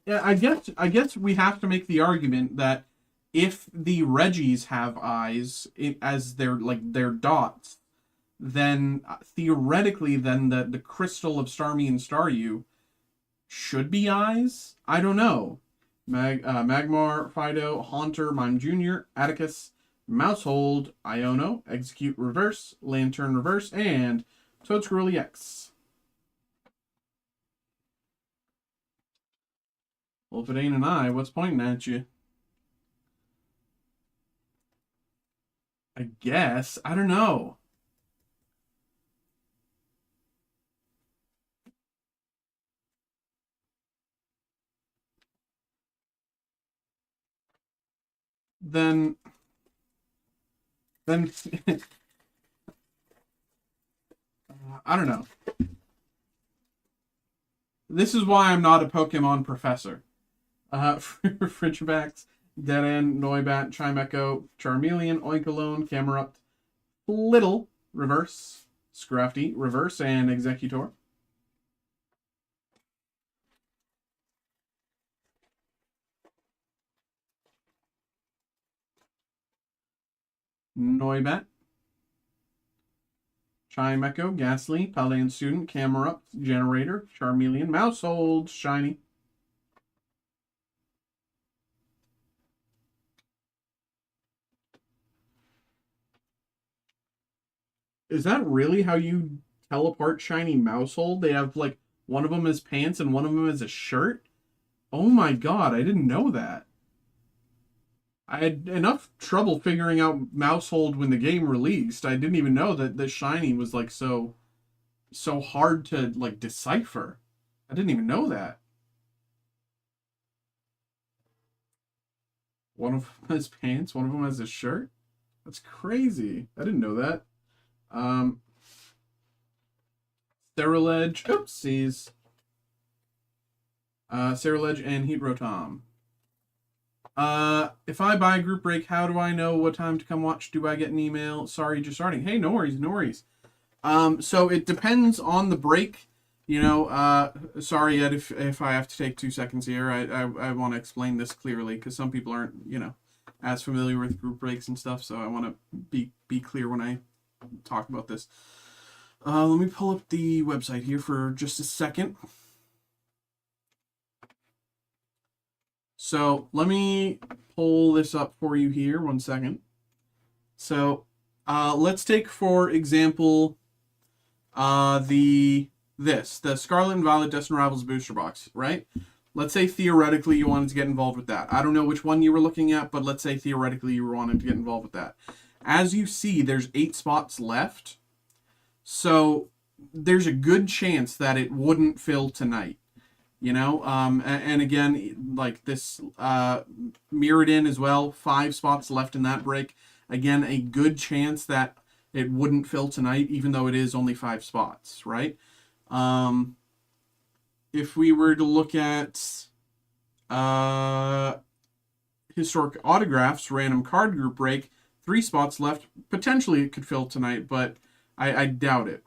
Yeah, I guess we have to make the argument that if the Reggies have eyes as their dots, then theoretically, then the crystal of Starmie and Staryu should be eyes. I don't know. Magmar, Fido, Haunter, Mime Jr., Atticus, Mousehold, Iono, Execute Reverse, Lantern Reverse, and Toadscrew EX. Well, if it ain't an eye, what's pointing at you? I guess. I don't know. Then I don't know. This is why I'm not a Pokemon professor. Frigibax, Deadend, Noibat, Chimecho, Charmeleon, Oinkologne, Camerupt, Little, Reverse, Scrafty, Reverse, and Executor. Noibat, Chimecho, Ghastly, Paldean Student, Camerupt, Generator, Charmeleon, Mousehold, Shiny. Is that really how you tell apart Shiny Mousehold? They have, like, one of them as pants and one of them as a shirt? Oh my god, I didn't know that. I had enough trouble figuring out Mousehold when the game released. I didn't even know that the Shiny was, like, so hard to, like, decipher. I didn't even know that. One of them has pants, one of them has a shirt? That's crazy. I didn't know that. Sterilege. Oopsies. Sterilege and Heat Rotom. If I buy a group break, how do I know what time to come watch? Do I get an email? Sorry, just starting. Hey, no worries, no worries. So it depends on the break. You know, sorry, Ed, if I have to take 2 seconds here. I want to explain this clearly because some people aren't, you know, as familiar with group breaks and stuff. So I want to be clear when I talk about this. Let me pull up the website here for just a second. So let me pull this up for you here. 1 second. So let's take, for example, the Scarlet and Violet Destined Rivals booster box, right? Let's say theoretically you wanted to get involved with that. I don't know which one you were looking at, but let's say theoretically you were wanting to get involved with that. As you see, there's 8 spots left. So there's a good chance that it wouldn't fill tonight. You know, and again, like this mirrored in as well, 5 spots left in that break. Again, a good chance that it wouldn't fill tonight, even though it is only 5 spots, right? If we were to look at historic autographs, random card group break, 3 spots left. Potentially it could fill tonight, but I doubt it.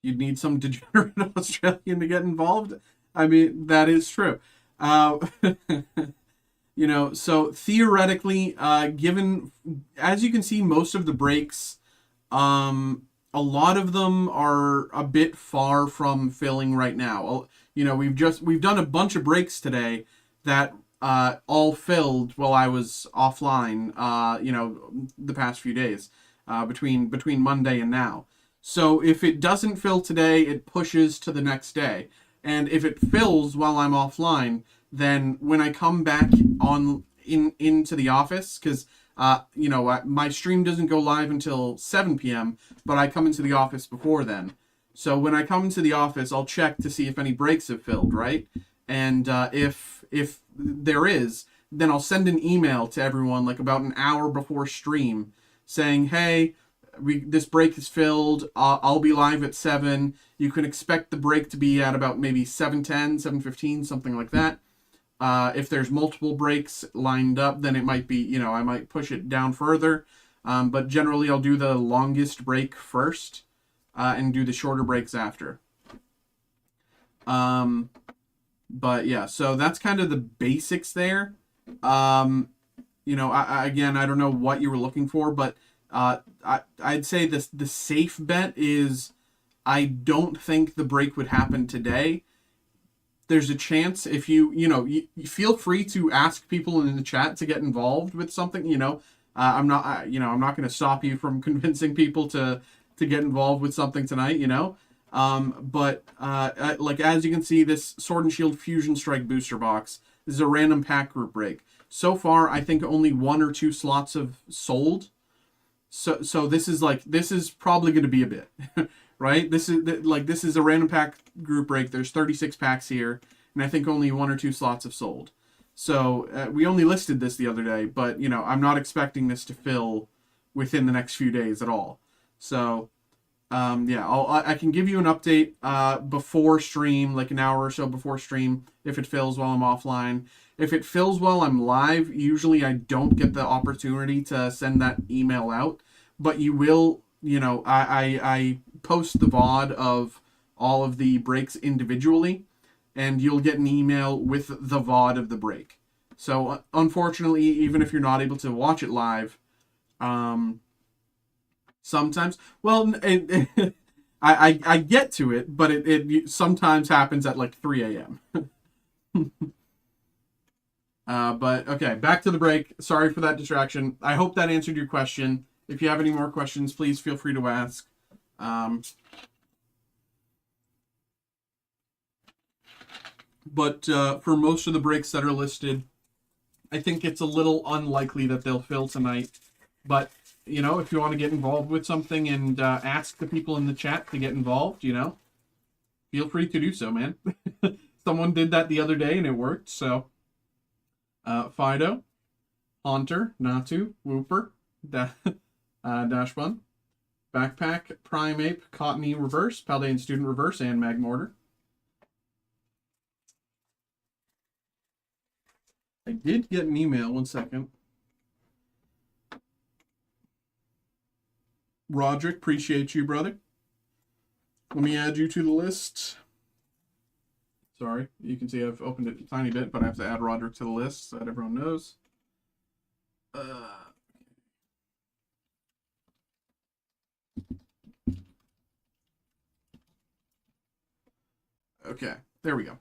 You'd need some degenerate Australian to get involved. I mean, that is true. You know, so theoretically, given, as you can see, most of the breaks A lot of them are a bit far from filling right now. You know, we've done a bunch of breaks today that all filled while I was offline. You know, the past few days, between Monday and now. So if it doesn't fill today, it pushes to the next day. And if it fills while I'm offline, then when I come back into the office, because you know, my stream doesn't go live until 7 p.m., but I come into the office before then. So when I come into the office, I'll check to see if any breaks have filled, right? And if there is, then I'll send an email to everyone like about an hour before stream saying, hey, this break is filled. I'll be live at 7. You can expect the break to be at about maybe 7:10, 7:15, something like that. If there's multiple breaks lined up, then it might be, you know, I might push it down further. But generally, I'll do the longest break first and do the shorter breaks after. But yeah, so that's kind of the basics there. You know, again, I don't know what you were looking for, but I'd say the safe bet is I don't think the break would happen today. There's a chance if you feel free to ask people in the chat to get involved with something. You know, I'm not going to stop you from convincing people to get involved with something tonight. You know, but like as you can see, this Sword and Shield Fusion Strike booster box, this is a random pack group break. So far, I think only 1 or 2 slots have sold. So this is probably going to be a bit. Right? This is a random pack group break. There's 36 packs here, and I think only 1 or 2 slots have sold. So we only listed this the other day, but you know, I'm not expecting this to fill within the next few days at all. So yeah, I can give you an update before stream, like an hour or so before stream, if it fills while I'm offline. If it fills while I'm live, usually I don't get the opportunity to send that email out, but you will. You know, I post the VOD of all of the breaks individually, and you'll get an email with the VOD of the break. So, unfortunately, even if you're not able to watch it live, sometimes, well, I get to it, but it sometimes happens at like 3 a.m. But, okay, back to the break. Sorry for that distraction. I hope that answered your question. If you have any more questions, please feel free to ask. But for most of the breaks that are listed, I think it's a little unlikely that they'll fill tonight. But, you know, if you want to get involved with something and ask the people in the chat to get involved, you know, feel free to do so, man. Someone did that the other day and it worked, so. Fido, Haunter, Natu, Whooper, Dashbun, Backpack, Prime Ape, Cottony Reverse, Paldean Student Reverse, and Magmortar. I did get an email, 1 second. Roderick, appreciate you, brother. Let me add you to the list. Sorry, you can see I've opened it a tiny bit, but I have to add Roderick to the list so that everyone knows. Okay, there we go.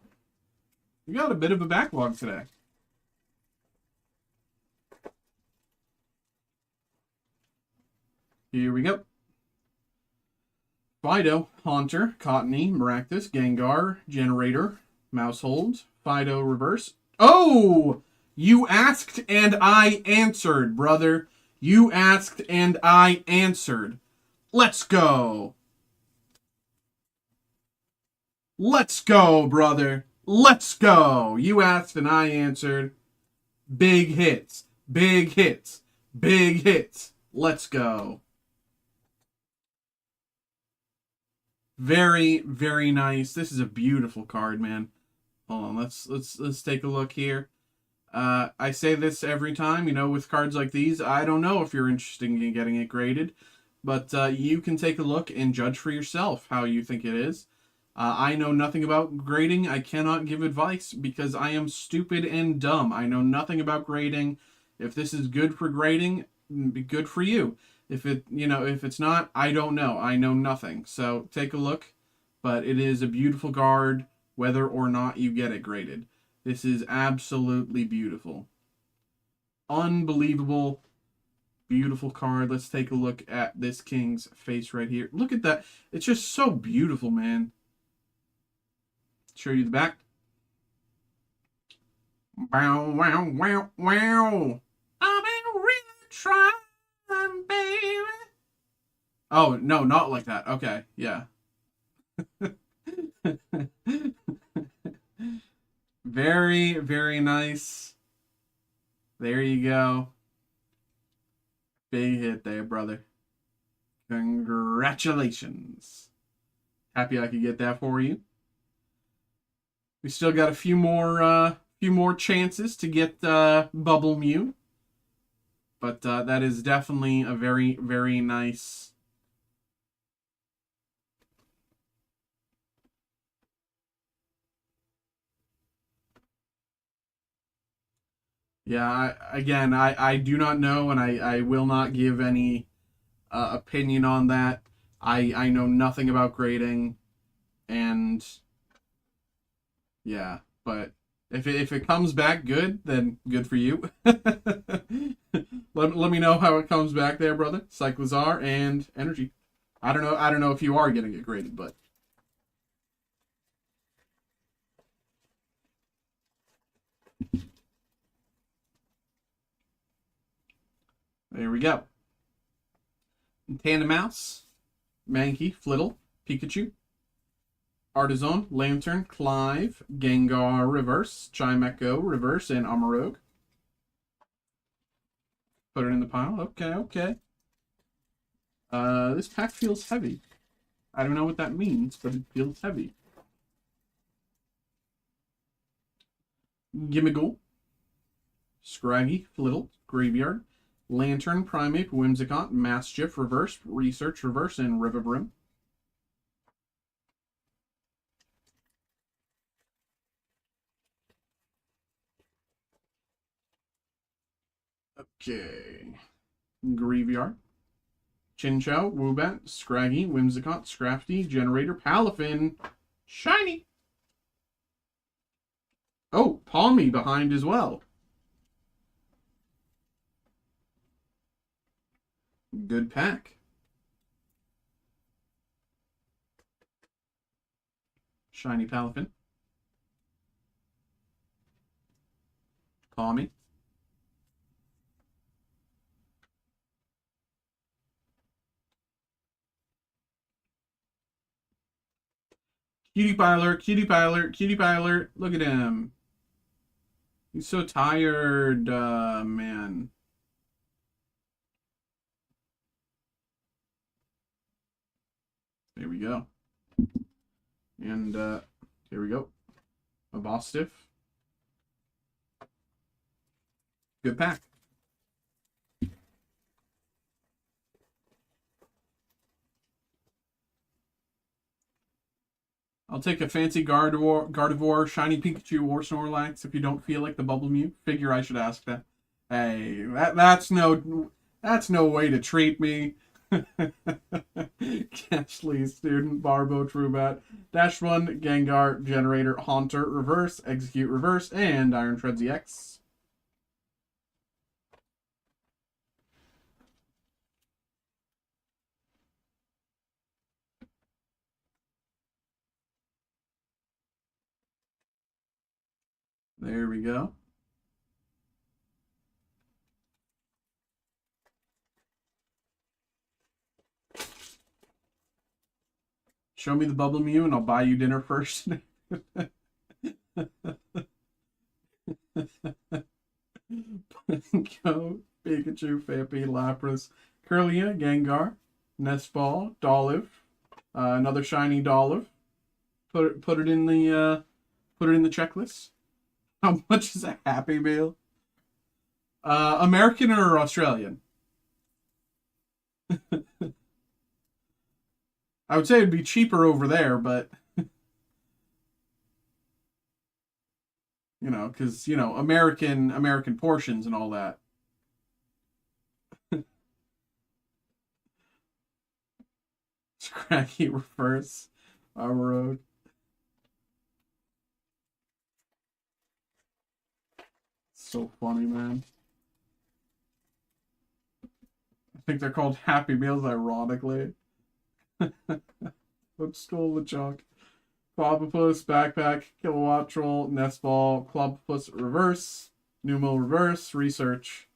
We got a bit of a backlog today. Here we go. Fido, Haunter, Cottony, Maractus, Gengar, Generator, Mousehold, Fido Reverse. Oh! You asked and I answered, brother. You asked and I answered. Let's go. Let's go, brother. Let's go. You asked and I answered. Big hits. Big hits. Big hits. Let's go. Very, very nice. This is a beautiful card, man. Hold on, let's take a look here. I say this every time, you know, with cards like these. I don't know if you're interested in getting it graded, but you can take a look and judge for yourself how you think it is. I know nothing about grading. I cannot give advice because I am stupid and dumb. I know nothing about grading. If this is good for grading, good for you. If if it's not, I don't know. I know nothing. So take a look. But it is a beautiful card, whether or not you get it graded. This is absolutely beautiful. Unbelievable, beautiful card. Let's take a look at this king's face right here. Look at that. It's just so beautiful, man. Show you the back. Wow, wow, wow, wow. I've been really trying, baby. Oh, no, not like that. Okay, yeah. Very, very nice. There you go. Big hit there, brother. Congratulations. Happy I could get that for you. We still got a few more chances to get Bubble Mew. But that is definitely a very, very nice. Yeah, I do not know, and I will not give any opinion on that. I know nothing about grading, and yeah, but if it comes back good, then good for you. Let me know how it comes back there, brother. Cyclizar and Energy. I don't know if you are getting it graded, but there we go. Tandem Mouse, Mankey, Flittle, Pikachu, Artisan, Lantern, Clive, Gengar Reverse, Chimecho Reverse, and Amarogue. Put it in the pile. Okay, okay. This pack feels heavy. I don't know what that means, but it feels heavy. Gimmighoul, Scraggy, Flittle, Graveyard, Lantern, Primeape, Whimsicott, Mastiff, Reverse, Research, Reverse, and Rivabrim. Okay. Graveyard. Chinchou, Woobat, Scraggy, Whimsicott, Scrafty, Generator, Palafin, Shiny. Oh, Palmy behind as well. Good pack. Shiny Palafin. Palmy. Cutie Piler, Cutie Piler, Cutie Piler. Look at him. He's so tired, man. There we go. And here we go. A Bostiff. Good pack. I'll take a fancy Gardevoir, Shiny Pikachu, or Snorlax if you don't feel like the Bubble Mew. Figure I should ask that. Hey, that's no way to treat me. Cashly, Student, Barbo, Trubat, Dash 1, Gengar, Generator, Haunter, Reverse, Execute Reverse, and Iron Shreds EX. There we go. Show me the Bubble Mew and I'll buy you dinner first. Go, Pikachu, Phanpy, Lapras, Kirlia, Gengar, Nestball, Dolliv, another shiny Dolliv. Put it in the checklist. How much is a Happy Meal? American or Australian? I would say it'd be cheaper over there, but because American portions and all that. Raggy reverse. Road. So funny, man. I think they're called Happy Meals, ironically. What stole the junk? Clobopus, Backpack, Kilowatt Troll, Nest Ball, Clobopus Reverse, Numo Reverse, Research.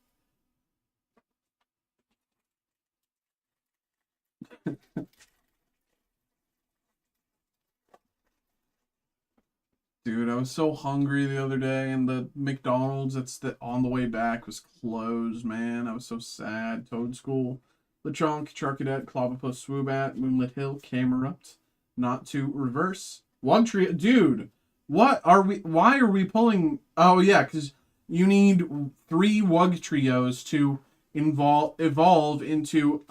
Dude, I was so hungry the other day, and the McDonald's that's on the way back was closed, man. I was so sad. Toad School, Lechonk, Charcadet, Clobopus, Swoobat, Moonlit Hill, Camerupt, Not to Reverse, Wugtrio. Dude, what are we? Why are we pulling? Oh yeah, because you need 3 Wugtrios to evolve into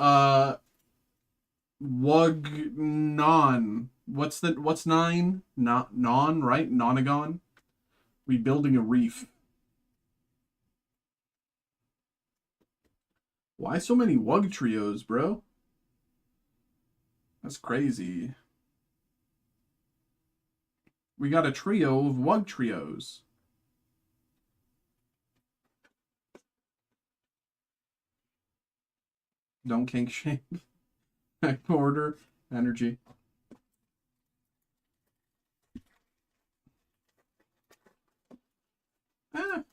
Wugnon. What's 9? Not non, right? Nonagon. Rebuilding a reef. Why so many Wugtrios, bro? That's crazy. We got a trio of Wugtrios. Don't kink shame. Order. Energy. Ah.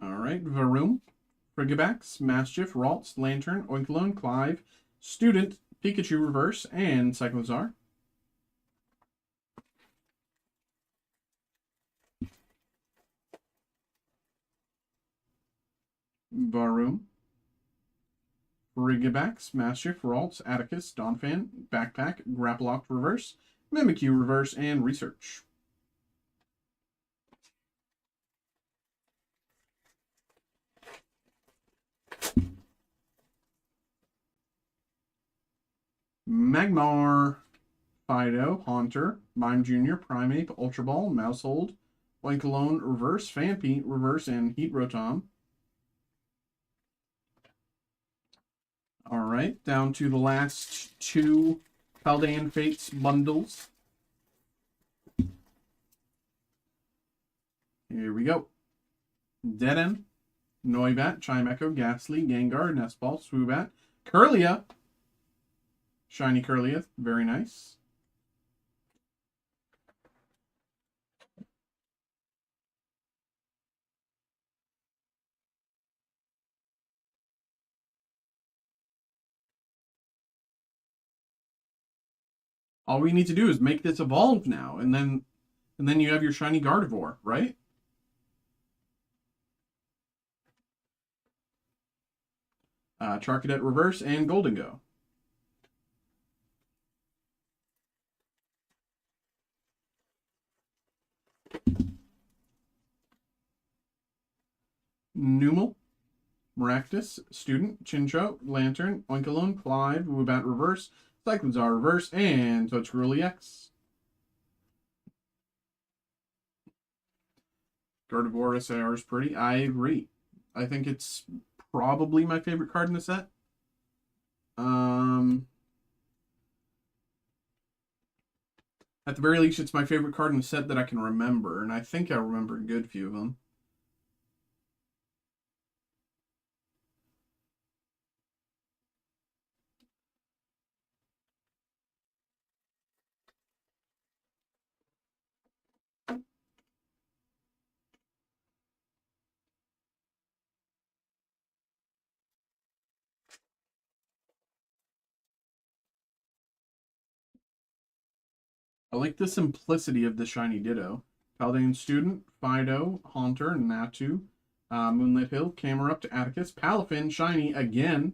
Alright, Varoom, Frigibax, Mastiff, Ralts, Lantern, Oinkologne, Clive, Student, Pikachu Reverse, and Cyclozar. Varoom, Frigibax, Mastiff, Ralts, Atticus, Donphan, Backpack, Grapploct Reverse, Mimikyu Reverse, and Research. Magmar, Fido, Haunter, Mime Jr., Primeape, Ultra Ball, Mousehold, Oinkologne Reverse, Phanpy Reverse, and Heat Rotom. Alright, down to the last 2 Paldean Fates bundles. Here we go. Deaden, Noibat, Chimecho, Ghastly, Gengar, Nestball, Swoobat, Kirlia. Shiny Kirlia, very nice. All we need to do is make this evolve now, and then you have your shiny Gardevoir, right? Charcadet Reverse and Goldengo. Numel, Maractus, Student, Chinchou, Lantern, Oinkologne, Clive, Woobat Reverse, Cyclozar Reverse, and Totschruli X. Gardevoir SAR is pretty. I agree. I think it's probably my favorite card in the set. At the very least, it's my favorite card in the set that I can remember, and I think I remember a good few of them. I like the simplicity of the shiny Ditto. Paldean Student, Fido, Haunter, Natu, Moonlit Hill, Camerupt, Atticus, Palafin, shiny again.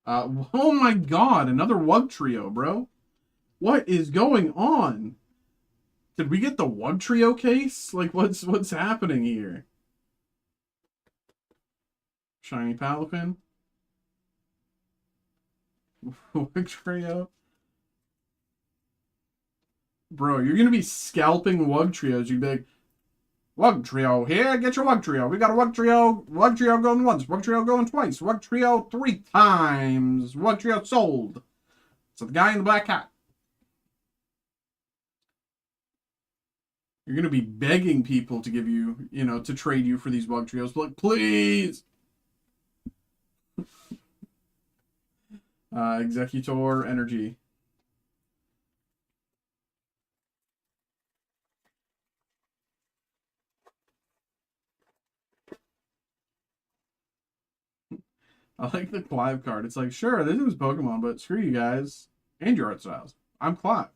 Oh my god, another Wugtrio, bro. What is going on? Did we get the Wugtrio case? Like, what's happening here? Shiny Palafin. Wugtrio. Bro, you're gonna be scalping Wugtrios. You'd be like, Wug Trio here. Get your Wug Trio. We got a Wug Trio. Wug Trio going once. Wug Trio going twice. Wug Trio 3 times. Wug Trio sold. So the guy in the black hat. You're going to be begging people to give you, to trade you for these Wug Trios. Like, please. Executor Energy. I like the Clive card. It's like, sure, this is Pokemon, but screw you guys and your art styles. I'm Clive.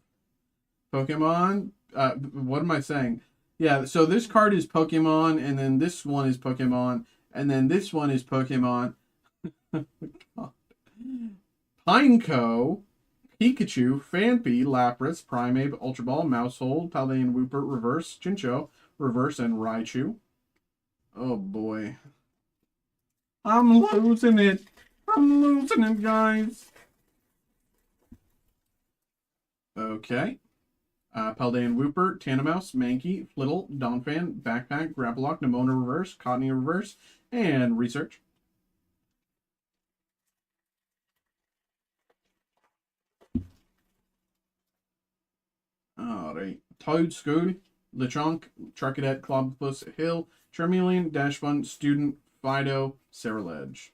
Pokemon. What am I saying? Yeah, so this card is Pokemon, and then this one is Pokemon, and then this one is Pokemon. Pineco, Pikachu, Phanpy, Lapras, Primeape, Ultra Ball, Mousehold, Paldean Wooper, Reverse, Chinchou, Reverse, and Raichu. Oh boy. I'm losing it. I'm losing it, guys. Okay. Paldean Wooper, Tanomouse, Mankey, Flittle, Donphan, Backpack, Grapplock, Nemona Reverse, Cottonee Reverse, and Research. Alright. Toadscool, Lechonk, Charcadet, Clobopus, Hill, Charmeleon, Dashfun, Student, Fido, Ceruledge.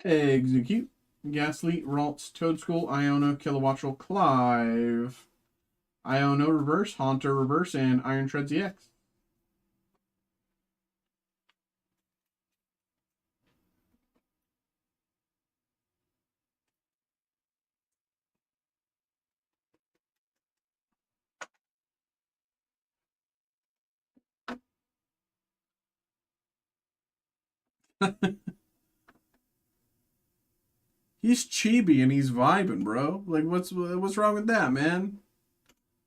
Execute. Ghastly, Ralts, Toadscool, Iona, Kilowattrel, Clive. Iona Reverse, Haunter Reverse, and Iron Treads EX. He's chibi and he's vibing, bro. Like, what's wrong with that, man?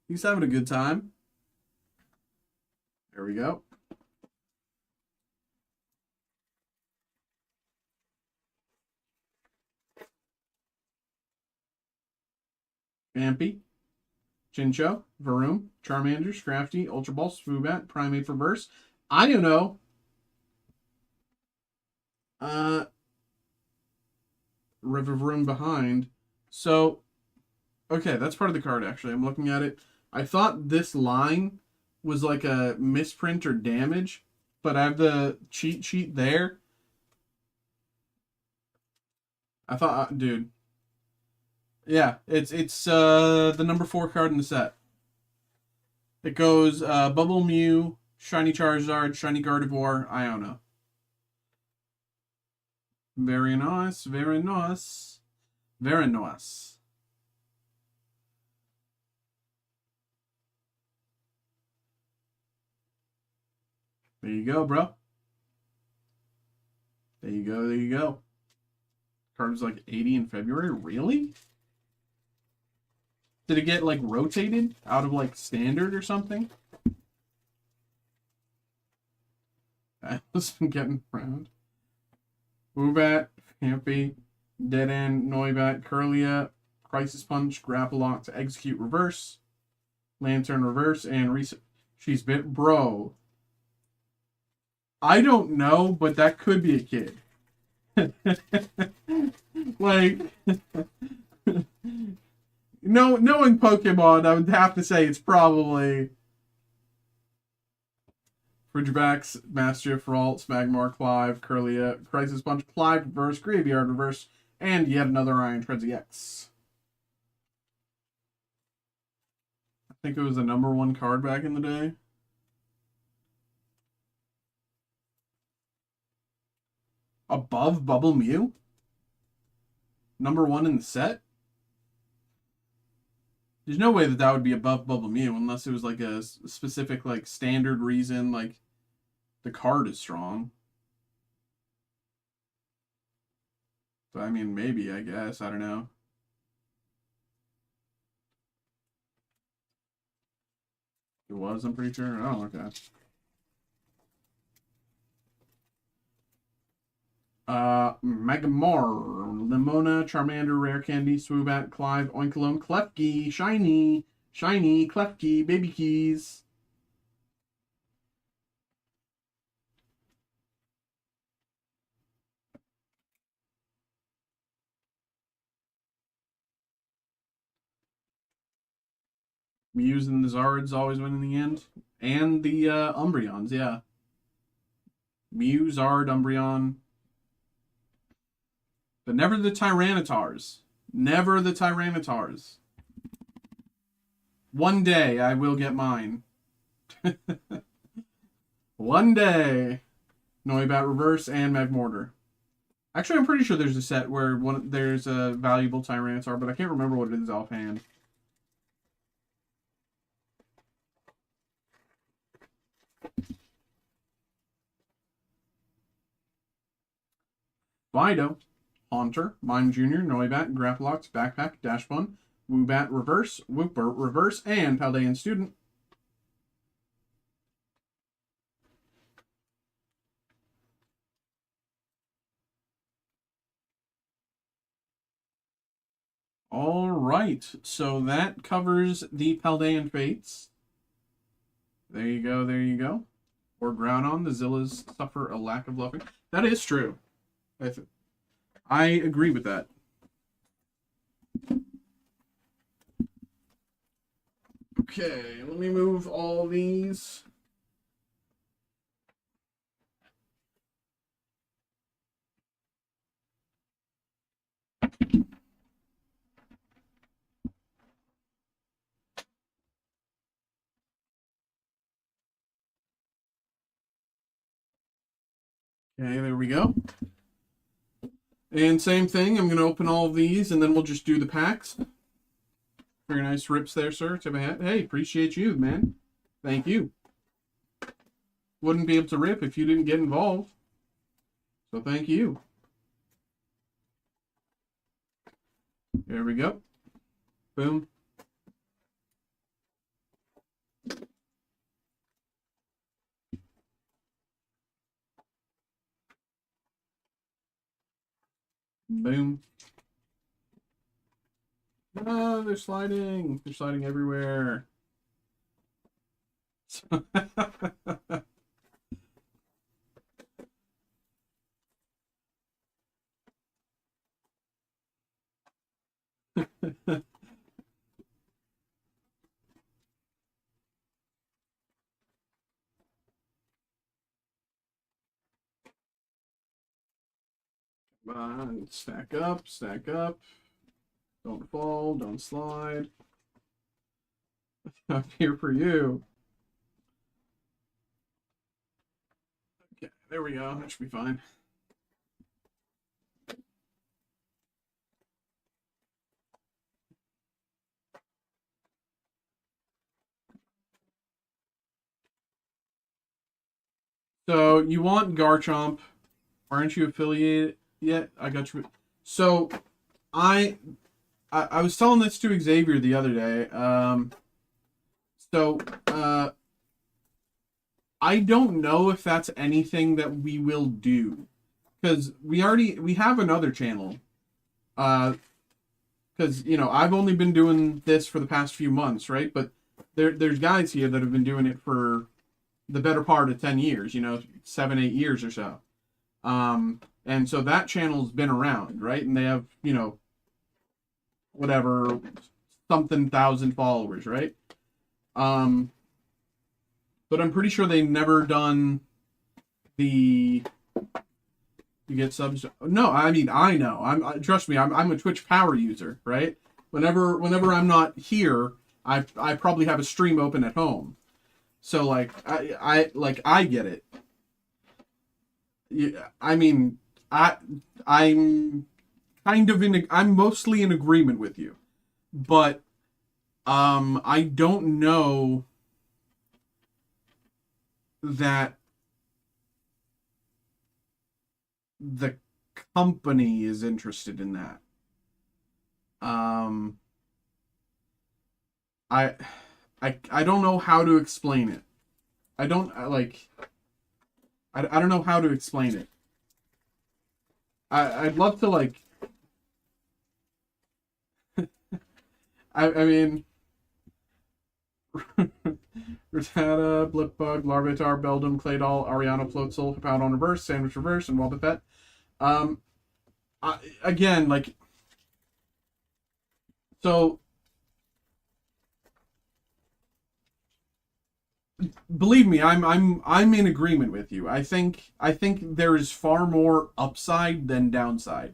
He's having a good time. There we go. Vampy, Chinchou, Varoom, Charmander, Scrafty, Ultra Ball, Swoobat, Primeape Reverse. I don't know. River behind. So, okay, that's part of the card, actually. I'm looking at it. I thought this line was like a misprint or damage, but I have the cheat sheet there. I thought, dude. Yeah, it's the number 4 card in the set. It goes Bubble Mew, Shiny Charizard, Shiny Gardevoir, Iona. Very nice, very nice, very nice. There you go, bro. There you go, there you go. Card was like 80 in February? Really? Did it get like rotated out of like standard or something? I was getting around. Woobat, Hampy, Dead End, Noibat, Curlia, Crisis Punch, Grapple Lock to Execute Reverse, Lantern Reverse, and Reset. She's bit. Bro. I don't know, but that could be a kid. Like, knowing Pokemon, I would have to say it's probably Ridgebacks, Mastiff, Ralts, Magmar, Clive, Curlia, Crisis Punch, Clive Reverse, Graveyard Reverse, and yet another Iron Treads EX. I think it was the number 1 card back in the day. Above Bubble Mew? Number 1 in the set? There's no way that would be above Bubble Mew unless it was like a specific like standard reason, like the card is strong. So I mean, maybe, I guess, I don't know. It was, I'm pretty sure. Oh, okay. Magmar, Limona, Charmander, Rare Candy, Swoobat, Clive, Oinkologne, Klefki, Shiny, Klefki, Baby Keys. Mews and the Zards always win in the end. And the Umbreons, yeah. Mew, Zard, Umbreon. But never the Tyrannitars. Never the Tyrannitars. One day I will get mine. One day. Noibat Reverse and Magmortar. Actually, I'm pretty sure there's a set where there's a valuable Tyranitar, but I can't remember what it is offhand. Fido, Haunter, Mime Jr., Noibat, Grapplox, Backpack, Dashbun, Woobat Reverse, Wooper Reverse, and Paldean Student. All right, so that covers the Paldean Fates. There you go, there you go. Or Groudon, the Zillas suffer a lack of loving. That is true. I agree with that. Okay, let me move all these. Okay, there we go. And same thing, I'm going to open all of these, and then we'll just do the packs. Very nice rips there, sir. Tip of hat. Hey, appreciate you, man. Thank you. Wouldn't be able to rip if you didn't get involved. So thank you. There we go. Boom. Boom. Oh, they're sliding. They're sliding everywhere. Come on, stack up, stack up. Don't fall, don't slide. I'm here for you. Okay, there we go. That should be fine. So you want Garchomp. Aren't you affiliated yet? I got you. So I was telling this to Xavier the other day. I don't know if that's anything that we will do, because we have another channel. Because I've only been doing this for the past few months, right? But there's guys here that have been doing it for the better part of 10 years, 7-8 years or so. And so that channel's been around, right? And they have, whatever, something thousand followers, right? But I'm pretty sure they've never done the you get subs. No, I mean I know. Trust me. I'm a Twitch power user, right? Whenever I'm not here, I probably have a stream open at home. So like I get it. I mean I'm kind of I'm mostly in agreement with you, but I don't know that the company is interested in that. I don't know how to explain it. I don't know how to explain it. I'd love to, like, I mean, Rattata, Blipbug, Larvitar, Beldum, Claydol, Ariano, Floatzel, Hippowdon Reverse, Sandwich Reverse, and Wobbuffet. Again, like, so believe me, I'm in agreement with you. I think there is far more upside than downside.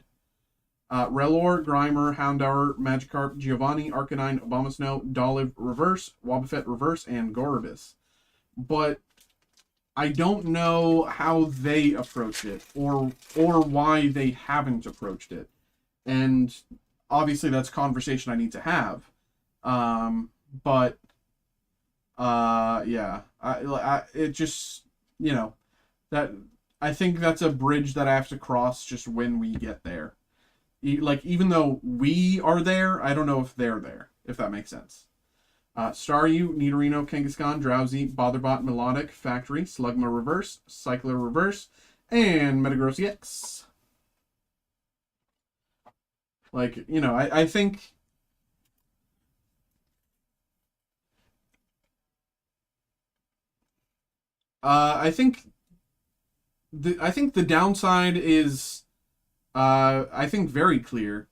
Relor, Grimer, Houndour, Magikarp, Giovanni, Arcanine, Abomasnow, Dolive Reverse, Wobbuffet Reverse, and Gorebyss. But I don't know how they approach it, or why they haven't approached it. And obviously that's a conversation I need to have. But yeah, it just, you know, that I think that's a bridge that I have to cross just when we get there. Like, even though we are there, I don't know if they're there, if that makes sense. Staryu, Nidorino, Kangaskhan, Drowsy, Botherbot, Melodic, Factory, Slugma Reverse, Cycler Reverse, and Metagross EX. Like, you know, I think... I think the downside is, I think, very clear.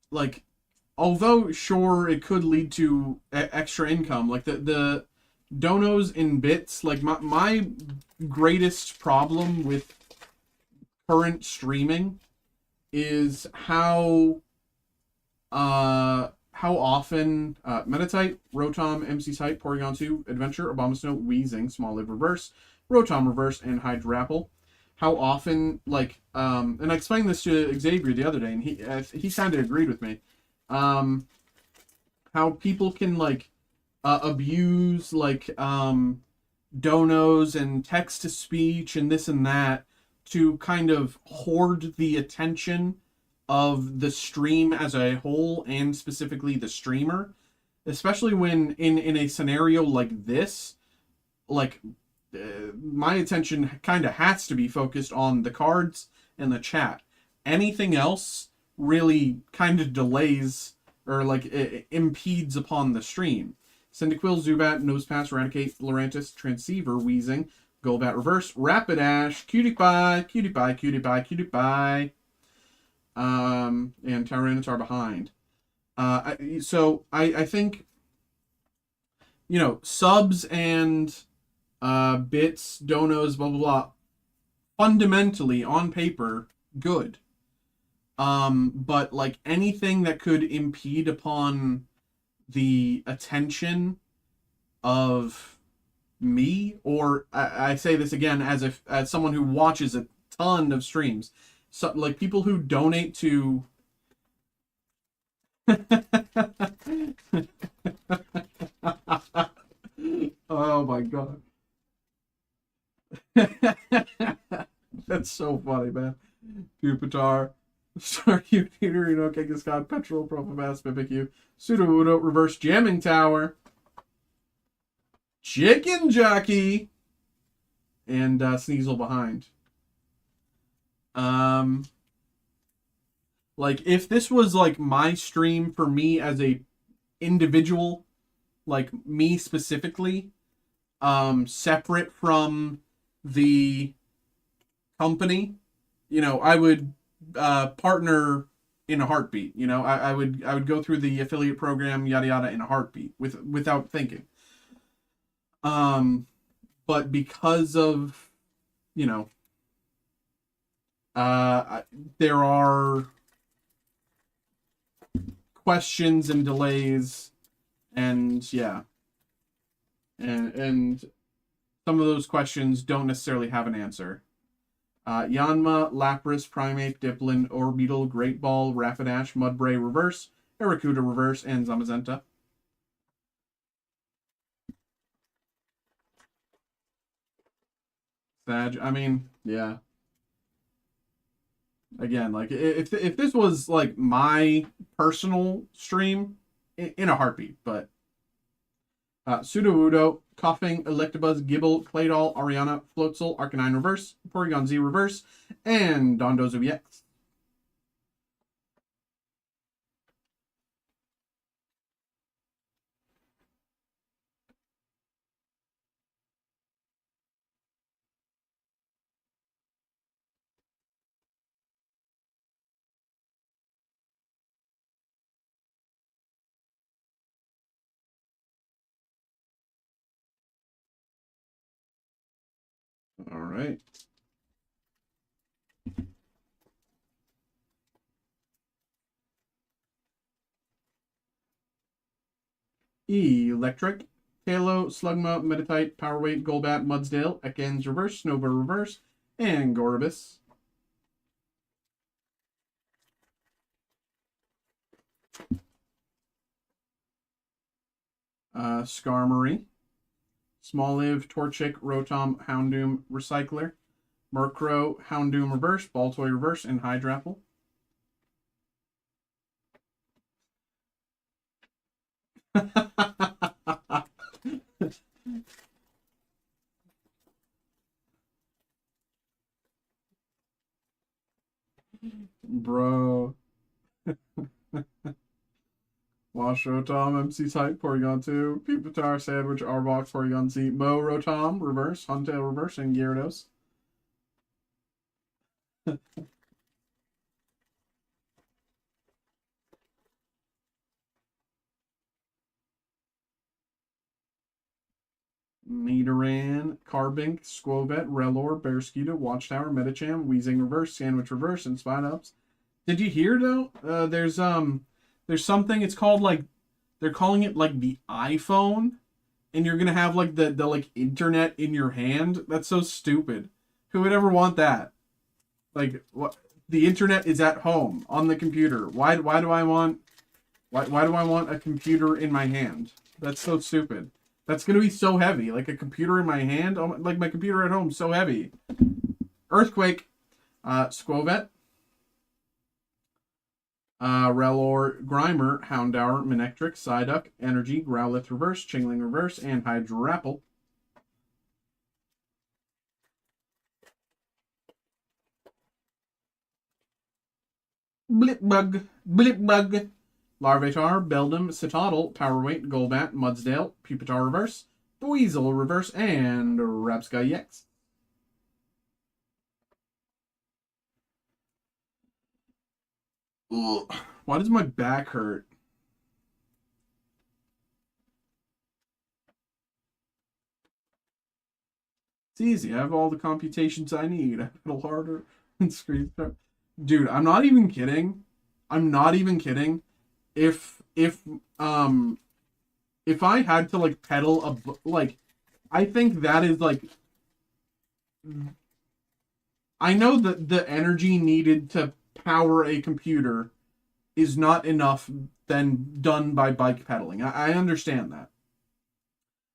Like, although sure it could lead to extra income, like the donos in bits, like my greatest problem with current streaming is how often Metatite, Rotom, MC Type, Porygon 2, Adventure, Abomasnow, Weezing, Small Live Reverse, Rotom Reverse, and Hydrapple. How often, like, and I explained this to Xavier the other day, and he kind of agreed with me. How people can, like, abuse, like, donos and text to speech and this and that to kind of hoard the attention of the stream as a whole, and specifically the streamer, especially when in a scenario like this, like, my attention kind of has to be focused on the cards and the chat. Anything else really kind of delays, or like it impedes upon the stream. Cyndaquil, Zubat, Nosepass, Raticate, Lurantis, Transceiver, Weezing, Golbat Reverse, Rapidash, Cutie Pie, Cutie Pie, Cutie Pie, Cutie Pie, and Tyranitar behind. So I think, you know, subs and bits, donos, blah blah blah, fundamentally on paper good. But like anything that could impede upon the attention of me, or I say this again as someone who watches a ton of streams, so like people who donate to oh my god. That's so funny, man. Pupitar, Staryu, Nidorino, Kangaskhan, Petrol, Propabass, Mimikyu, Sudowoodo, Reverse Jamming Tower, Chicken Jockey, and Sneasel behind. Like, if this was like my stream for me as a individual, like me specifically, separate from the company, you know, I would partner in a heartbeat. You know, I would go through the affiliate program, yada yada, in a heartbeat without thinking. But because of, you know, there are questions and delays, and yeah, and some of those questions don't necessarily have an answer. Yanma, Lapras, Primeape, Dipplin, Orbeetle, Great Ball, Rapidash, Mudbray Reverse, Arrokuda Reverse, and Zamazenta. Sag, I mean, yeah. Again, like, if this was like my personal stream, in a heartbeat, but Sudowoodo, Coughing, Electabuzz, Gibble, Claydol, Ariana, Floatzel, Arcanine Reverse, Porygon Z Reverse, and Dondozo EX. All right. Electric, Halo, Slugma, Meditite, Powerweight, Golbat, Mudsdale, Ekans Reverse, Snowbird Reverse, and Gorobus. Skarmory, Smoliv, Torchic, Rotom, Houndoom, Recycler, Murkrow, Houndoom Reverse, Baltoy Reverse, and Hydrapple. Bro. Wash Rotom, MC Type, Porygon 2, Pupitar, Sandwich, Arbok, Porygon Z, Mo Rotom, Reverse, Huntail Reverse, and Gyarados. Nidoran, Carbink, Squovette, Relor, Bearskeeta, Watchtower, Medicham, Weezing Reverse, Sandwich Reverse, and Spinops. Did you hear though? There's something. It's called like they're calling it like the iPhone, and you're gonna have like the like internet in your hand. That's so stupid. Who would ever want that? Like what? The internet is at home on the computer. Why do I want a computer in my hand? That's so stupid. That's gonna be so heavy. Like a computer in my hand. Oh, like my computer at home, so heavy. Earthquake, Squovette, Relor, Grimer, Houndour, Manectric, Psyduck, Energy, Growlithe Reverse, Chingling Reverse, and Hydrapple. Blipbug, Blipbug, Larvitar, Beldum, Citadel, Powerweight, Golbat, Mudsdale, Pupitar Reverse, Buizel Reverse, and Rapsky EX. Ugh. Why does my back hurt? It's easy. I have all the computations I need. I pedal harder and screen start. Dude, I'm not even kidding. I'm not even kidding. If if I had to like pedal like I think that is like I know that the energy needed to power a computer is not enough than done by bike pedaling. I understand that.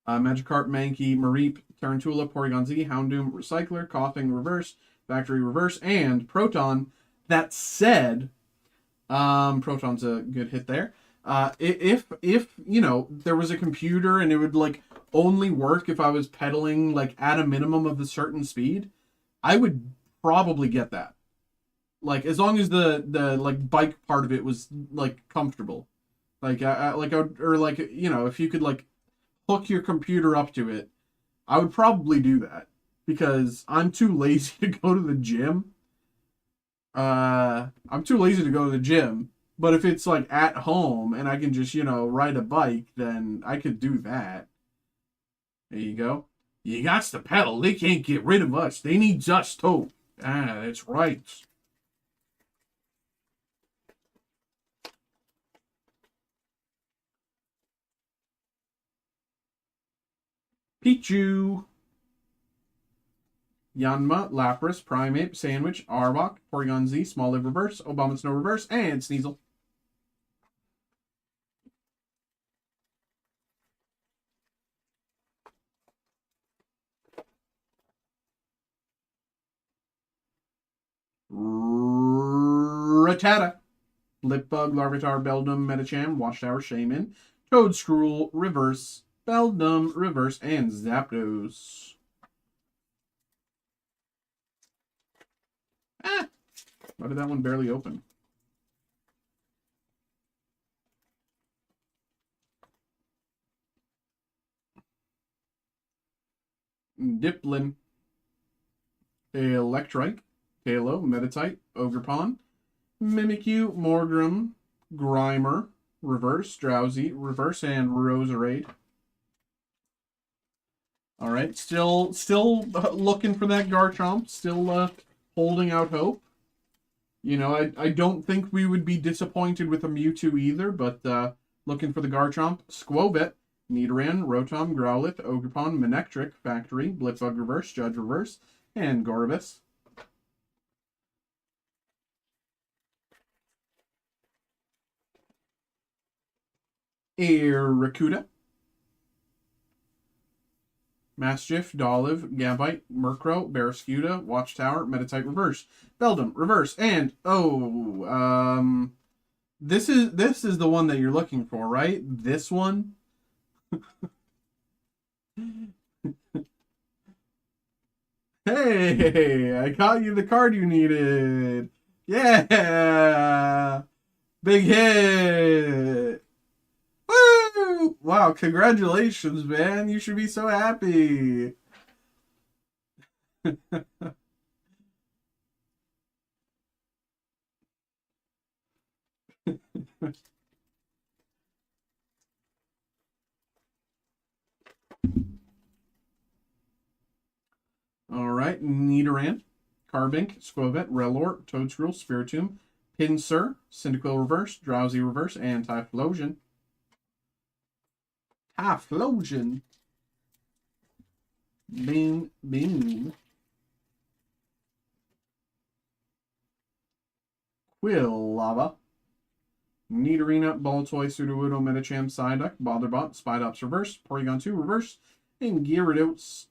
Magikarp, Mankey, Mareep, Tarantula, Porygon Z, Houndoom, Recycler, Coughing Reverse, Factory Reverse, and Proton. That said, Proton's a good hit there. If you know there was a computer and it would like only work if I was pedaling like at a minimum of a certain speed, I would probably get that. Like as long as the like bike part of it was like comfortable, like or like you know if you could like hook your computer up to it, I would probably do that because I'm too lazy to go to the gym. I'm too lazy to go to the gym. But if it's like at home and I can just, you know, ride a bike, then I could do that. There you go. You got to pedal. They can't get rid of us. They need us too. Ah, that's right. Pichu. Yanma, Lapras, Primeape, Sandwich, Arbok, Porygon Z, Smoliv Reverse, Obama Snow Reverse, and Sneasel. Rattata, Blipbug, Larvitar, Beldum, Medicham, Watchtower, Shaman, Toadscruel, Reverse, Beldum Reverse, and Zapdos. Why did that one barely open? Diplin, Electrike, Halo, Meditite, Ogerpon, Mimikyu, Morgrem, Grimer, Reverse, Drowsy, Reverse, and Roserade. All right, still looking for that Garchomp, still holding out hope. You know, I don't think we would be disappointed with a Mewtwo either, but looking for the Garchomp, Squovit, Nidoran, Rotom, Growlithe, Ogerpon, Manectric, Factory, Blipbug Reverse, Judge Reverse, and Gorbis. Arrokuda, Mastiff, Dolive, Gabite, Murkrow, Barrascuda, Watchtower, Meditite Reverse, Beldum Reverse, and this is the one that you're looking for, right? This one. Hey, I got you the card you needed. Yeah, big hit. Woo! Wow, congratulations, man. You should be so happy. All right, Nidoran, Carbink, Squovit, Rellor, Toedscruel, Spiritomb, Pinsir, Cyndaquil Reverse, Drowsy Reverse, and Typhlosion. Typhlosion. Bing, bing. Quillava. Nidorina, Baltoy, Sudowoodo, Medicham, Psyduck, Botherbot, Spidops Reverse, Porygon 2 Reverse, and Gyarados.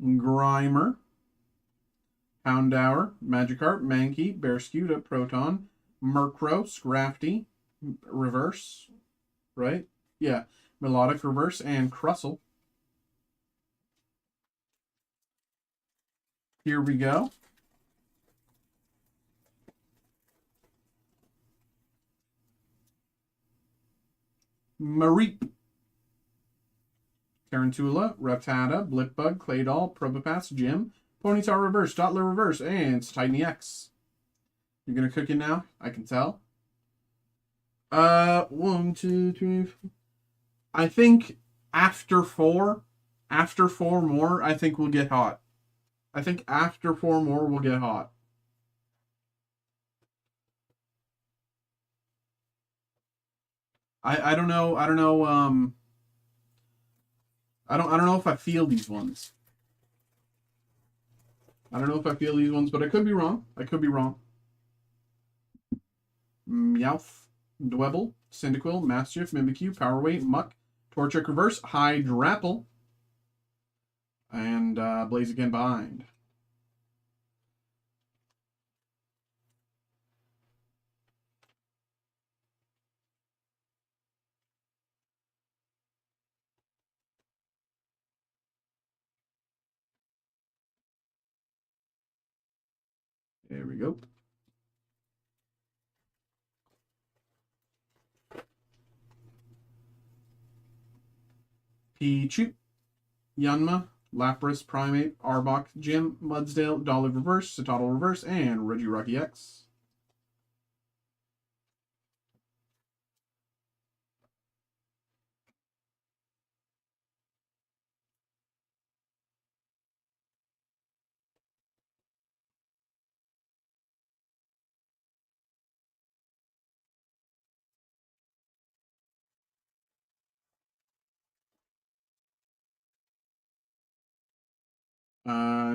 Grimer, Houndour, Magikarp, Mankey, Barrascuda, Proton, Murkrow, Scrafty, Reverse, right? Yeah, Melodic Reverse, and Crustle. Here we go. Mareep, Tarantula, Rattata, Blipbug, Claydol, Probopass, Jim, Ponyta Reverse, Dottler Reverse, and Titany X. You're gonna cook it now? I can tell. 1, 2, 3, 4. I think after four more, I think we'll get hot. I think after 4 more, we'll get hot. I don't know. I don't know. I don't know if I feel these ones. I don't know if I feel these ones, but I could be wrong. I could be wrong. Meowth, Dwebble, Cyndaquil, Mastiff, Mimikyu, Powerweight, Muck, Torchic Reverse, Hydrapple, and Blaziken Bind. There we go. Pichu, Yanma, Lapras, Primate, Arbok, Jim, Mudsdale, Dolly Reverse, Citadel Reverse, and Regirocky X.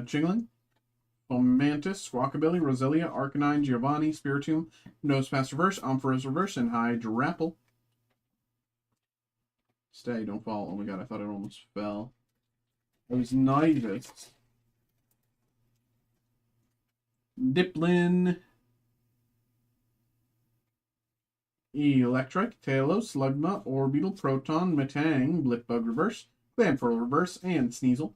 Chingling, Fomantis, Squawkabilly, Roselia, Arcanine, Giovanni, Spiritomb, Nosepass Reverse, Ampharos Reverse, and Hydrapple. Stay, don't fall. Oh my god, I thought it almost fell. Those Nivus. Diplin. Electric, Talos, Slugma, Orbital, Proton, Metang, Blipbug Reverse, Clamperl Reverse, and Sneasel.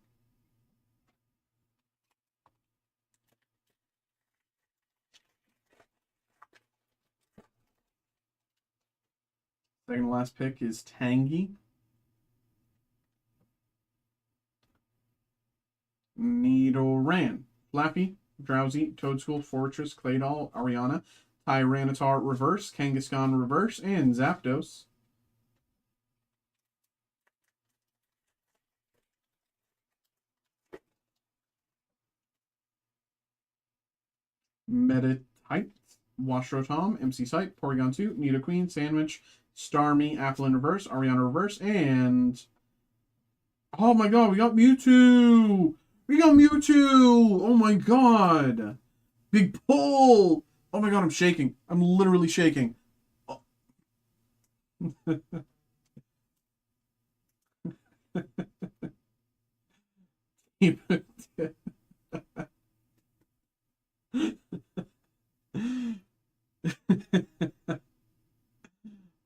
Second to last pick is Tangy. Nidoran, Flappy, Drowsy, Toadstool, Fortress, Claydol, Ariana, Tyranitar Reverse, Kangaskhan Reverse, and Zapdos. Meditite, Washrotom, MC Site, Porygon 2, Nidoqueen, Sandwich, Starmie, Applin Reverse, Ariana Reverse, and... Oh my god, we got Mewtwo! We got Mewtwo! Oh my god! Big pull! Oh my god, I'm shaking. I'm literally shaking. Oh.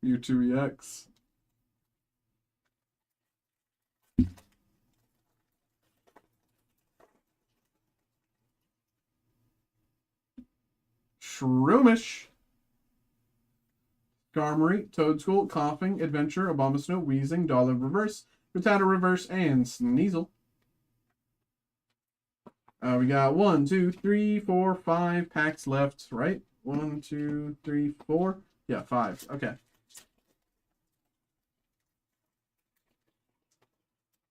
Mewtwo EX. Shroomish. Skarmory, Toadstool, Coughing, Adventure, Abomasnow, Wheezing, Dollar Reverse, Rattata Reverse, and Sneasel. We got 1, 2, 3, 4, 5 packs left, right? 1, 2, 3, 4. Yeah, 5. Okay.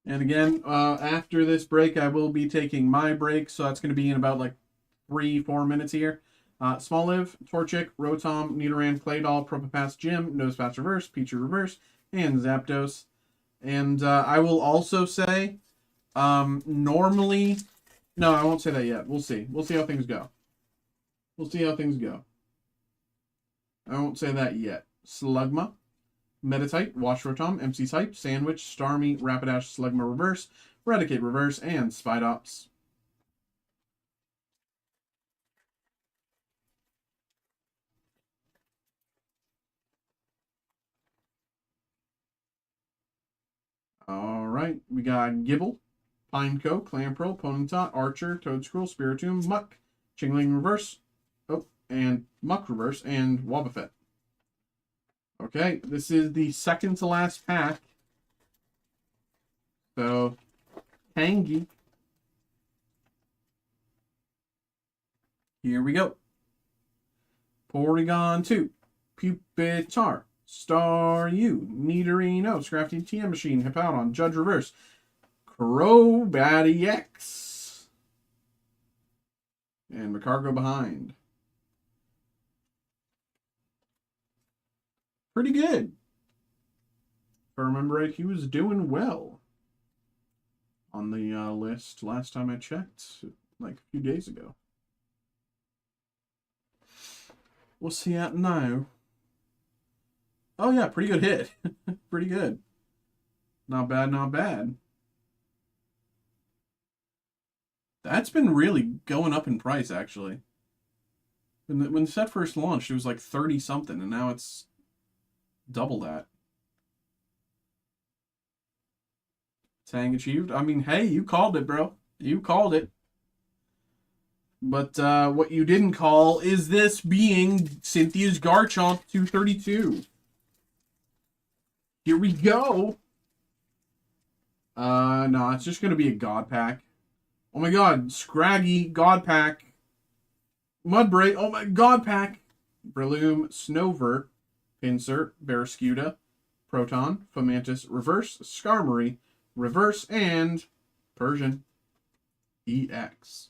And again, after this break, I will be taking my break, so that's going to be in about like 3-4 minutes here. Smoliv, Torchic, Rotom, Nidoran, Claydol, Probopass Gym, Nosepass Reverse, Pichu Reverse, and Zapdos. And I will also say, normally... No, I won't say that yet. We'll see. We'll see how things go. We'll see how things go. I won't say that yet. Slugma, Meditite, Washrotom, MC Type, Sandwich, Starmie, Rapidash, Slugma Reverse, Eradicate Reverse, and Spidops. Alright, we got Gibble, Pineco, Clamperl, Ponyta, Archer, Toadstool, Spiritomb, Muck, Chingling Reverse, and Muck Reverse, and Wobbuffet. Okay, this is the second to last pack. So, Tangy. Here we go. Porygon 2, Pupitar, Staryu, Nidorino, Scrafty TM Machine, Hippowdon, Judge Reverse, Crobatty X, and Macargo behind. Pretty good. If I remember right, he was doing well on the list last time I checked, like a few days ago. What's he at now? Oh yeah, pretty good hit. Pretty good. Not bad, not bad. That's been really going up in price, actually. When the set first launched, it was like 30 something, and now it's double that. Tang achieved. I mean, hey, you called it, bro. You called it. But what you didn't call is this being Cynthia's Garchomp 232. Here we go. No, it's just going to be a God Pack. Oh my god, Scraggy, God Pack. Mudbray, oh my God Pack. Breloom, Snowvert, Pinsir, Barraskewda, Proton, Fomantis, Reverse, Skarmory, Reverse, and Persian EX.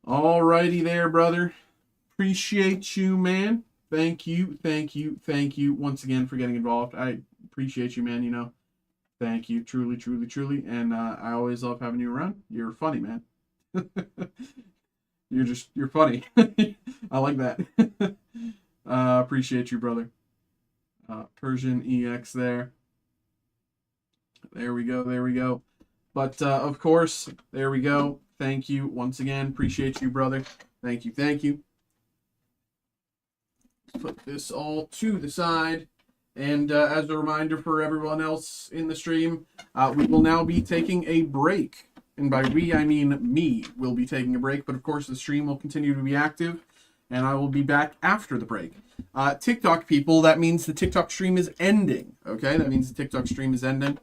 Alrighty there, brother. Appreciate you, man. Thank you, thank you, thank you once again for getting involved. I appreciate you, man, you know. Thank you, truly, truly, truly. And I always love having you around. You're funny, man. You're funny. I like that. Appreciate you, brother. Persian EX there. There we go, there we go. But, of course, there we go. Thank you once again. Appreciate you, brother. Thank you, thank you. Put this all to the side. And as a reminder for everyone else in the stream, we will now be taking a break. And by we, I mean me will be taking a break. But of course, the stream will continue to be active. And I will be back after the break. TikTok people, that means the TikTok stream is ending. Okay, that means the TikTok stream is ending.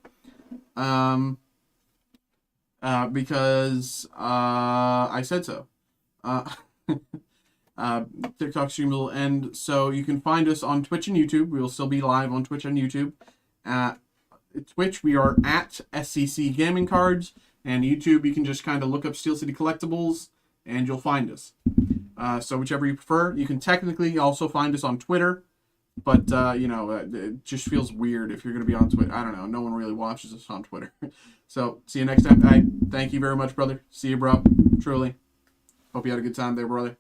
Because I said so. TikTok stream will end, so you can find us on Twitch and YouTube. We will still be live on Twitch and YouTube. Twitch, we are at SCC Gaming Cards, and YouTube, you can just kind of look up Steel City Collectibles, and you'll find us. So whichever you prefer. You can technically also find us on Twitter, but, it just feels weird if you're going to be on Twitter. I don't know. No one really watches us on Twitter. So, see you next time. Thank you very much, brother. See you, bro. Truly. Hope you had a good time there, brother.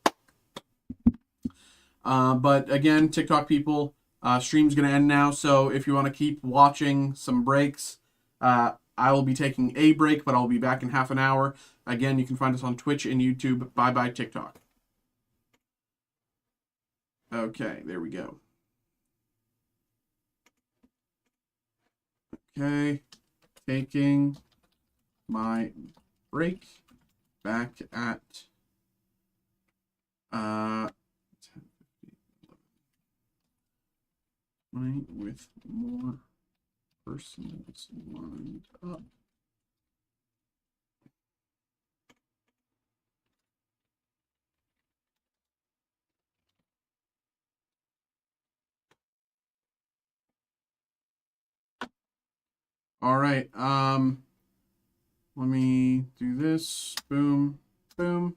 But again, TikTok people, stream's going to end now. So if you want to keep watching some breaks, I will be taking a break, but I'll be back in half an hour. Again, you can find us on Twitch and YouTube. Bye-bye, TikTok. Okay, there we go. Okay, taking my break back at 10:50 with more personals lined up. All right. Let me do this. Boom, boom.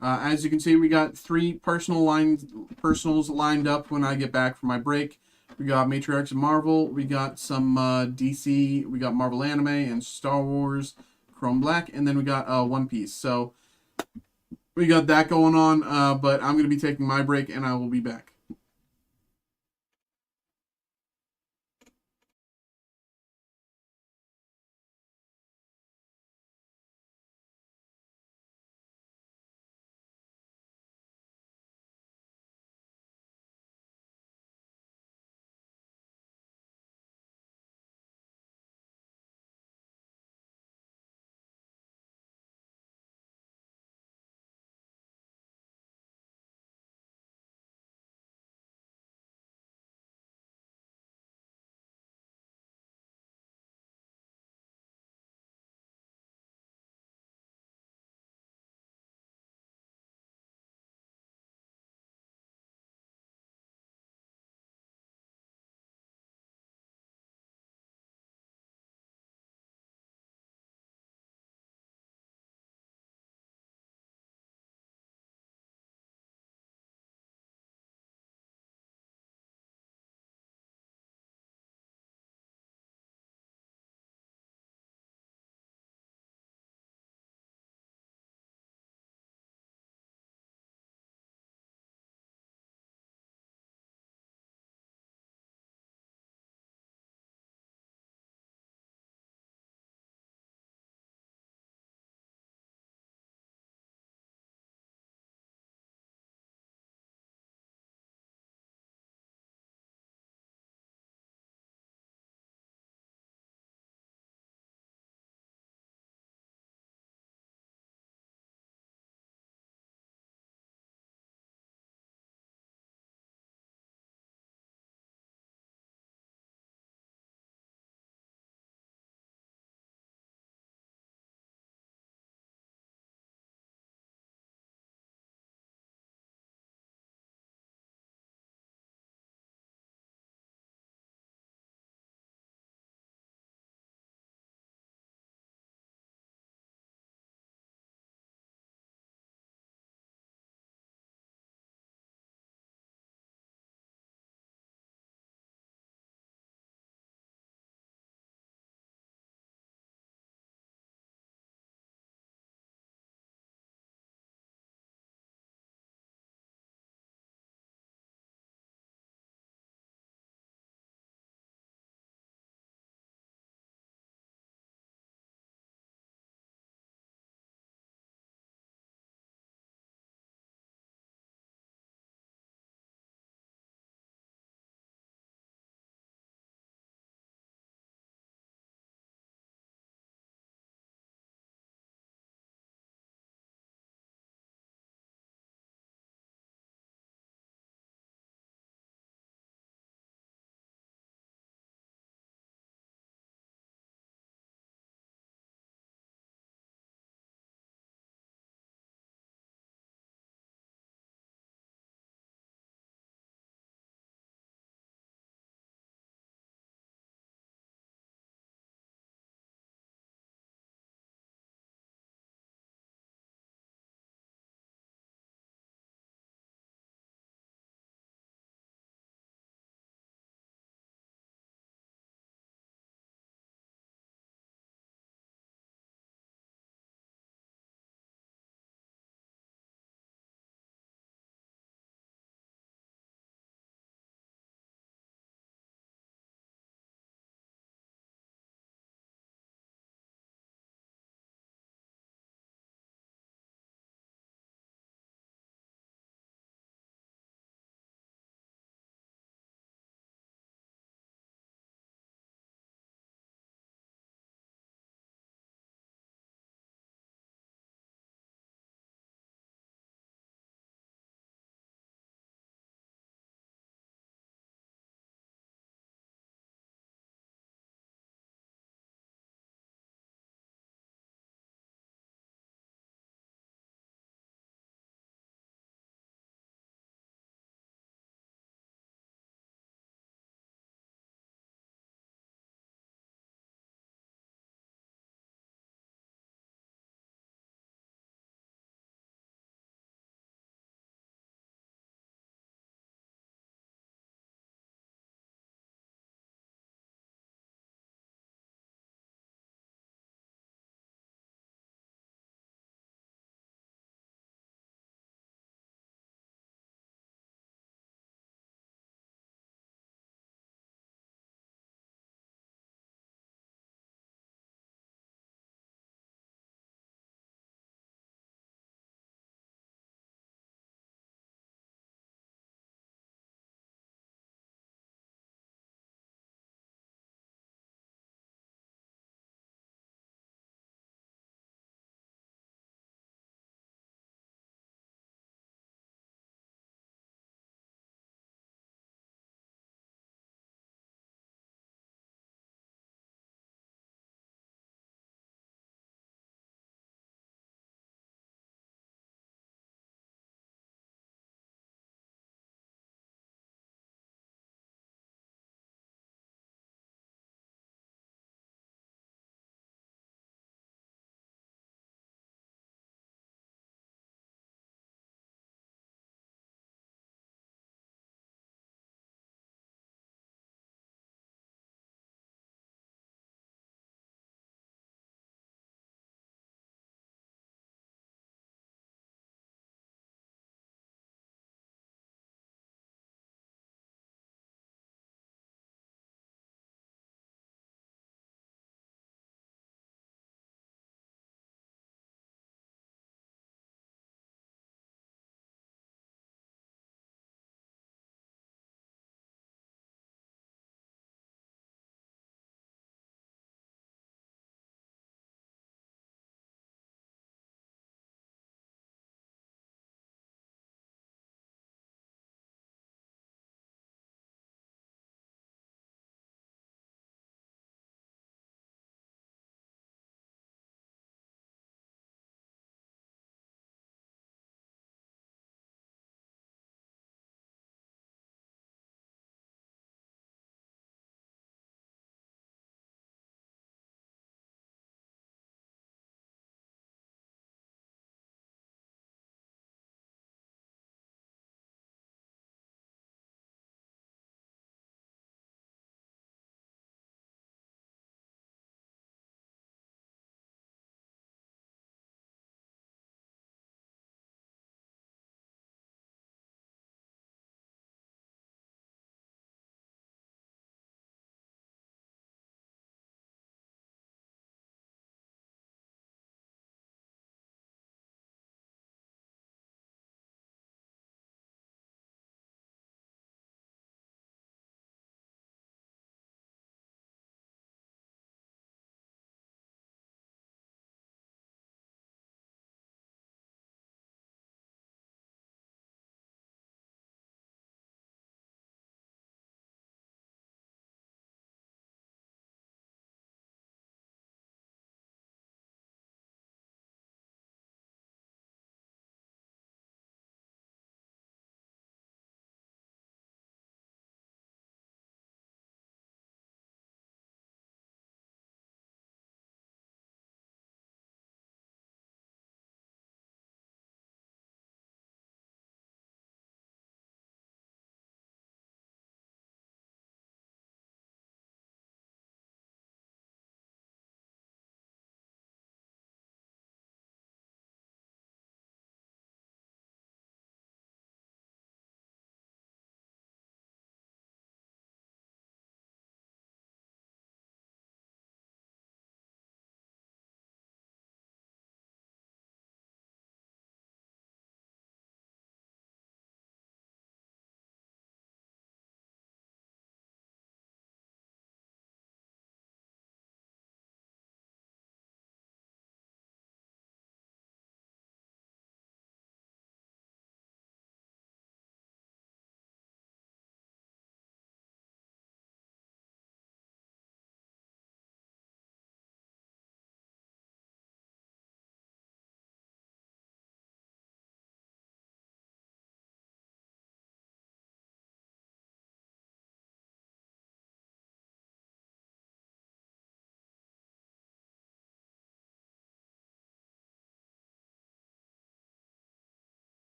As you can see, we got 3 personals lined up when I get back from my break. We got Matriarchs of Marvel. We got some DC. We got Marvel Anime and Star Wars, Chrome Black, and then we got One Piece. So we got that going on. But I'm going to be taking my break, and I will be back.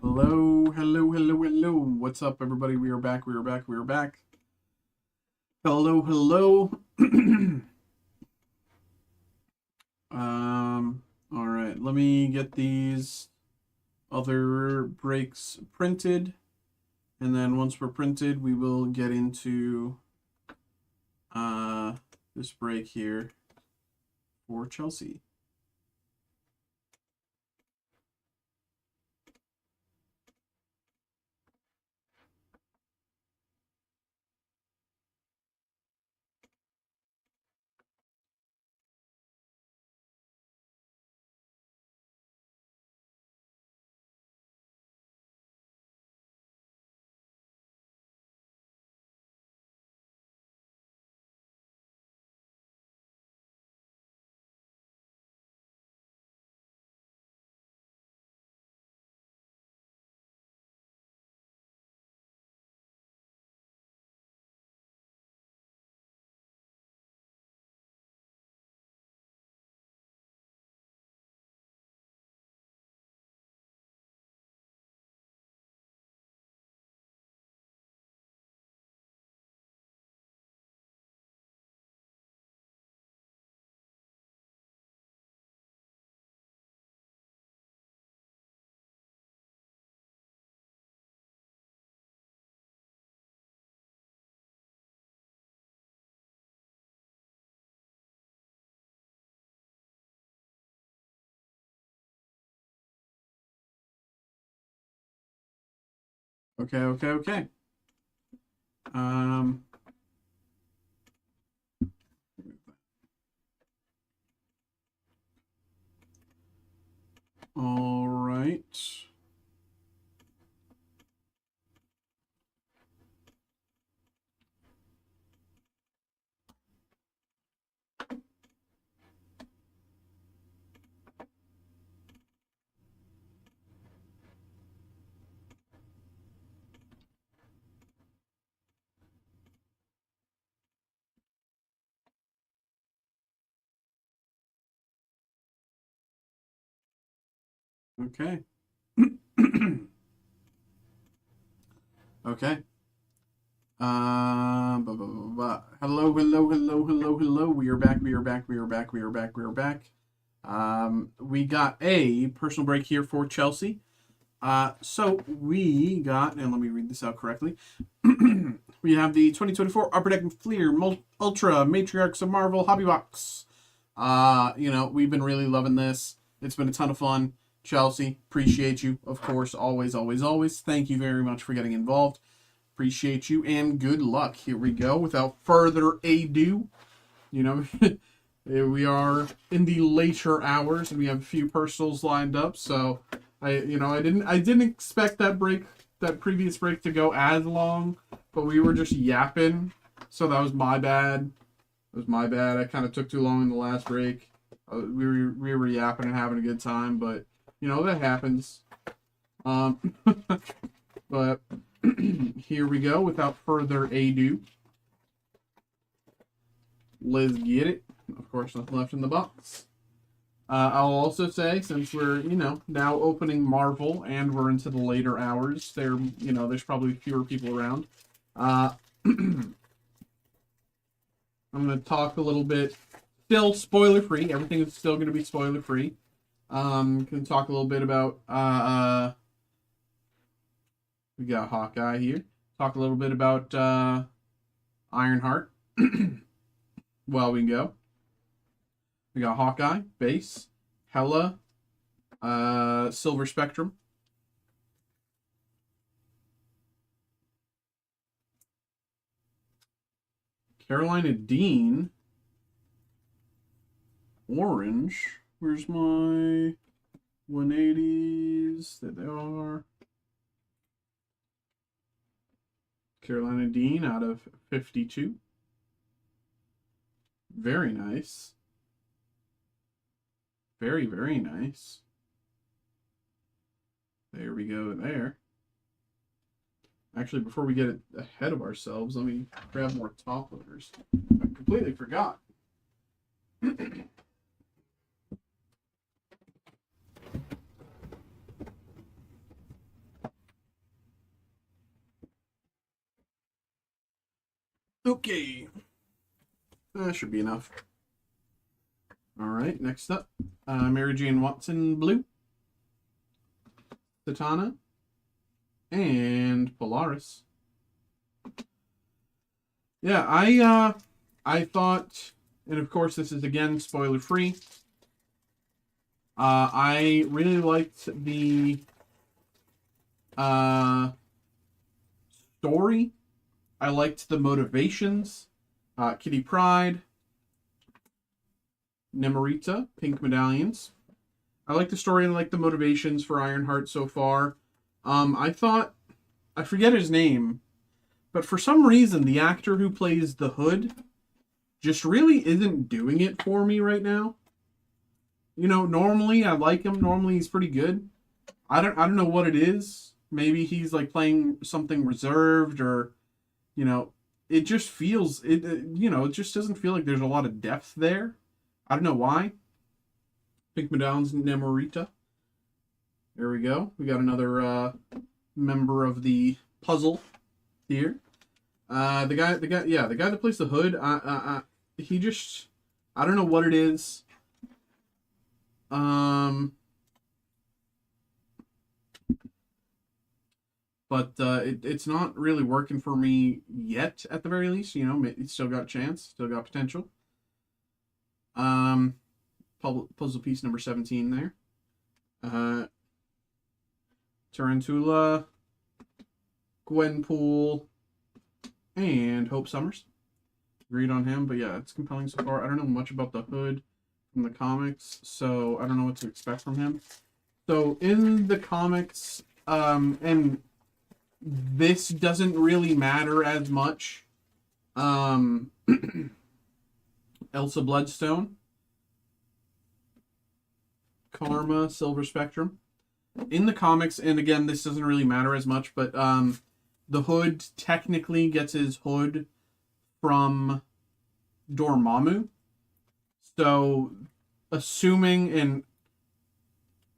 Hello, hello, hello, hello. What's up, everybody? We are back, we are back, we are back. Hello, hello. All right, let me get these other breaks printed. And then once we're printed, we will get into this break here for Chelsea. Okay, okay, okay. Um, all right. Okay. Okay. Hello, hello, hello, hello, hello. We are back. We are back. We are back. We are back. We are back. We got a personal break here for Chelsea. So we got, and let me read this out correctly. We have the 2024 Upper Deck Fleer Ultra Matriarchs of Marvel Hobby Box. We've been really loving this. It's been a ton of fun. Chelsea, appreciate you, of course, always, always, always. Thank you very much for getting involved. Appreciate you and good luck. Here we go. Without further ado, we are in the later hours and we have a few personals lined up. So I didn't expect that previous break to go as long, but we were just yapping. So that was my bad. It was my bad. I kind of took too long in the last break. We were yapping and having a good time, but that happens. But here we go. Without further ado, let's get it. Of course, nothing left in the box. I'll also say, since we're now opening Marvel and we're into the later hours, there's probably fewer people around. I'm going to talk a little bit. Still spoiler free. Everything is still going to be spoiler free. Going to talk a little bit about we got Hawkeye here. Talk a little bit about Ironheart. Well, we can go. We got Hawkeye, base, Hela, Silver Spectrum, Carolina Dean, orange. Where's my 180s? There they are. Carolina Dean out of 52. Very nice. Very, very nice. There we go there. Actually, before we get ahead of ourselves, let me grab more top loaders. I completely forgot. Okay. That should be enough. All right, next up, Mary Jane Watson Blue, Satana, and Polaris. Yeah, I thought, and of course this is again spoiler free. I really liked the story. I liked the motivations. Kitty Pryde, Nemorita, Pink Medallions. I like the story and I like the motivations for Ironheart so far. I thought, I forget his name, but for some reason the actor who plays the Hood just really isn't doing it for me right now. You know, normally I like him. Normally he's pretty good. I don't know what it is. Maybe he's like playing something reserved, or, you know, it just feels it just doesn't feel like there's a lot of depth there. I don't know why. Pink Medallions, Nemorita. There we go. We got another member of the puzzle here. The guy that plays the Hood. He just, I don't know what it is. But it's not really working for me yet. At the very least, you know, it's still got a chance, still got potential. Puzzle piece number 17 there. Tarantula, Gwenpool, and Hope Summers. Agreed on him, but yeah, it's compelling so far. I don't know much about the Hood from the comics, so I don't know what to expect from him. So in the comics, and this doesn't really matter as much. Elsa Bloodstone, Karma, Silver Spectrum. In the comics, and again, this doesn't really matter as much, but the Hood technically gets his hood from Dormammu. So, assuming, and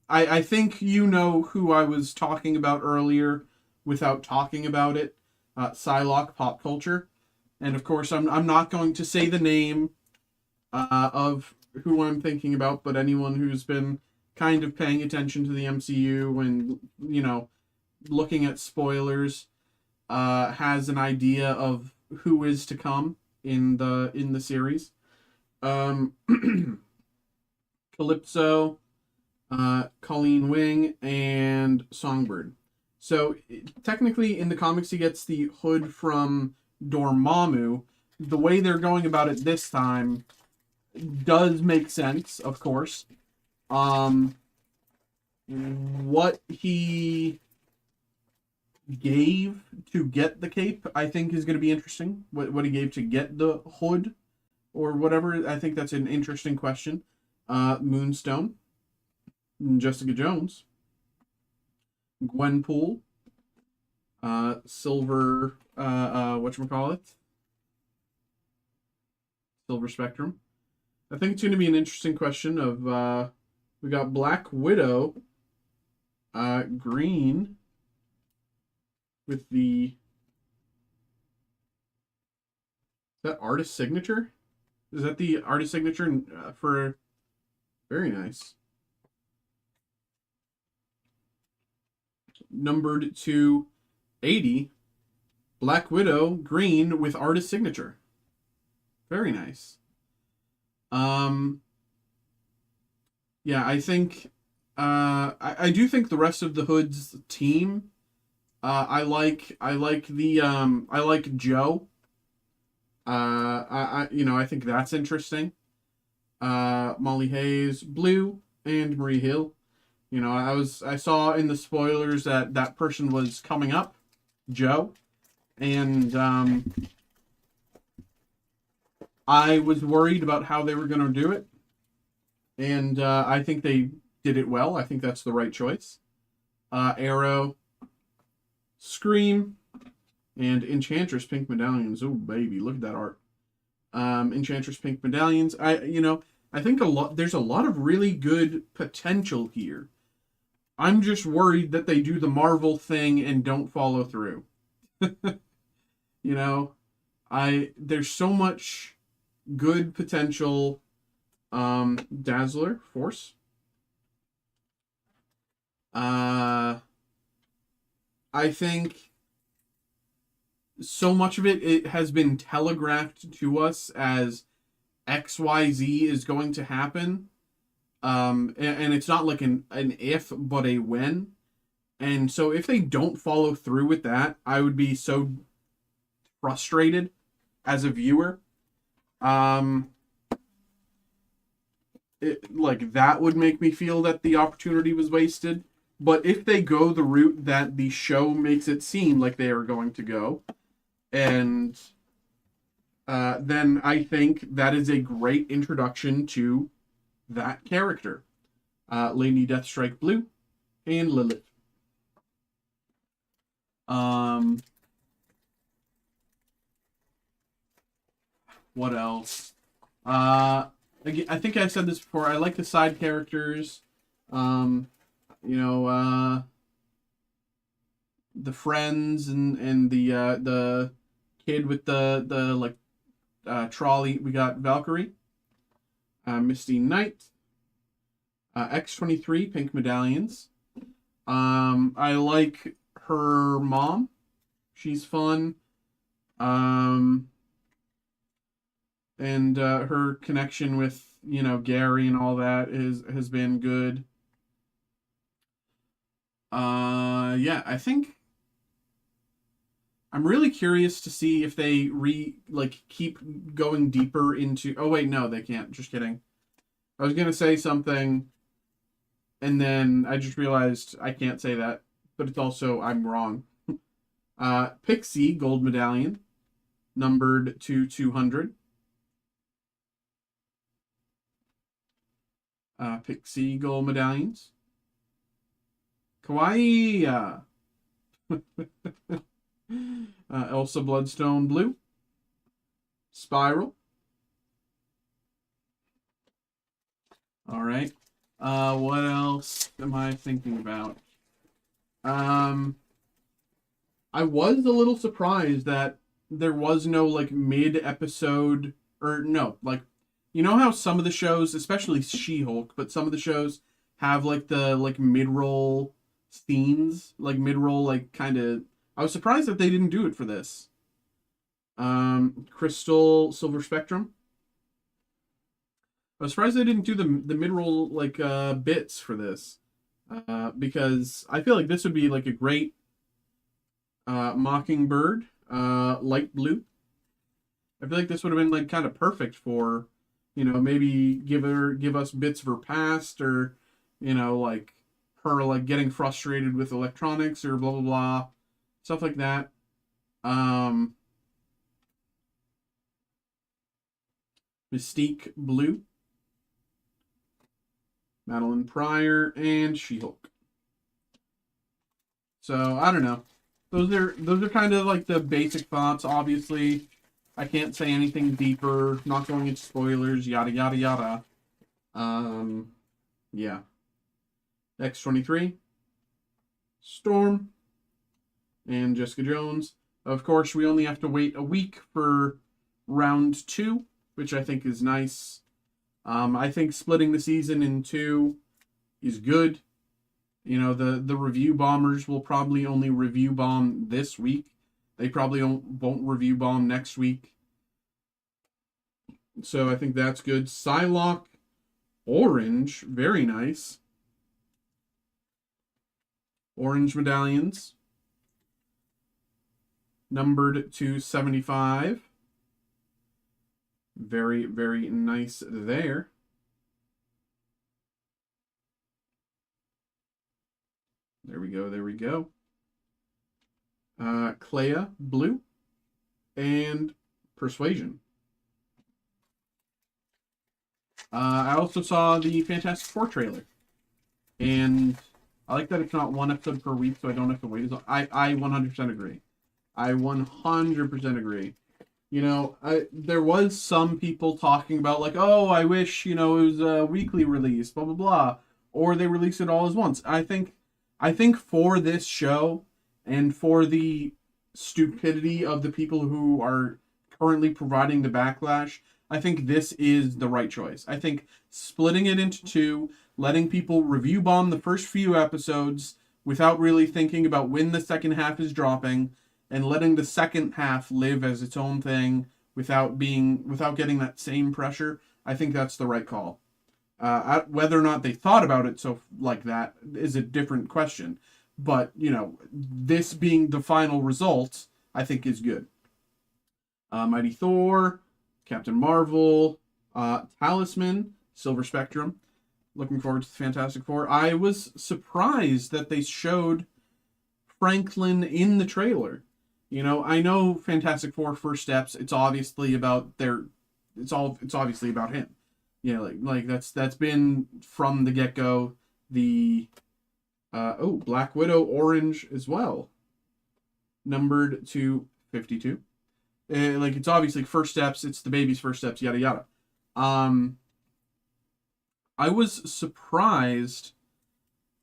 I think you know who I was talking about earlier without talking about it, Psylocke Pop Culture. And of course, I'm not going to say the name of who I'm thinking about, but anyone who's been kind of paying attention to the MCU and, you know, looking at spoilers, has an idea of who is to come in the series. Calypso, Colleen Wing, and Songbird. So technically in the comics he gets the hood from Dormammu. The way they're going about it this time does make sense, of course. What he gave to get the cape, I think, is going to be interesting. What he gave to get the hood, or whatever, I think that's an interesting question. Moonstone, Jessica Jones, Gwenpool, Silver, whatchamacallit? Silver Spectrum. I think it's going to be an interesting question of, we got Black Widow, green, with the, is that artist signature? Is that the artist signature for, very nice. Numbered to 80, Black Widow, green with artist signature. Very nice. Yeah, I think, I do think the rest of the Hood's team, I like Joe. I think that's interesting. Molly Hayes, blue, and Marie Hill. You know, I saw in the spoilers that person was coming up, Joe, and I was worried about how they were going to do it, and I think they did it well. I think that's the right choice. Arrow, Scream, and Enchantress Pink Medallions. Oh baby, look at that art. Enchantress Pink Medallions. I think there's a lot of really good potential here. I'm just worried that they do the Marvel thing and don't follow through. You know, There's so much good potential. Dazzler Force. I think so much of it has been telegraphed to us as XYZ is going to happen. And it's not like an if, but a when. And so if they don't follow through with that, I would be so frustrated as a viewer. Like that would make me feel that the opportunity was wasted. But if they go the route that the show makes it seem like they are going to go, and then I think that is a great introduction to that character. Lady Deathstrike Blue and Lilith. What else? I think I said this before. I like the side characters. The friends and the kid with the trolley. We got Valkyrie, Misty Knight, X-23 pink medallions. I like her mom. She's fun. And her connection with Gary and all that has been good. Yeah, I think I'm really curious to see if they keep going deeper into. Oh wait, no, they can't. Just kidding. I was gonna say something, and then I just realized I can't say that. But it's also I'm wrong. Pixie gold medallion, numbered to 200. Pixie gold medallions. Kawaii. Elsa Bloodstone blue. Spiral. All right. What else am I thinking about? I was a little surprised that there was no mid-episode or no, how some of the shows, especially She-Hulk, but some of the shows have the mid-roll scenes, mid-roll kind of. I was surprised that they didn't do it for this. Crystal Silver Spectrum. I was surprised they didn't do the mid-roll bits for this, because I feel like this would be a great Mockingbird light blue. I feel like this would have been kind of perfect for, maybe give us bits of her past, or her getting frustrated with electronics or blah blah blah, stuff like that. Mystique blue. Madeline Pryor and She-Hulk. So I don't know. Those are kind of the basic thoughts. Obviously, I can't say anything deeper. Not going into spoilers. Yada yada yada. Yeah. X-23, Storm, and Jessica Jones. Of course, we only have to wait a week for round 2, which I think is nice. I think splitting the season in 2 is good. The review bombers will probably only review bomb this week. They probably won't review bomb next week. So I think that's good. Psylocke orange, very nice. Orange medallions, numbered to 75. Very, very nice there. There we go, there we go. Clea, blue, and Persuasion. I also saw the Fantastic Four trailer. And I like that it's not one episode per week, so I don't have to wait as long. I 100% agree. I 100% agree. There was some people talking about oh, I wish, it was a weekly release, blah, blah, blah. Or they release it all as once. I think for this show and for the stupidity of the people who are currently providing the backlash, I think this is the right choice. I think splitting it into two, letting people review bomb the first few episodes without really thinking about when the second half is dropping, and letting the second half live as its own thing without getting that same pressure, I think that's the right call. Whether or not they thought about it so like that is a different question. But, this being the final result, I think is good. Mighty Thor, Captain Marvel, Talisman, Silver Spectrum. Looking forward to the Fantastic Four. I was surprised that they showed Franklin in the trailer. I know Fantastic Four First Steps. It's obviously about It's obviously about him. Yeah, like that's been from the get go. The Black Widow orange as well, numbered to 52. It's obviously first steps. It's the baby's first steps. Yada yada. I was surprised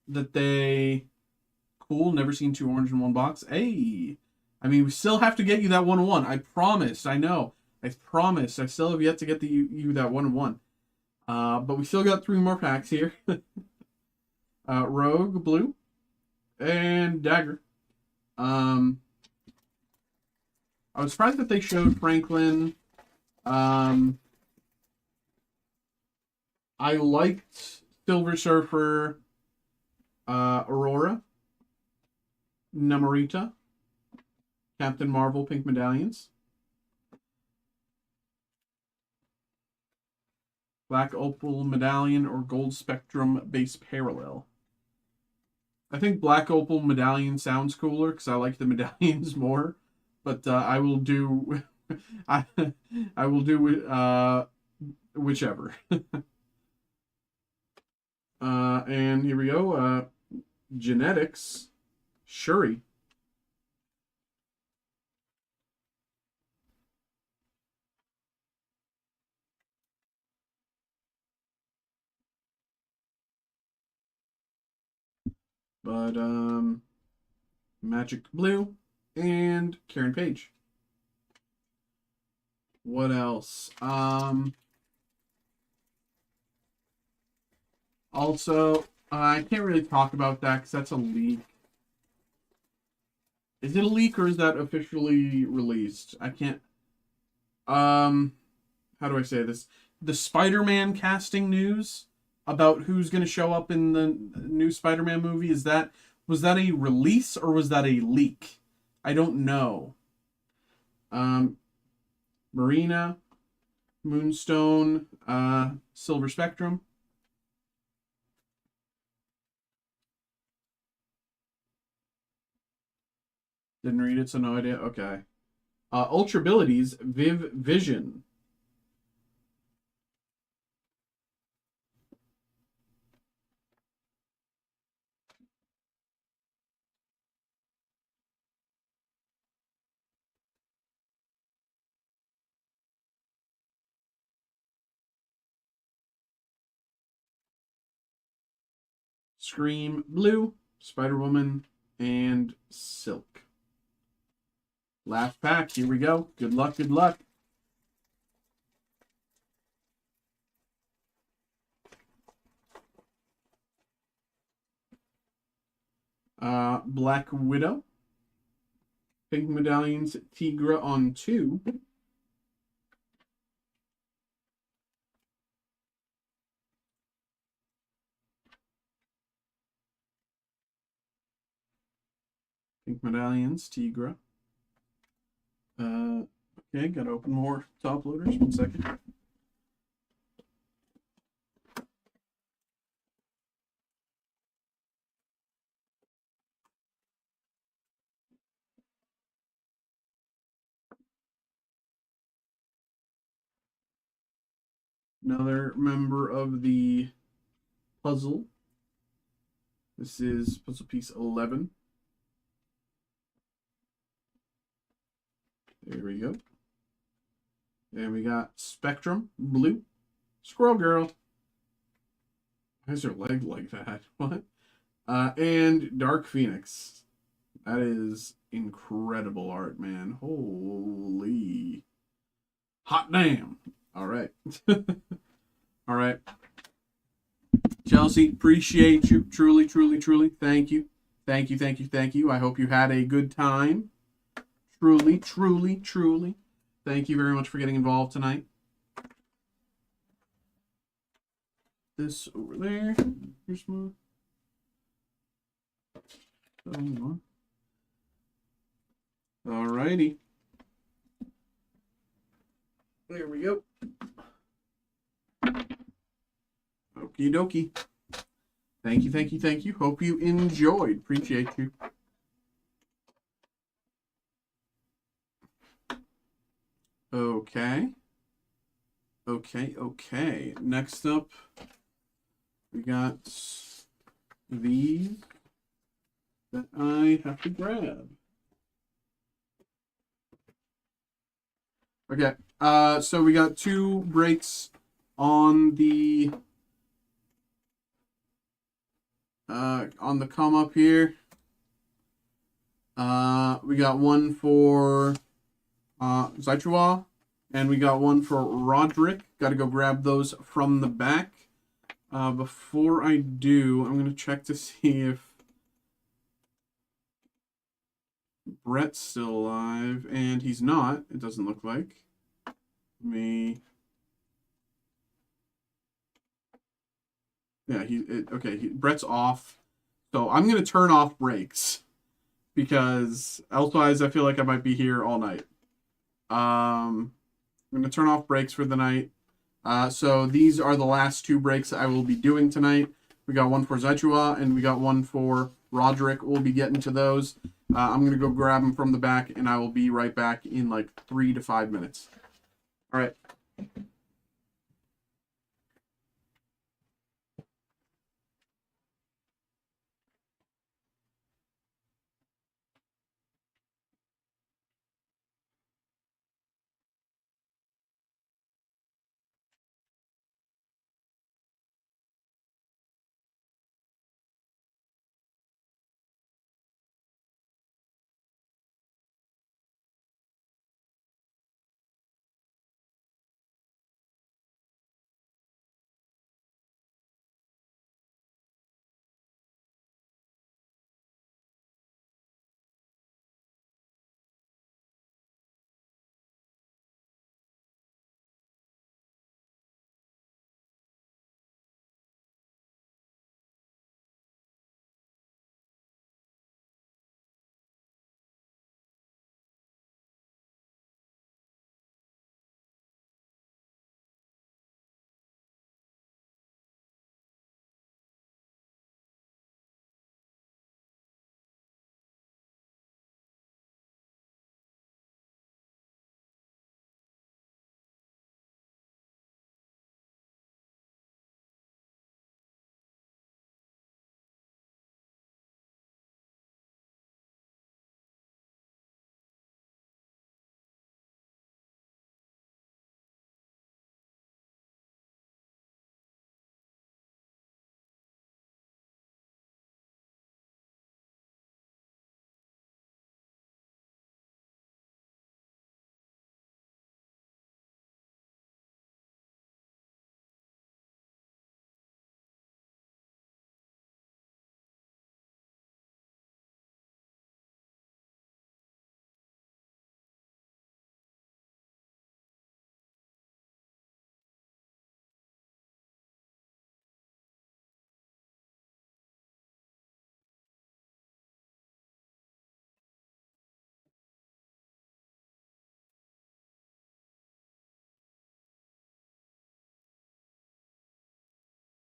that they cool. Never seen two orange in one box. Hey, I mean, we still have to get you that 1-1. I promised. I know. I promised. I still have yet to get you that 1-1. But we still got 3 more packs here. Rogue, blue, and Dagger. I was surprised that they showed Franklin. I liked Silver Surfer, Aurora, Namorita, Captain Marvel, pink medallions. Black Opal Medallion or Gold Spectrum Base Parallel. I think Black Opal Medallion sounds cooler because I like the medallions more. But I will do... I will do whichever. And here we go. Genetics. Shuri. But, Magic Blue and Karen Page. What else? Also, I can't really talk about that because that's a leak. Is it a leak or is that officially released? I can't... how do I say this? The Spider-Man casting news about who's going to show up in the new Spider-Man movie, was that a release or was that a leak? I don't know. Marina, Moonstone, Silver Spectrum. Didn't read it, so no idea. Okay. Ultra Abilities, Viv Vision. Scream, Blue, Spider-Woman, and Silk. Last pack, here we go. Good luck, good luck. Black Widow. Pink medallions, Tigra on 2. Pink medallions, Tigra. Okay, gotta open more top loaders. 1 second. Another member of the puzzle. This is puzzle piece 11. There we go. And we got Spectrum, Blue, Squirrel Girl. Why is her leg like that? What? And Dark Phoenix. That is incredible art, man. Holy. Hot damn. All right. All right. Chelsea, appreciate you. Truly, truly, truly. Thank you. Thank you, thank you, thank you. I hope you had a good time. Truly, truly, truly. Thank you very much for getting involved tonight. This over there. Here's one. Alrighty. There we go. Okie dokie. Thank you, thank you, thank you. Hope you enjoyed. Appreciate you. Okay. Okay. Next up, we got these that I have to grab. Okay. So we got 2 breaks on the come up here. We got one for Zaichua, and we got one for Roderick. Got to go grab those from the back. Before I do, I'm going to check to see if Brett's still alive, and he's not. It doesn't look like. Yeah, Brett's off. So I'm going to turn off breaks because otherwise I feel like I might be here all night. I'm going to turn off breaks for the night. So these are the last 2 breaks I will be doing tonight. We got one for Zaichua and we got one for Roderick. We'll be getting to those. I'm going to go grab them from the back and I will be right back in like 3 to 5 minutes. All right.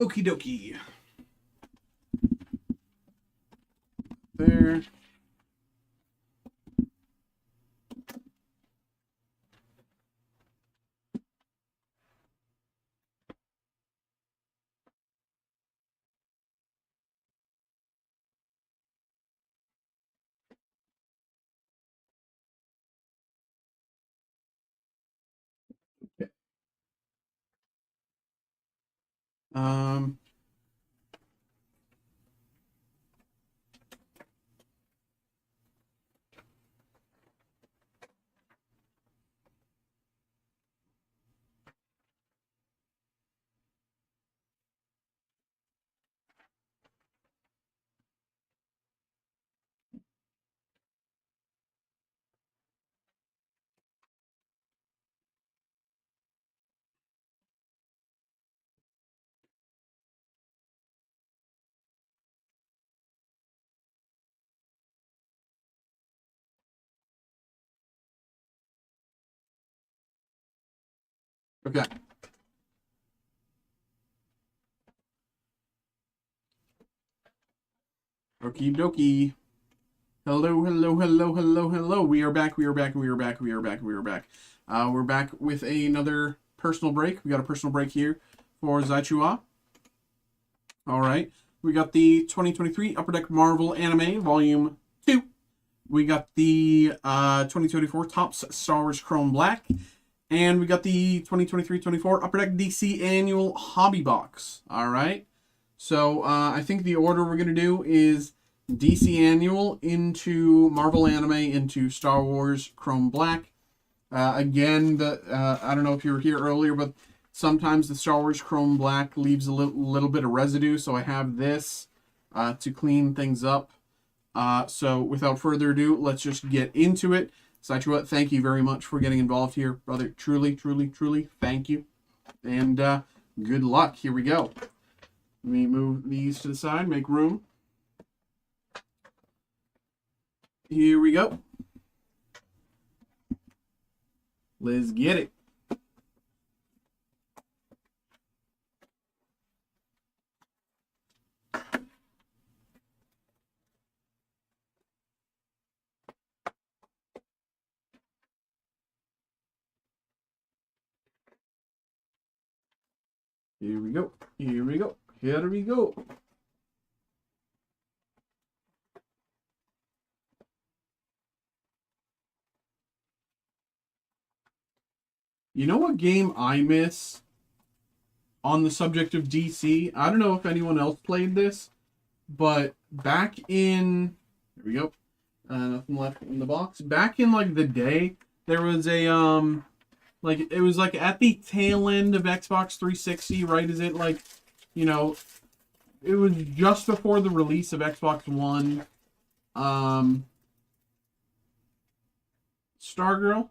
Okie dokie. There. Um, Okay. Okie dokie. Hello, hello, hello, hello, hello. We are back. We are back. We are back. We are back. We are back. We're back with another personal break. We got a personal break here for Zaichua. All right. We got the 2023 Upper Deck Marvel Anime Volume 2. We got the 2024 Topps Star Wars Chrome Black. And we got the 2023-24 Upper Deck DC Annual Hobby Box. All right. So I think the order we're going to do is DC Annual into Marvel Anime into Star Wars Chrome Black. Again, I don't know if you were here earlier, but sometimes the Star Wars Chrome Black leaves a little bit of residue, so I have this to clean things up. So without further ado, let's just get into it. Saichua, thank you very much for getting involved here, brother. Truly, truly, truly, thank you. And good luck. Here we go. Let me move these to the side, make room. Here we go. Let's get it. Here we go. Here we go. Here we go. You know what game I miss on the subject of DC? I don't know if anyone else played this, but back in... There we go. Nothing left in the box. Back in, like, the day, there was a, like, it was, like, at the tail end of Xbox 360, right? Is it, like, you know, it was just before the release of Xbox One. Stargirl,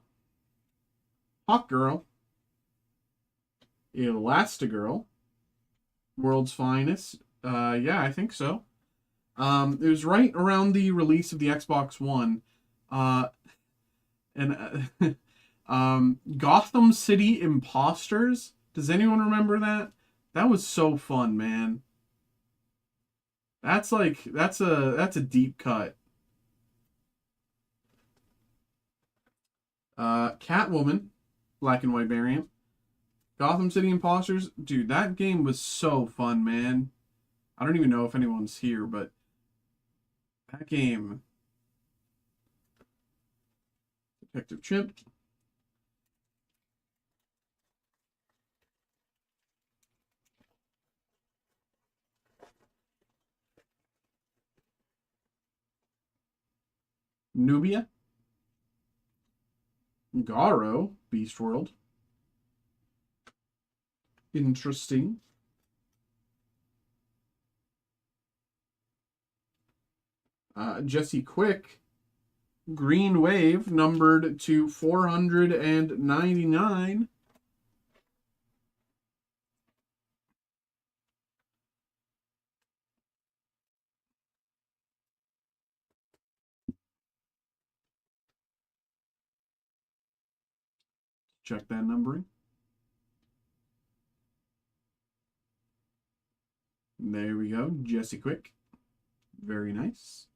Hawkgirl, Elastigirl, World's Finest. Yeah, I think so. It was right around the release of the Xbox One. Gotham City Imposters. Does anyone remember that? That was so fun, man. That's like that's a deep cut. Catwoman, black and white variant. Gotham City Imposters. Dude, that game was so fun, man. I don't even know if anyone's here, but that game. Detective Chimp. Nubia. Garo, Beast World. Interesting. Jesse Quick, Green Wave, numbered to 499. Check that numbering. There we go. Jesse Quick. Very nice.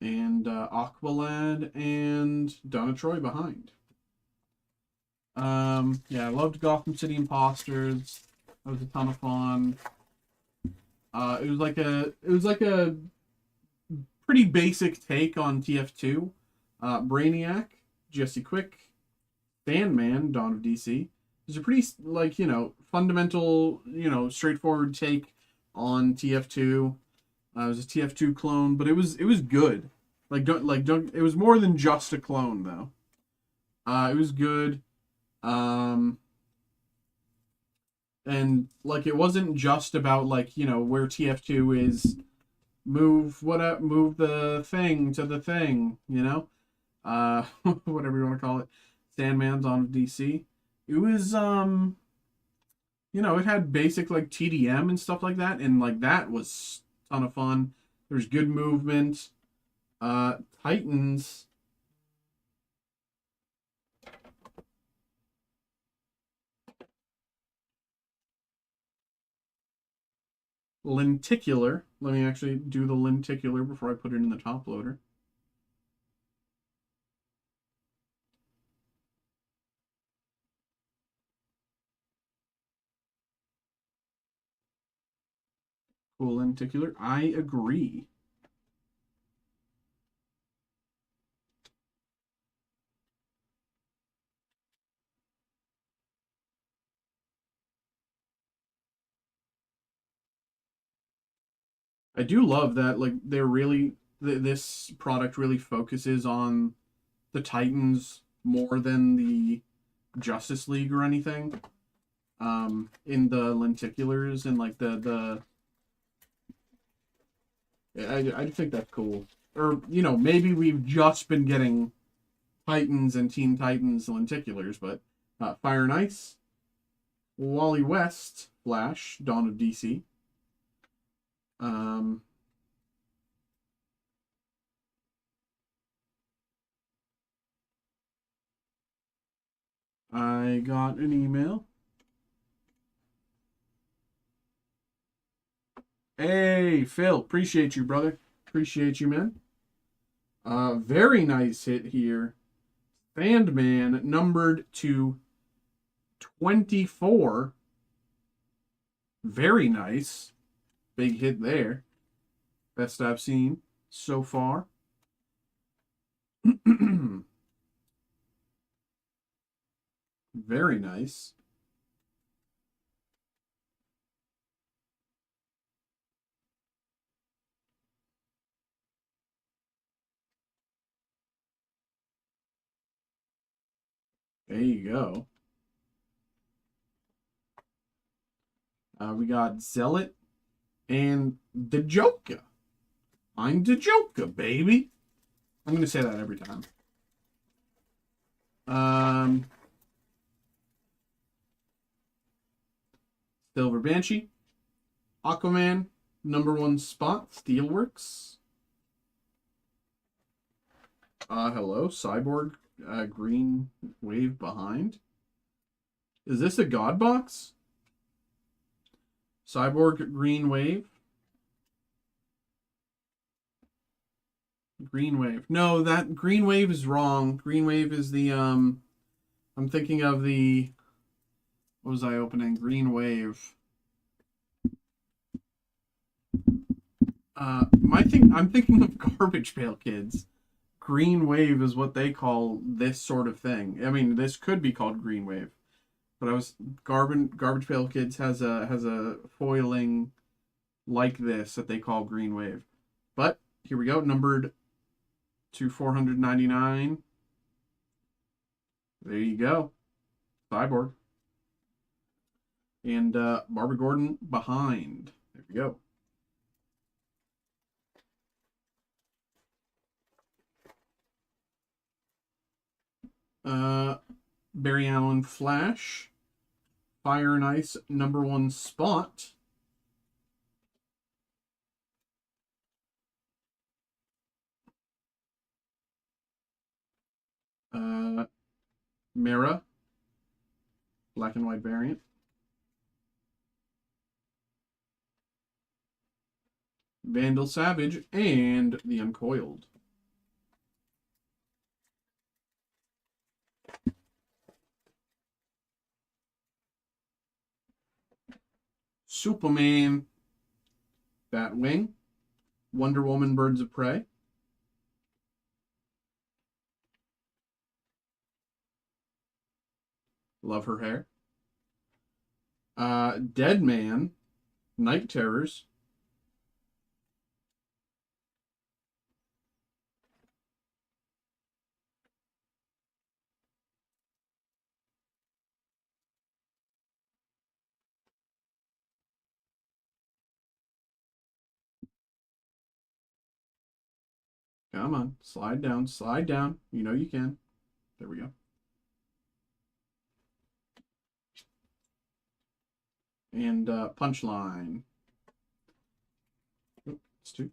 And Aqualad and Donna Troy behind. Yeah, I loved Gotham City Imposters. That was a ton of fun. It was like a pretty basic take on TF2. Brainiac, Jesse Quick, Sandman, Dawn of DC. It's a pretty, like, you know, fundamental, you know, straightforward take on TF2. It was a TF2 clone, but it was good. It was more than just a clone, though. It was good. And like, it wasn't just about, like, you know, where TF2 is, move the thing to the thing, you know? Whatever you want to call it. Sandman's on DC. It was, you know, it had basic, like, TDM and stuff like that, and, like, that was a ton of fun. There's good movement. Titans. Lenticular. Let me actually do the lenticular before I put it in the top loader. Cool lenticular. I agree. I do love that, like, they're really, this product really focuses on the Titans more than the Justice League or anything. In the lenticulars and like I think that's cool. Or, you know, maybe we've just been getting Titans and Teen Titans lenticulars, but Fire and Ice, Wally West, Flash, Dawn of DC. Um, I got an email. Hey, Phil, appreciate you, brother. Appreciate you, man. Very nice hit here. Sandman numbered to 24. Very nice. Big hit there. Best I've seen so far. Very nice. There you go. We got Zealot and the Joker. I'm the Joker, baby. I'm going to say that every time. Silver Banshee. Aquaman, #1 spot, Steelworks. Hello, Cyborg, green wave behind. Is this a God box? Cyborg, green wave. Green wave. No, that green wave is wrong. Green wave is the, I'm thinking of the, what was I opening? Green wave. I'm thinking of Garbage Pail Kids. Green wave is what they call this sort of thing. I mean, this could be called green wave, but Garbage Pail Kids has a foiling like this that they call green wave. But here we go, numbered to 499. There you go, Cyborg and Barbara Gordon behind. There we go. Barry Allen Flash, Fire and Ice #1 spot. Mara, black and white variant. Vandal Savage and the Uncoiled. Superman, Batwing, Wonder Woman, Birds of Prey. Love her hair. Dead Man, Night Terrors. Come on, slide down, slide down. You know you can. There we go. And Punchline. Oh, it's two.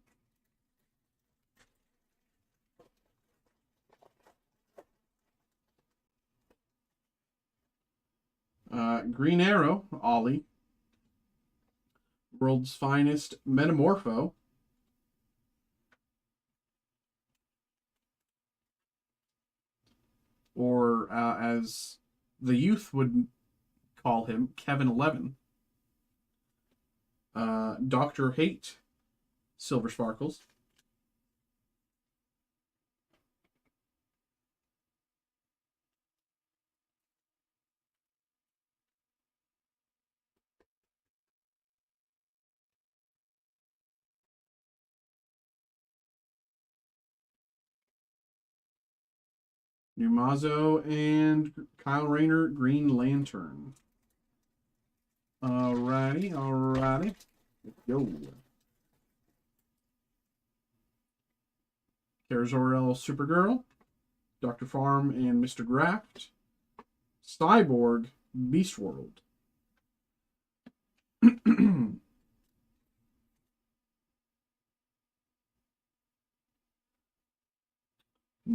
Green Arrow, Ollie. World's Finest Metamorpho. Or as the youth would call him, Kevin 11. Dr. Hate, Silver Sparkles. Numazo and Kyle Rayner, Green Lantern. Alrighty, alrighty. Let's go. Carazorel, Supergirl. Dr. Farm and Mr. Graft. Cyborg, Beast World.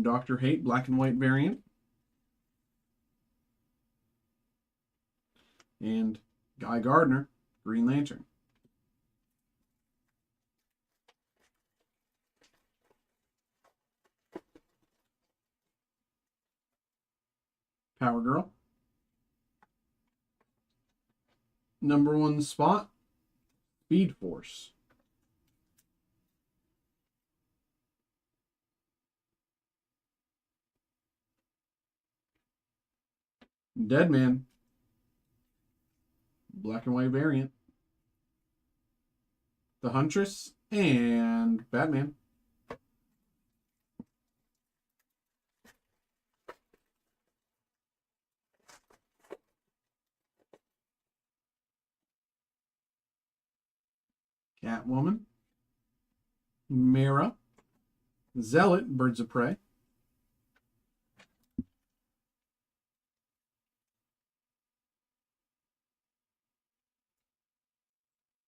Dr. Hate, black and white variant. And Guy Gardner, Green Lantern. Power Girl. Number 1 spot, Speed Force. Deadman, black and white variant. The Huntress and Batman. Catwoman. Mara. Zealot, Birds of Prey.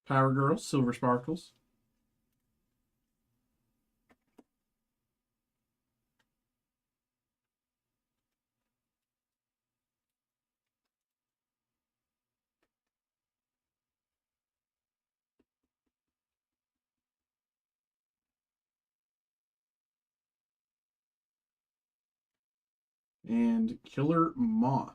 Power Girl, Silver Sparkles. And Killer Moth.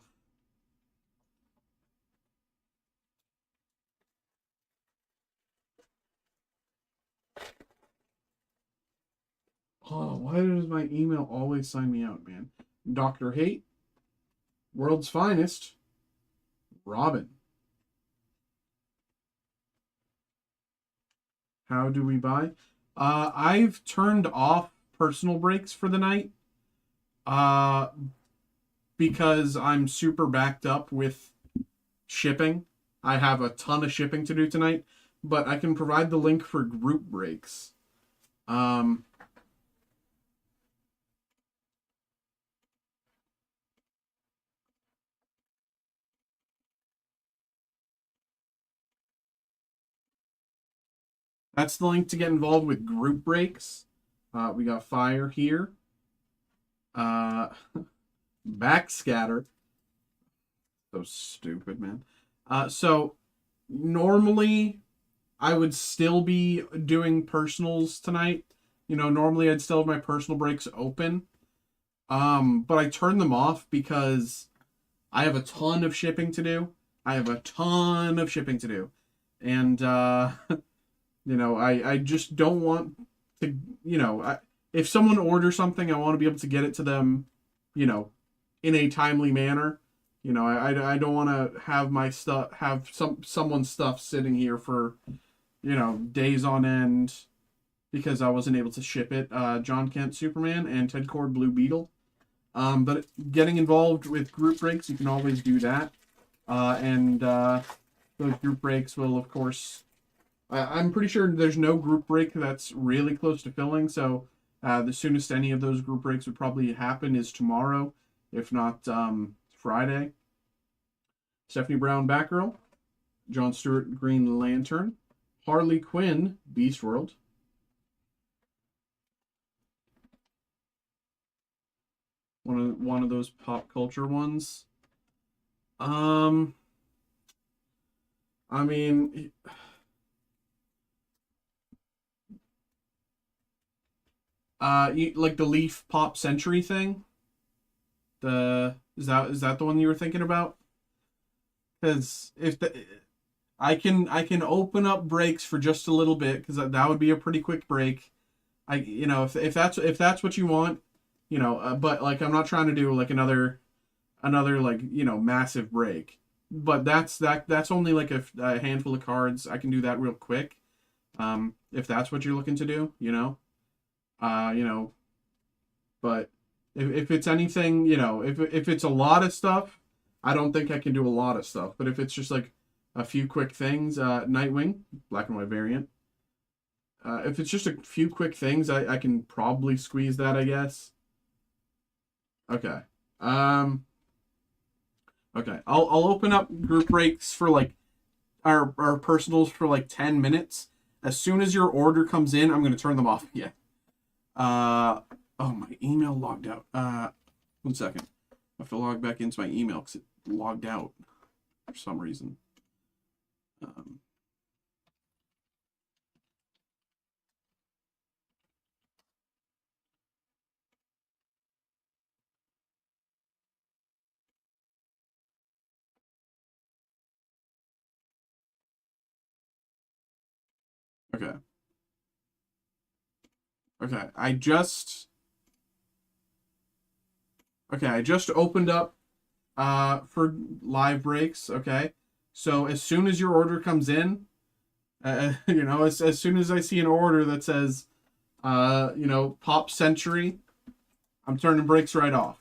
Oh, why does my email always sign me out, man? Dr. Hate, World's Finest, Robin. How do we buy? I've turned off personal breaks for the night. Because I'm super backed up with shipping. I have a ton of shipping to do tonight, but I can provide the link for group breaks. That's the link to get involved with group breaks. We got Fire here. Backscatter. So stupid, man. So normally I would still be doing personals tonight. You know, normally I'd still have my personal breaks open. But I turned them off because I have a ton of shipping to do. And, you know, I just don't want to, you know, if someone orders something, I want to be able to get it to them, you know, in a timely manner. You know, I don't want to have my stuff, have someone's stuff sitting here for, you know, days on end because I wasn't able to ship it. John Kent Superman and Ted Cord Blue Beetle. But getting involved with group breaks, you can always do that. Those group breaks will, of course, I'm pretty sure there's no group break that's really close to filling. So the soonest any of those group breaks would probably happen is tomorrow, if not Friday. Stephanie Brown, Batgirl. John Stewart, Green Lantern. Harley Quinn, Beast World. One of those pop culture ones. I mean, like the Leaf Pop Century thing. Is that the one you were thinking about? Because if I can open up breaks for just a little bit, because that would be a pretty quick break. If that's what you want, but like I'm not trying to do like another like massive break. But that's only like a handful of cards. I can do that real quick. If that's what you're looking to do, uh, you know, but if it's anything, if it's a lot of stuff, I don't think I can do a lot of stuff. But if it's just like a few quick things, Nightwing, black and white variant. If it's just a few quick things, I can probably squeeze that, I guess. Okay. Okay. I'll open up group breaks for like our personals for like 10 minutes. As soon as your order comes in, I'm gonna turn them off. Yeah. Oh, my email logged out. 1 second. I have to log back into my email because it logged out for some reason. Okay. Okay. I just opened up for live breaks. Okay. So as soon as your order comes in, as soon as I see an order that says, Pop Century, I'm turning breaks right off.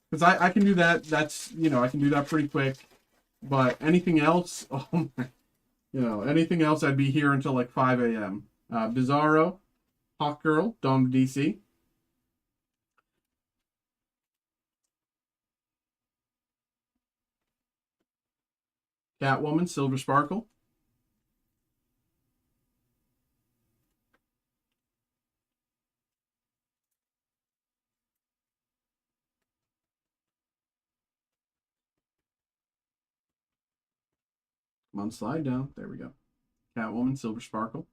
Because I can do that. I can do that pretty quick. But anything else, oh my, anything else, I'd be here until like 5 a.m. Bizarro, Hawk Girl, Dom DC. Catwoman, Silver Sparkle. Come on, slide down. There we go. Catwoman, Silver Sparkle.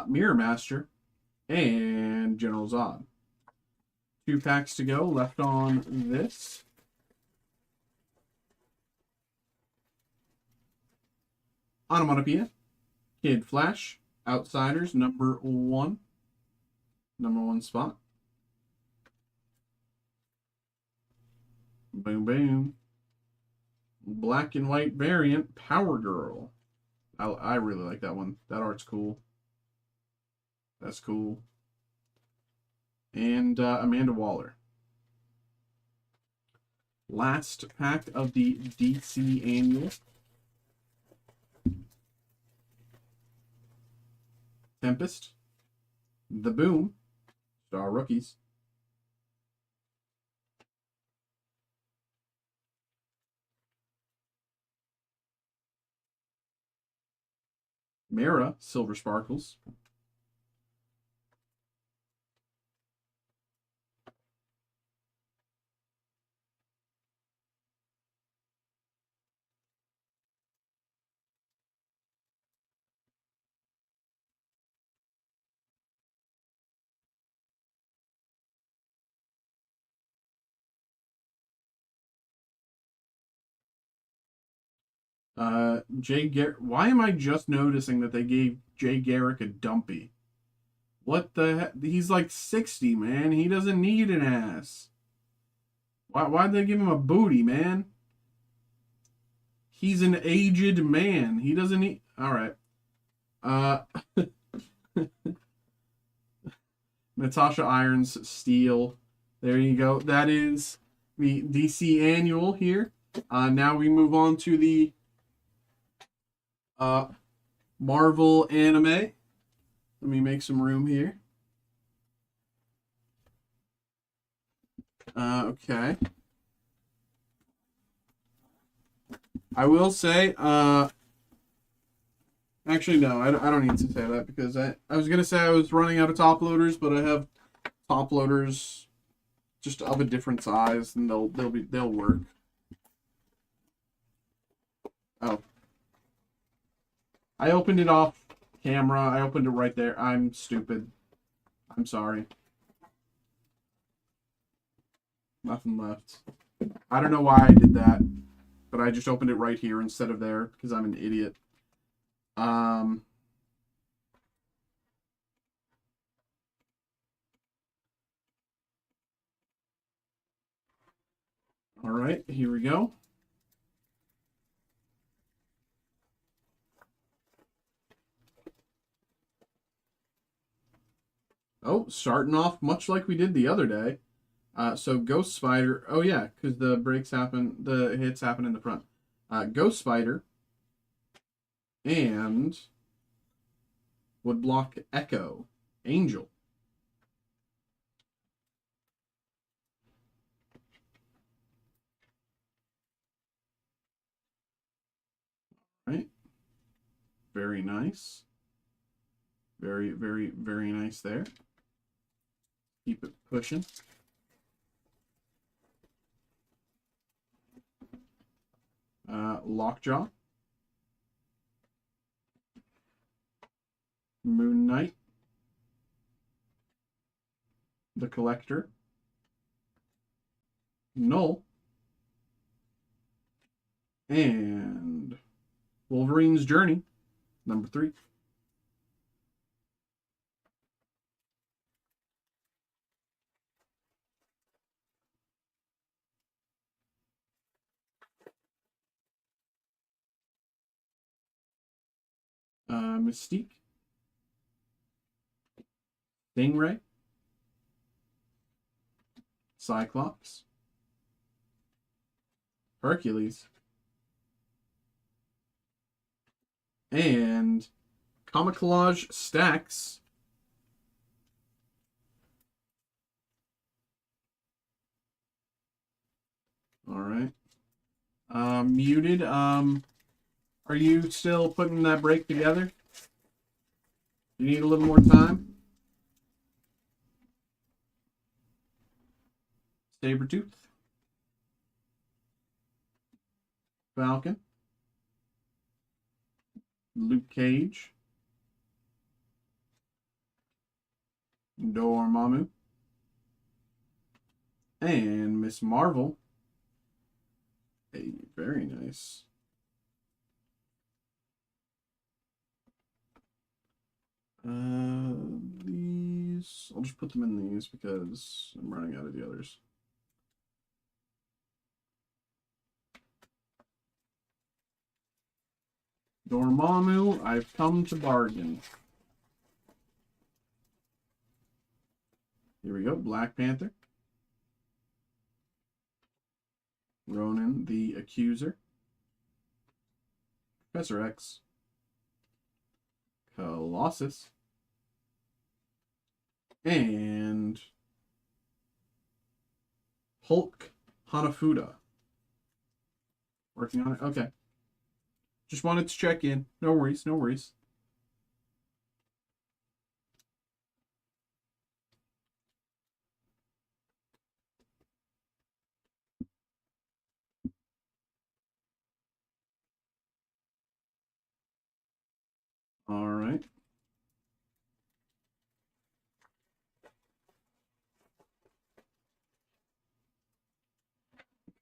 Mirror Master, and General Zod. 2 packs to go left on this. Onomatopoeia, Kid Flash, Outsiders, number 1. Number 1 spot. Boom, boom. Black and white variant, Power Girl. I really like that one. That art's cool. That's cool. And Amanda Waller. Last pack of the DC Annual. Tempest. The Boom. Star Rookies. Mara, Silver Sparkles. Jay Garrick. Why am I just noticing that they gave Jay Garrick a dumpy? What the heck? He's like 60, man. He doesn't need an ass. Why'd they give him a booty, man? He's an aged man. He doesn't need. All right. Natasha Irons Steel. There you go. That is the DC Annual here. Now we move on to the Marvel Anime. Let me make some room here. Okay. I will say, actually, no, I don't need to say that because I was going to say I was running out of top loaders, but I have top loaders just of a different size and they'll work. Oh. I opened it off camera. I opened it right there. I'm stupid. I'm sorry. Nothing left. I don't know why I did that, but I just opened it right here instead of there because I'm an idiot. All right, here we go. Oh, starting off much like we did the other day. So Ghost Spider. Oh yeah, because the breaks happen, the hits happen in the front. Ghost Spider and Woodblock Echo Angel. Right. Very nice. Very, very, very nice there. Keep it pushing. Lockjaw. Moon Knight. The Collector. Null. And Wolverine's Journey, number 3. Mystique. Stingray. Cyclops. Hercules. And Comic Collage Stacks. All right. Muted. Are you still putting that break together? You need a little more time? Sabretooth. Falcon. Luke Cage. Dormammu. And Miss Marvel. Hey, very nice. These, I'll just put them in these because I'm running out of the others. Dormammu, I've come to bargain. Here we go, Black Panther. Ronan the Accuser. Professor X. Colossus. And Hulk Hanafuda. Working on it? Okay. Just wanted to check in. No worries, no worries. All right.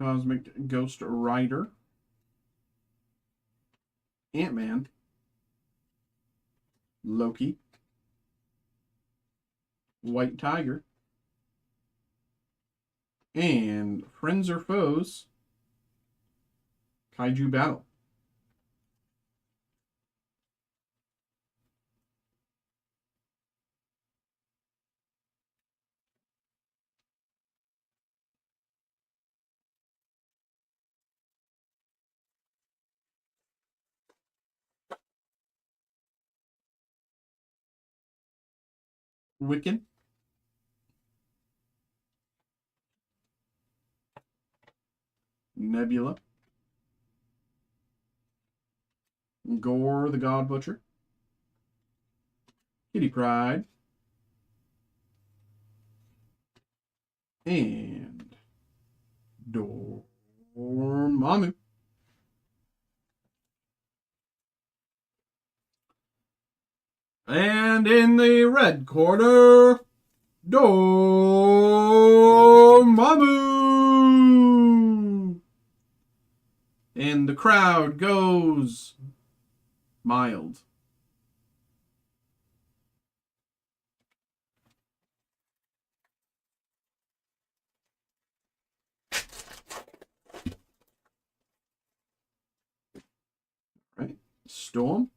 Cosmic Ghost Rider. Ant-Man. Loki. White Tiger. And Friends or Foes. Kaiju Battle. Wiccan. Nebula. Gore the God Butcher. Kitty Pryde. And Dormammu. And in the red corner, Dormammu! And the crowd goes mild. Right? Storm.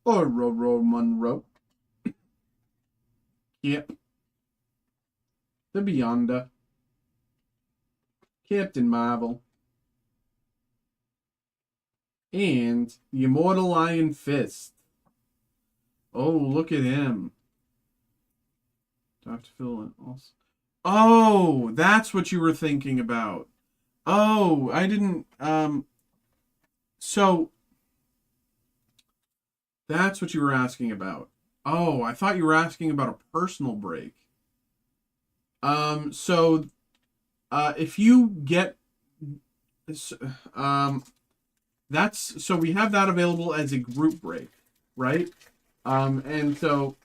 Aurora Monroe. Yep. The Beyonder. Captain Marvel. And the Immortal Iron Fist. Oh, look at him. Dr. Phil also. Oh, that's what you were thinking about. Oh, I didn't, so that's what you were asking about. Oh, I thought you were asking about a personal break. So, if you get, so we have that available as a group break, right? And so,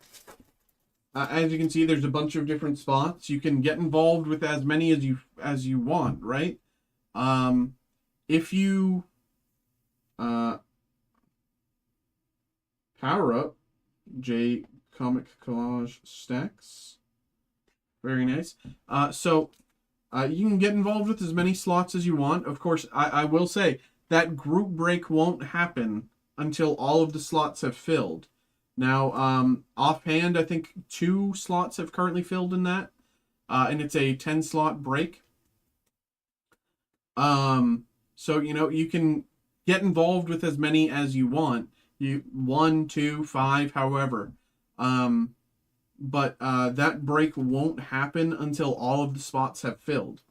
as you can see, there's a bunch of different spots. You can get involved with as many as you want, right? If you power up J Comic Collage Stacks, very nice. So you can get involved with as many slots as you want. Of course, I will say that group break won't happen until all of the slots have filled. Now, offhand, I think 2 slots have currently filled in that, and it's a 10-slot break. So, you can get involved with as many as you want. 1, 2, 5, however. But that break won't happen until all of the spots have filled.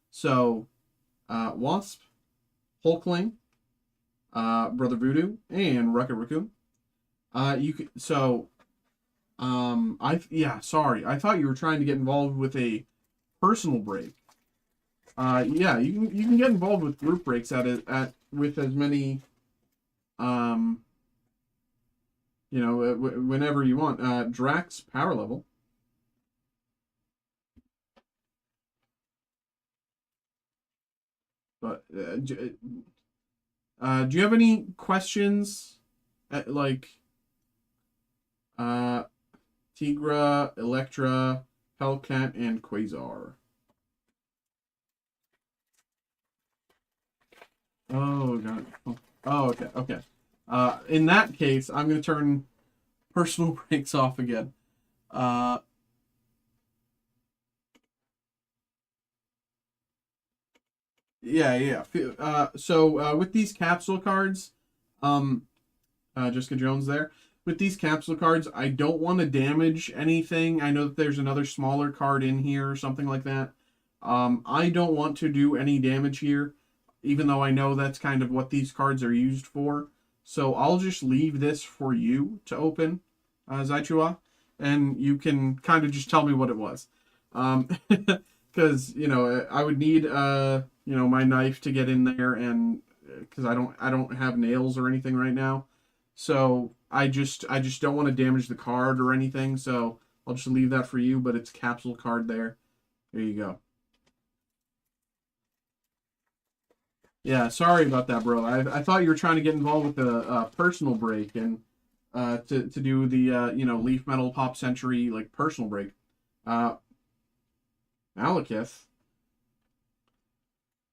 So, Wasp, Hulkling, Brother Voodoo, and Rocket Raccoon. Sorry. I thought you were trying to get involved with a personal break. Yeah, you can get involved with group breaks with as many, whenever you want. Drax power level. But do you have any questions? Tigra, Electra, Hellcat, and Quasar. Oh god. Oh, okay, okay. In that case, I'm gonna turn personal breaks off again. Yeah. So with these capsule cards, Jessica Jones there. With these capsule cards, I don't want to damage anything. I know that there's another smaller card in here or something like that. I don't want to do any damage here, even though I know that's kind of what these cards are used for. So I'll just leave this for you to open, Zaichua, and you can kind of just tell me what it was. Because, I would need, my knife to get in there, and because I don't have nails or anything right now. So I just don't want to damage the card or anything, so I'll just leave that for you, but it's capsule card there. There you go. Yeah, sorry about that, bro. I thought you were trying to get involved with the personal break and to do the Leaf Metal Pop Century like personal break. Malekith.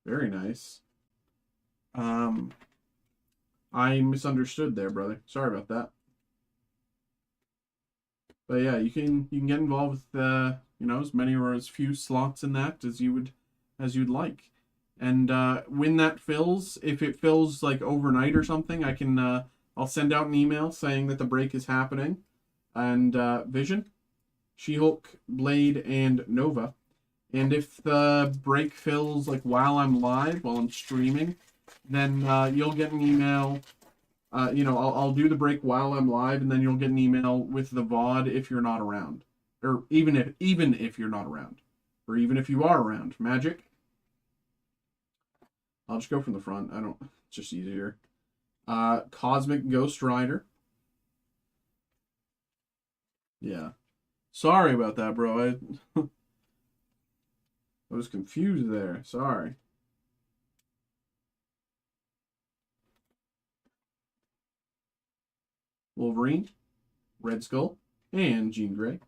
Very nice. I misunderstood there, brother. Sorry about that. But yeah, you can get involved with as many or as few slots in that as you'd like. And when that fills, if it fills like overnight or something, I'll send out an email saying that the break is happening. And Vision, She-Hulk, Blade, and Nova. And if the break fills like while I'm streaming, then you'll get an email. I'll do the break while I'm live, and then you'll get an email with the VOD if you're not around, or even if you're not around, or even if you are around. Magic. I'll just go from the front. It's just easier. Cosmic Ghost Rider. Yeah. Sorry about that, bro. I was confused there. Sorry. Wolverine, Red Skull, and Jean Grey.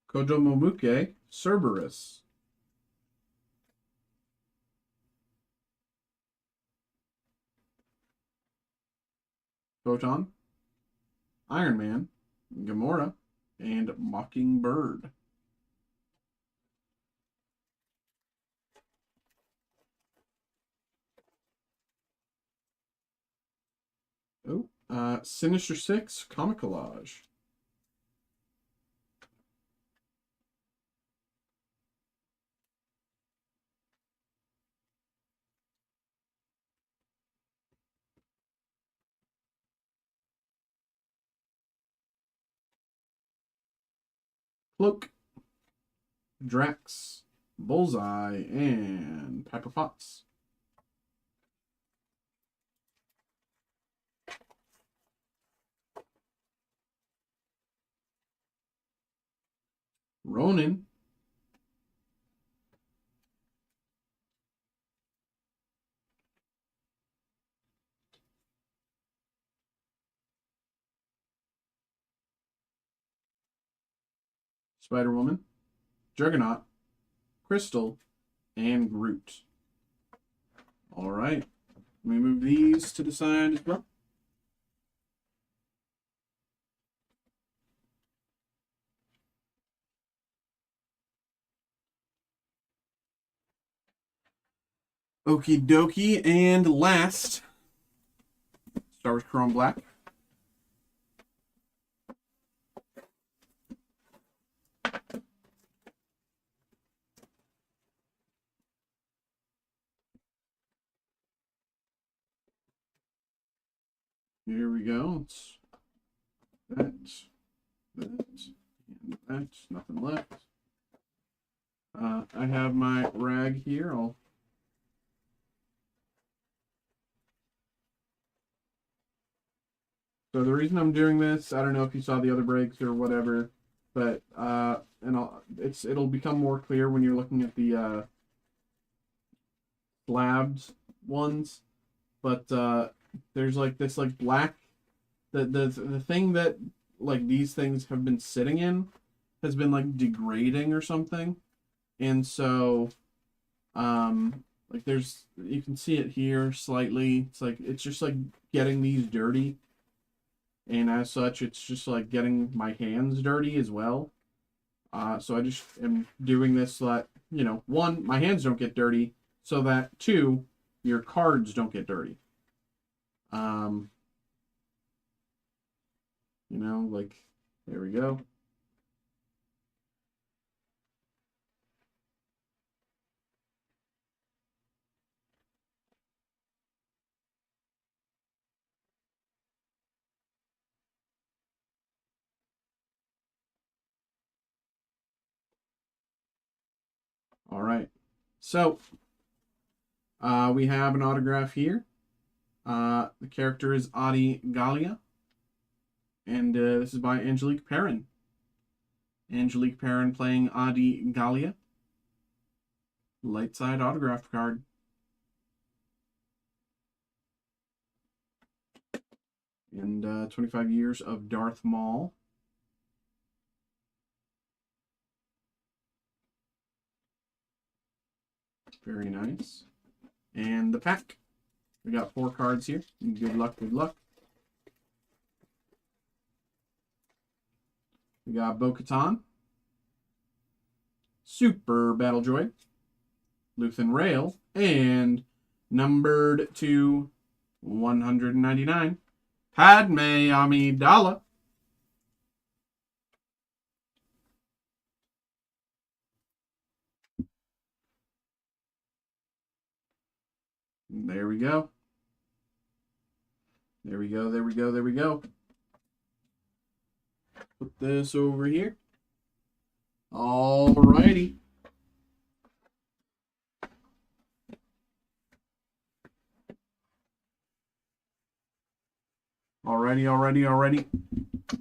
Kodomomuke, Cerberus. Photon, Iron Man, Gamora, and Mockingbird. Oh, Sinister Six, Comic Collage. Cloak, Drax, Bullseye, and Pepper Potts. Ronin, Spider-Woman, Juggernaut, Crystal, and Groot. All right. Let me move these to the side as well. Okie dokie. And last, Star Wars Chrome Black. Here we go. It's that, and that. Nothing left. I have my rag here. So the reason I'm doing this, I don't know if you saw the other breaks or whatever, but it'll become more clear when you're looking at the slabs ones. But there's like this like black, the thing that like these things have been sitting in has been like degrading or something, and so like you can see it here slightly. It's just like getting these dirty. And as such, it's just like getting my hands dirty as well. So I just am doing this so that, you know, one, my hands don't get dirty, so that two, your cards don't get dirty. You know, like, there we go. All right. So, we have an autograph here. The character is Adi Gallia. And this is by Angelique Perrin. Angelique Perrin playing Adi Gallia. Light side autograph card. And 25 years of Darth Maul. Very nice. And the pack. We got 4 cards here. Good luck, good luck. We got Bo-Katan, Super Battle Droid, Luthen Rail, and numbered to 199, Padme Amidala. There we go. There we go, there we go, there we go. Put this over here. Alrighty. Alrighty.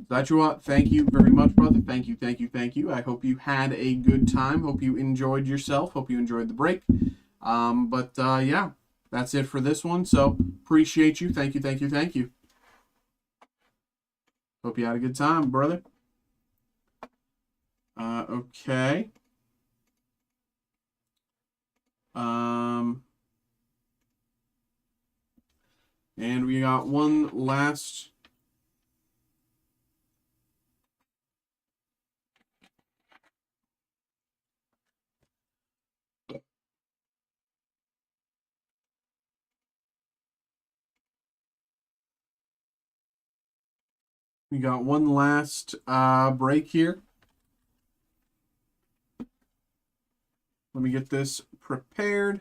Zachua, thank you very much, brother. Thank you. I hope you had a good time. Hope you enjoyed yourself. Hope you enjoyed the break. Yeah, that's it for this one. So, appreciate you. Thank you. Hope you had a good time, brother. Okay. And we got one last. We got one last break here. Let me get this prepared.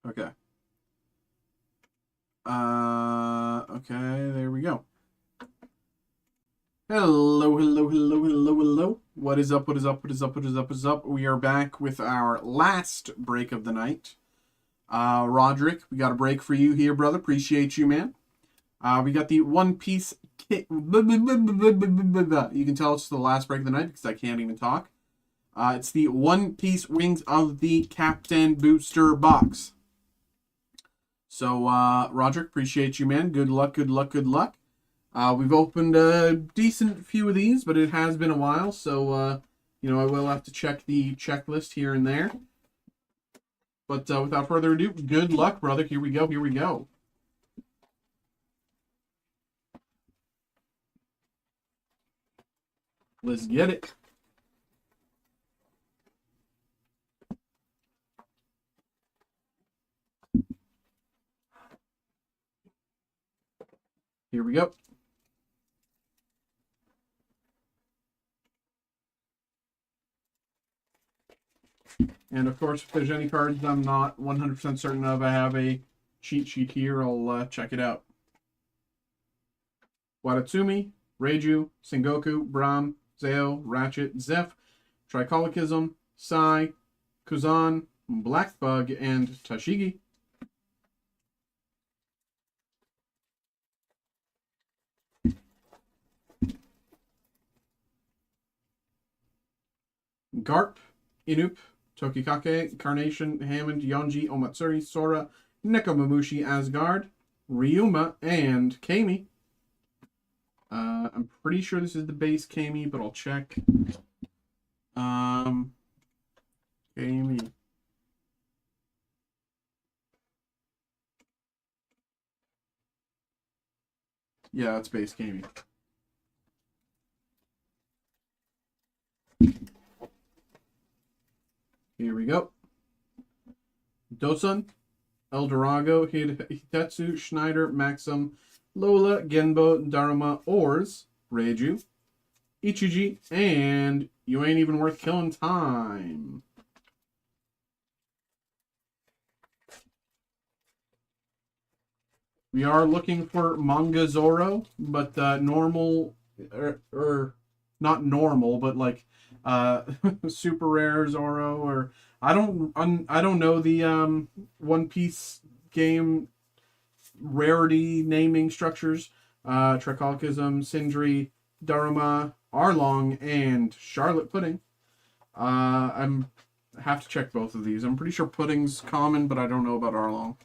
Okay. Okay, there we go. Hello. What is up? We are back with our last break of the night. Roderick, we got a break for you here, brother. Appreciate you, man. We got the One Piece kit. You can tell it's the last break of the night because I can't even talk. It's the One Piece Wings of the Captain Booster Box. So, Roderick, appreciate you, man. Good luck. We've opened a decent few of these, but it has been a while, so, I will have to check the checklist here and there. But without further ado, good luck, brother. Here we go. Let's get it. Here we go. And of course, if there's any cards I'm not 100% certain of, I have a cheat sheet here. I'll check it out. Watatsumi, Reiju, Sengoku, Braum, Zeo, Ratchet, Zeph, Tricologism, Sai, Kuzan, Blackbug, and Tashigi. Garp, Inup, Tokikake, Carnation, Hammond, Yonji, Omatsuri, Sora, Nekomamushi, Asgard, Ryuma, and Kami. I'm pretty sure this is the base Kami, but I'll check. Kami. Yeah, it's base Kami. Here we go. Dosun, Eldorado, Hitetsu, Schneider, Maxim, Lola, Genbo, Daruma, Ors, Reiju, Ichiji, and You Ain't Even Worth Killing Time. We are looking for Manga Zoro, but normal, or not normal, but like super rare Zoro, or I don't know the One Piece game rarity naming structures. Tricologism, Sindri, Daruma, Arlong, and Charlotte Pudding. I have to check both of these. I'm pretty sure Pudding's common, but I don't know about Arlong.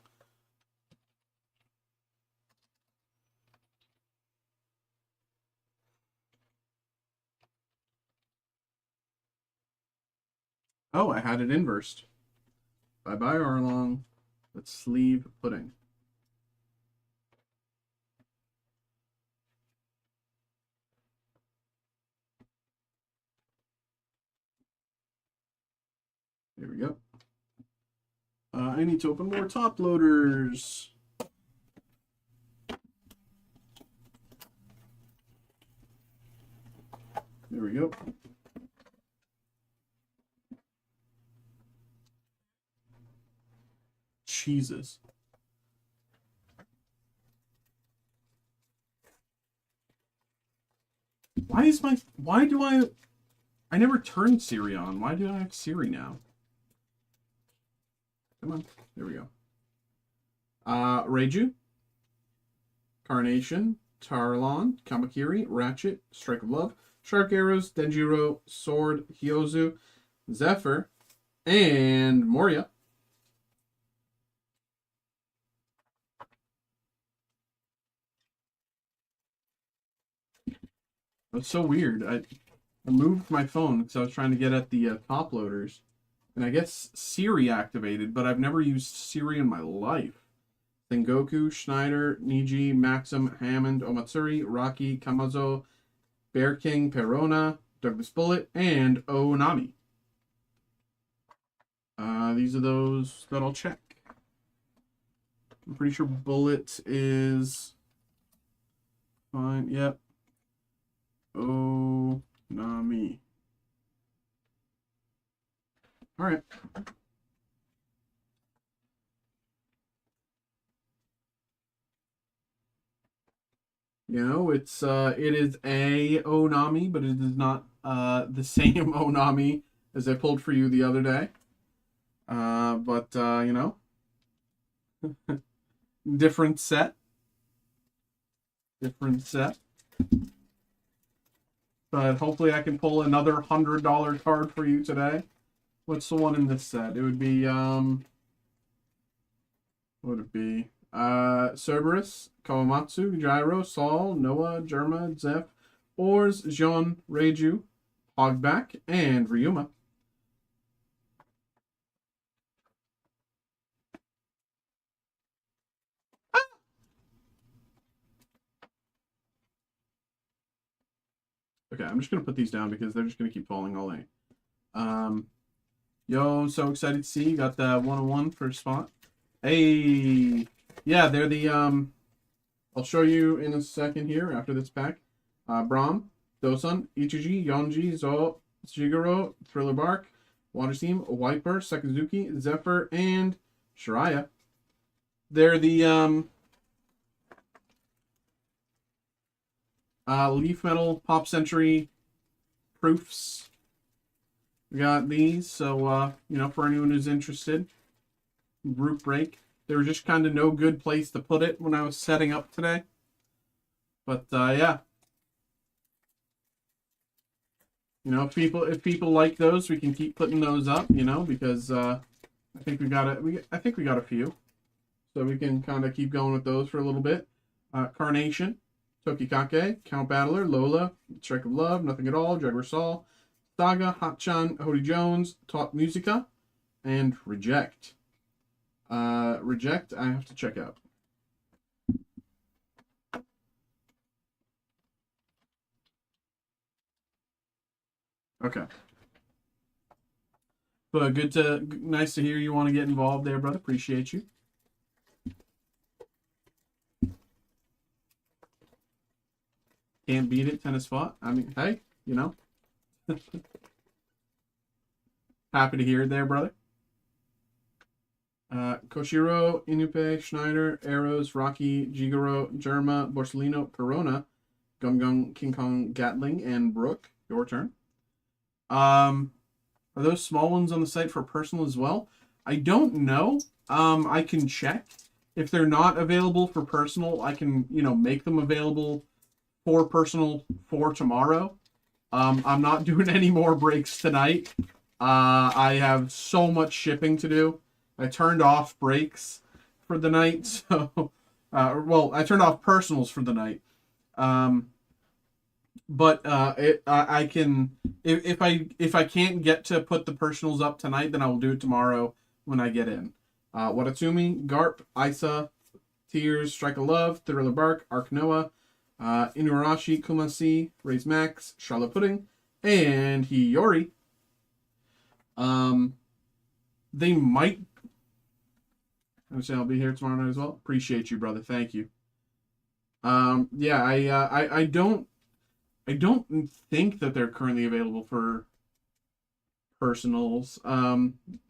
Oh, I had it inversed. Bye-bye, Arlong. Let's sleeve Pudding. There we go. I need to open more top loaders. There we go. Jesus. I never turned Siri on. Why do I have Siri now? Come on. There we go. Reiju, Carnation, Tarlon, Kamakiri, Ratchet, Strike of Love, Shark Arrows, Denjiro, Sword, Hyozu, Zephyr, and Moria. That's so weird. I moved my phone because I was trying to get at the top loaders. And I guess Siri activated, but I've never used Siri in my life. Sengoku, Schneider, Niji, Maxim, Hammond, Omatsuri, Rocky, Kamazo, Bear King, Perona, Douglas Bullet, and Onami. These are those that I'll check. I'm pretty sure Bullet is fine. Yep. Onami. All right. You know, it is a Onami, but it is not the same Onami as I pulled for you the other day. But you know, different set. But hopefully I can pull another $100 card for you today. What's the one in this set? It would be what would it be? Cerberus, Kawamatsu, Gyro, Saul, Noah, Germa, Zeph, Ors, Jean, Reiju, Hogback, and Ryuma. Okay, I'm just going to put these down because they're just going to keep falling all day. Yo, so excited to see you got the 101 first spot. Hey, yeah, they're the, I'll show you in a second here after this pack. Braum, Dosun, Ichiji, Yonji, Zo, Shiguro, Thriller Bark, Water Steam, Wiper, Sakazuki, Zephyr, and Shiraya. They're the, Leaf Metal Pop Century proofs. We got these, so, you know, for anyone who's interested. Group break. There was just kind of no good place to put it when I was setting up today. But, yeah. You know, if people like those, we can keep putting those up, you know, because, I think we got a few. So we can kind of keep going with those for a little bit. Carnation, Tokikake, Count Battler, Lola, Strike of Love, Nothing at All, Jaguar Saul, Saga, Hotchan, Hody Jones, Top Musica, and Reject. Reject, I have to check out. Okay. But nice to hear you want to get involved there, brother. Appreciate you. Can't beat it, tennis spot. I mean, hey, you know. Happy to hear it there, brother. Koshiro, Inupe, Schneider, Arrows, Rocky, Jigoro, Germa, Borsellino, Perona, Gum Gum, King Kong, Gatling, and Brooke. Your turn. Are those small ones on the site for personal as well? I don't know. I can check. If they're not available for personal, I can, you know, make them available for personal for tomorrow. I'm not doing any more breaks tonight. I have so much shipping to do. I turned off breaks for the night, so well, I turned off personals for the night. But I can if I can't get to put the personals up tonight, then I will do it tomorrow when I get in. Watatsumi, Garp, Isa, Tears, Strike of Love, Thriller Bark, Arc Noah, Inurashi, Kumasi, Raise Max, Charlotte Pudding, and Hiyori. They might. I'll be here tomorrow night as well. Appreciate you, brother. Thank you. Yeah, I don't think that they're currently available for personals.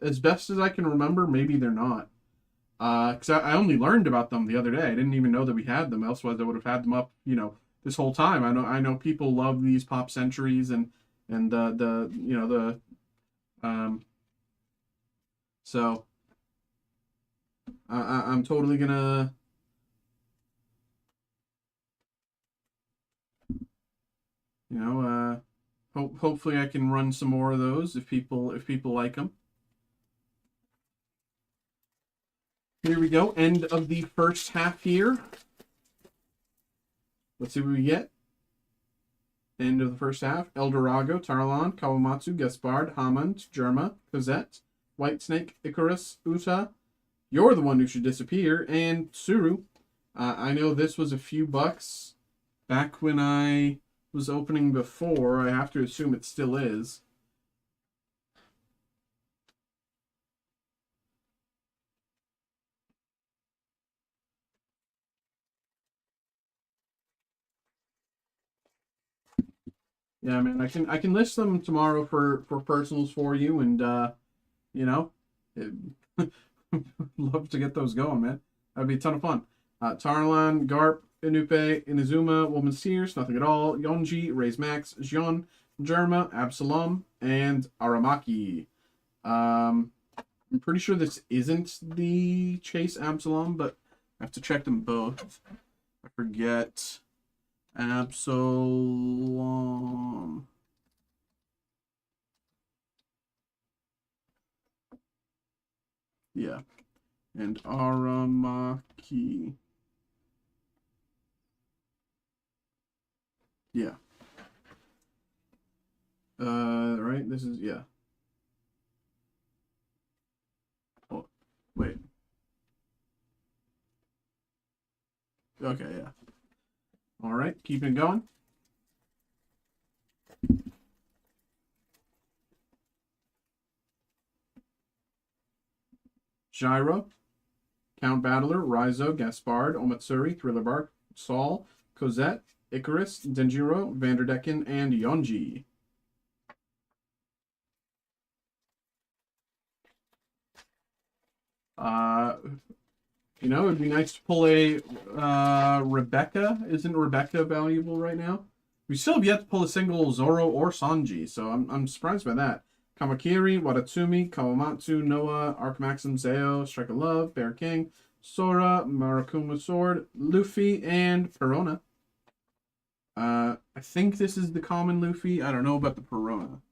As best as I can remember, maybe they're not. Because I only learned about them the other day. I didn't even know that we had them. Otherwise, I would have had them up, you know, this whole time. I know people love these pop centuries and the you know the so I'm totally gonna you know hopefully I can run some more of those if people like them. Here we go. End of the first half here. Let's see what we get. End of the first half. Eldorado, Tarlon, Kawamatsu, Gaspard, Hammond, Germa, Cosette, Whitesnake, Icarus, Uta, You're the One Who Should Disappear, and Tsuru. I know this was a few bucks back when I was opening before. I have to assume it still is. Yeah, man, I can list them tomorrow for personals for you, and you know, it, love to get those going, man. That'd be a ton of fun. Tarlan, Garp, Inupe, Inazuma, Woman's Tears, Nothing at All, Yonji, Raise Max, Jion, Germa, Absalom, and Aramaki. I'm pretty sure this isn't the Chase Absalom, but I have to check them both. I forget. Absalom. Yeah. And Aramaki. Yeah. Right? This is, yeah. Oh, wait. Okay, yeah. All right, keeping it going. Gyro, Count Battler, Raizo, Gaspard, Omatsuri, Thriller Bark, Saul, Cosette, Icarus, Denjiro, Vanderdecken, and Yonji. You know, it'd be nice to pull a Rebecca. Isn't Rebecca valuable right now? We still have yet to pull a single Zoro or Sanji, so I'm surprised by that. Kamakiri, Watatsumi, Kawamatsu, Noah, Arc Maxim, Zeo, Strike of Love, Bear King, Sora, Marakuma Sword, Luffy, and Perona. I think this is the common Luffy. I don't know about the Perona.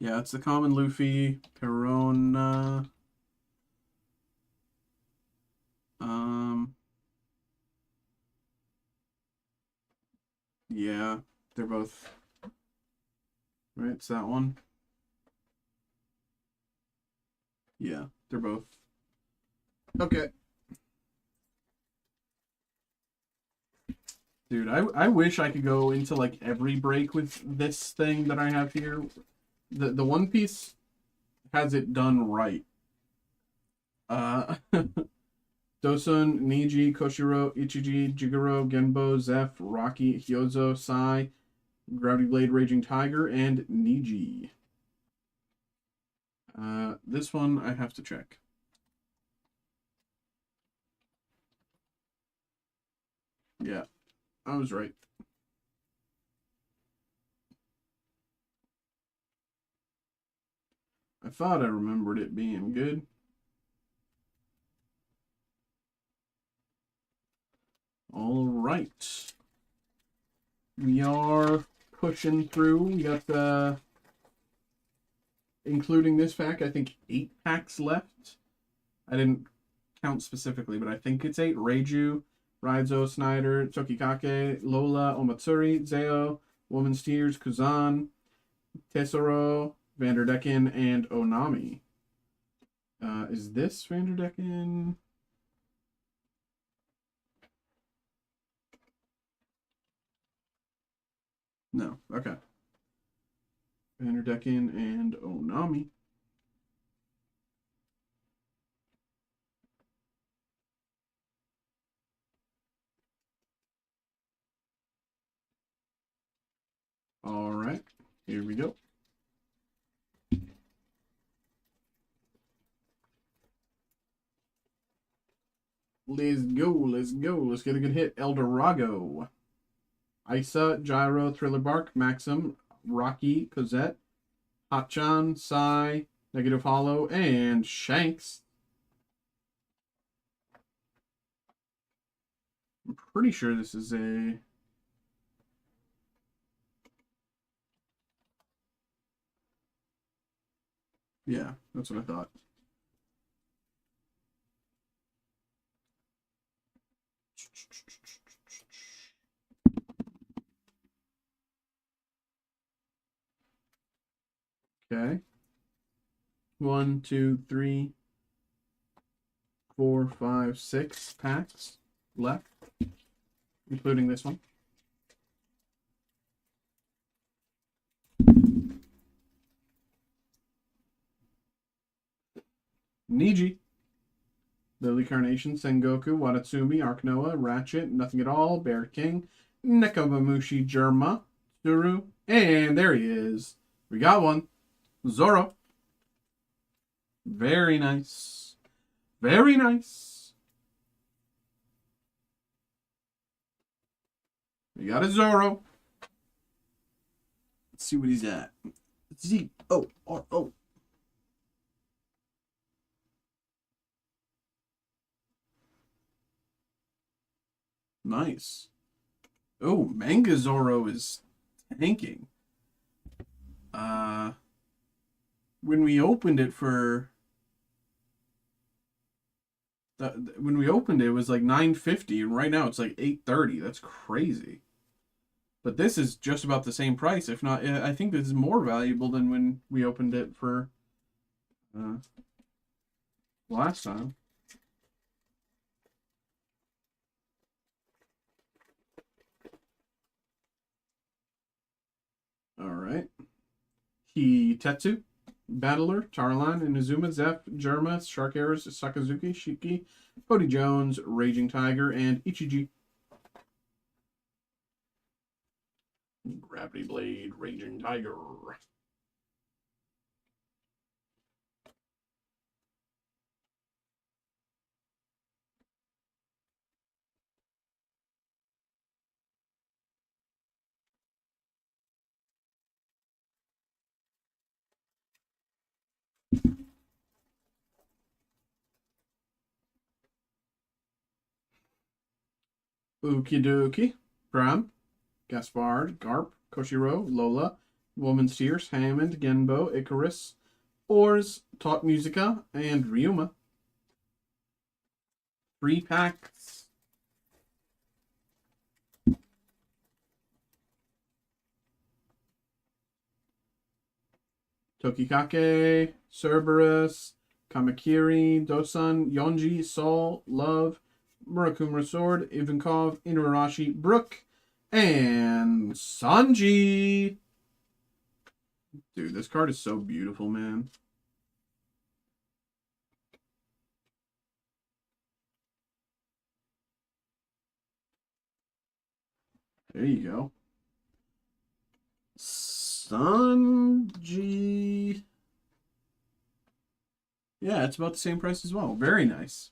Yeah, it's the common Luffy, Perona. Yeah, they're both. Right, it's that one. Yeah, they're both. Okay. Dude, I wish I could go into like every break with this thing that I have here. The One Piece has it done right. Dosun, Niji, Koshiro, Ichiji, Jigoro, Genbo, Zeph, Rocky, Hyozo, Sai, Gravity Blade, Raging Tiger, and Niji. This one I have to check. Yeah, I was right. I thought I remembered it being good. All right. We are pushing through. We got the, including this pack, I think 8 packs left. I didn't count specifically, but I think it's 8. Reiju, Raizo, Snyder, Tokikake, Lola, Omatsuri, Zeo, Woman's Tears, Kuzan, Tesoro, Vanderdecken, and Onami. Is this Vanderdecken? No. Okay. Vanderdecken and Onami. All right. Here we go. Let's go. Let's go. Let's get a good hit. Eldorado. Isa, Gyro, Thriller Bark, Maxim, Rocky, Cosette, Hotchan, Psy, Negative Hollow, and Shanks. I'm pretty sure this is a... Yeah, that's what I thought. Okay. 1, 2, 3, 4, 5, 6 packs left, including this one. Niji, Lily Carnation, Sengoku, Watatsumi, Arc Noah, Ratchet, Nothing at All, Bear King, Nekomamushi, Germa, Tsuru, and there he is. We got one. Zoro. Very nice. Very nice. We got a Zoro. Let's see what he's at. Z-O-R-O. Nice. Oh, Manga Zoro is tanking. When we opened it for... when we opened it, it was like $9.50, and right now it's like $8.30. That's crazy. But this is just about the same price, if not... I think this is more valuable than when we opened it for last time. Alright. Hitetsu, Battler, Tarlan, Inazuma, Zeph, Germa, Shark Arrows, Sakazuki, Shiki, Cody Jones, Raging Tiger, and Ichiji. Gravity Blade, Raging Tiger. Okidoki, Pram, Gaspard, Garp, Koshiro, Lola, Woman's Tears, Hammond, Genbo, Icarus, Oars, Talk Musica, and Ryuma. 3 packs. Tokikake, Cerberus, Kamakiri, Dosan, Yonji, Sol, Love, Murakumura Sword, Ivankov, Inuyarashi, Brook, and Sanji. Dude, this card is so beautiful, man. There you go. Sanji. Yeah, it's about the same price as well. Very nice.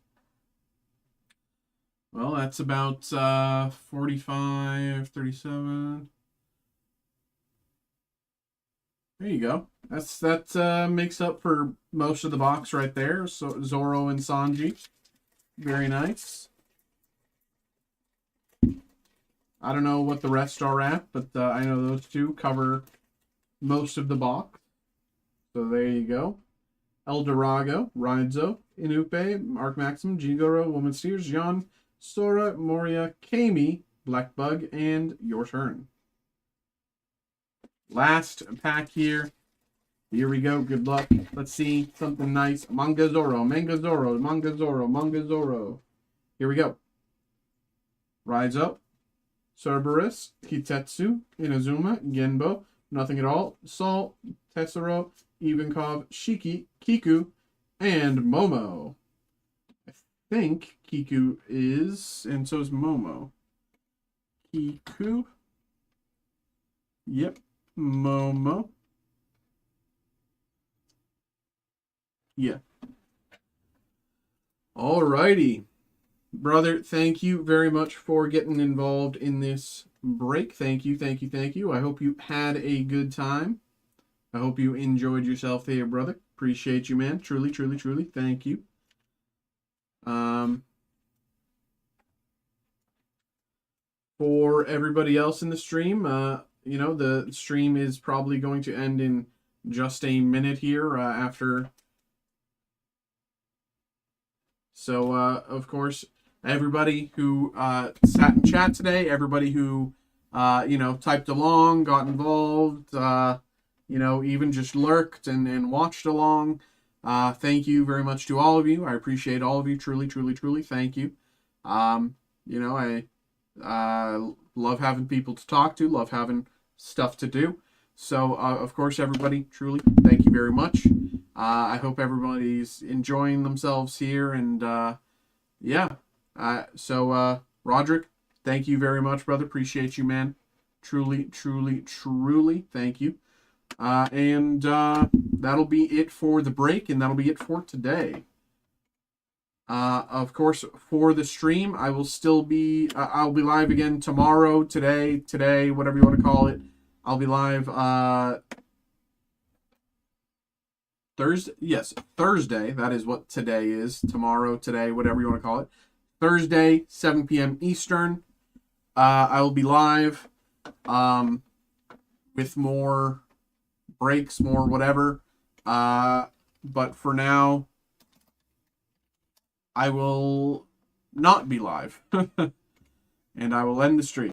Well, that's about 45, 37. There you go. That makes up for most of the box right there. So Zoro and Sanji. Very nice. I don't know what the rest are at, but I know those two cover most of the box. So there you go. Eldorado, Raizo, Inupe, Mark Maxim, Jigoro, Woman Steers, Jan, Sora, Moria, Kami, Blackbug, and your turn. Last pack here. Here we go. Good luck. Let's see something nice. Manga Zoro, Manga Zoro, Manga Zoro, Manga Zoro. Here we go. Rise Up, Cerberus, Hitetsu, Inazuma, Genbo, Nothing at All, Sol, Tessero, Ivankov, Shiki, Kiku, and Momo. I think Kiku is, and so is Momo. Kiku. Yep. Momo. Yeah. Alrighty. Brother, thank you very much for getting involved in this break. Thank you, thank you, thank you. I hope you had a good time. I hope you enjoyed yourself there, brother. Appreciate you, man. Truly, truly, truly. Thank you. For everybody else in the stream, the stream is probably going to end in just a minute here after. So, of course, everybody who sat in chat today, everybody who, typed along, got involved, even just lurked and watched along. Thank you very much to all of you. I appreciate all of you. Truly, truly, truly. Thank you. I love having people to talk to, love having stuff to do. So, of course, everybody, truly, thank you very much. I hope everybody's enjoying themselves here. And, Roderick, thank you very much, brother. Appreciate you, man. Truly, truly, truly, thank you. That'll be it for the break, and that'll be it for today. Of course, for the stream, I will still be, I'll be live again tomorrow, today, whatever you want to call it. I'll be live, Thursday. Yes, Thursday. That is what today is. Tomorrow, today, whatever you want to call it. Thursday, 7 p.m. Eastern. I will be live, with more breaks, more whatever. But for now, I will not be live. And I will end the stream.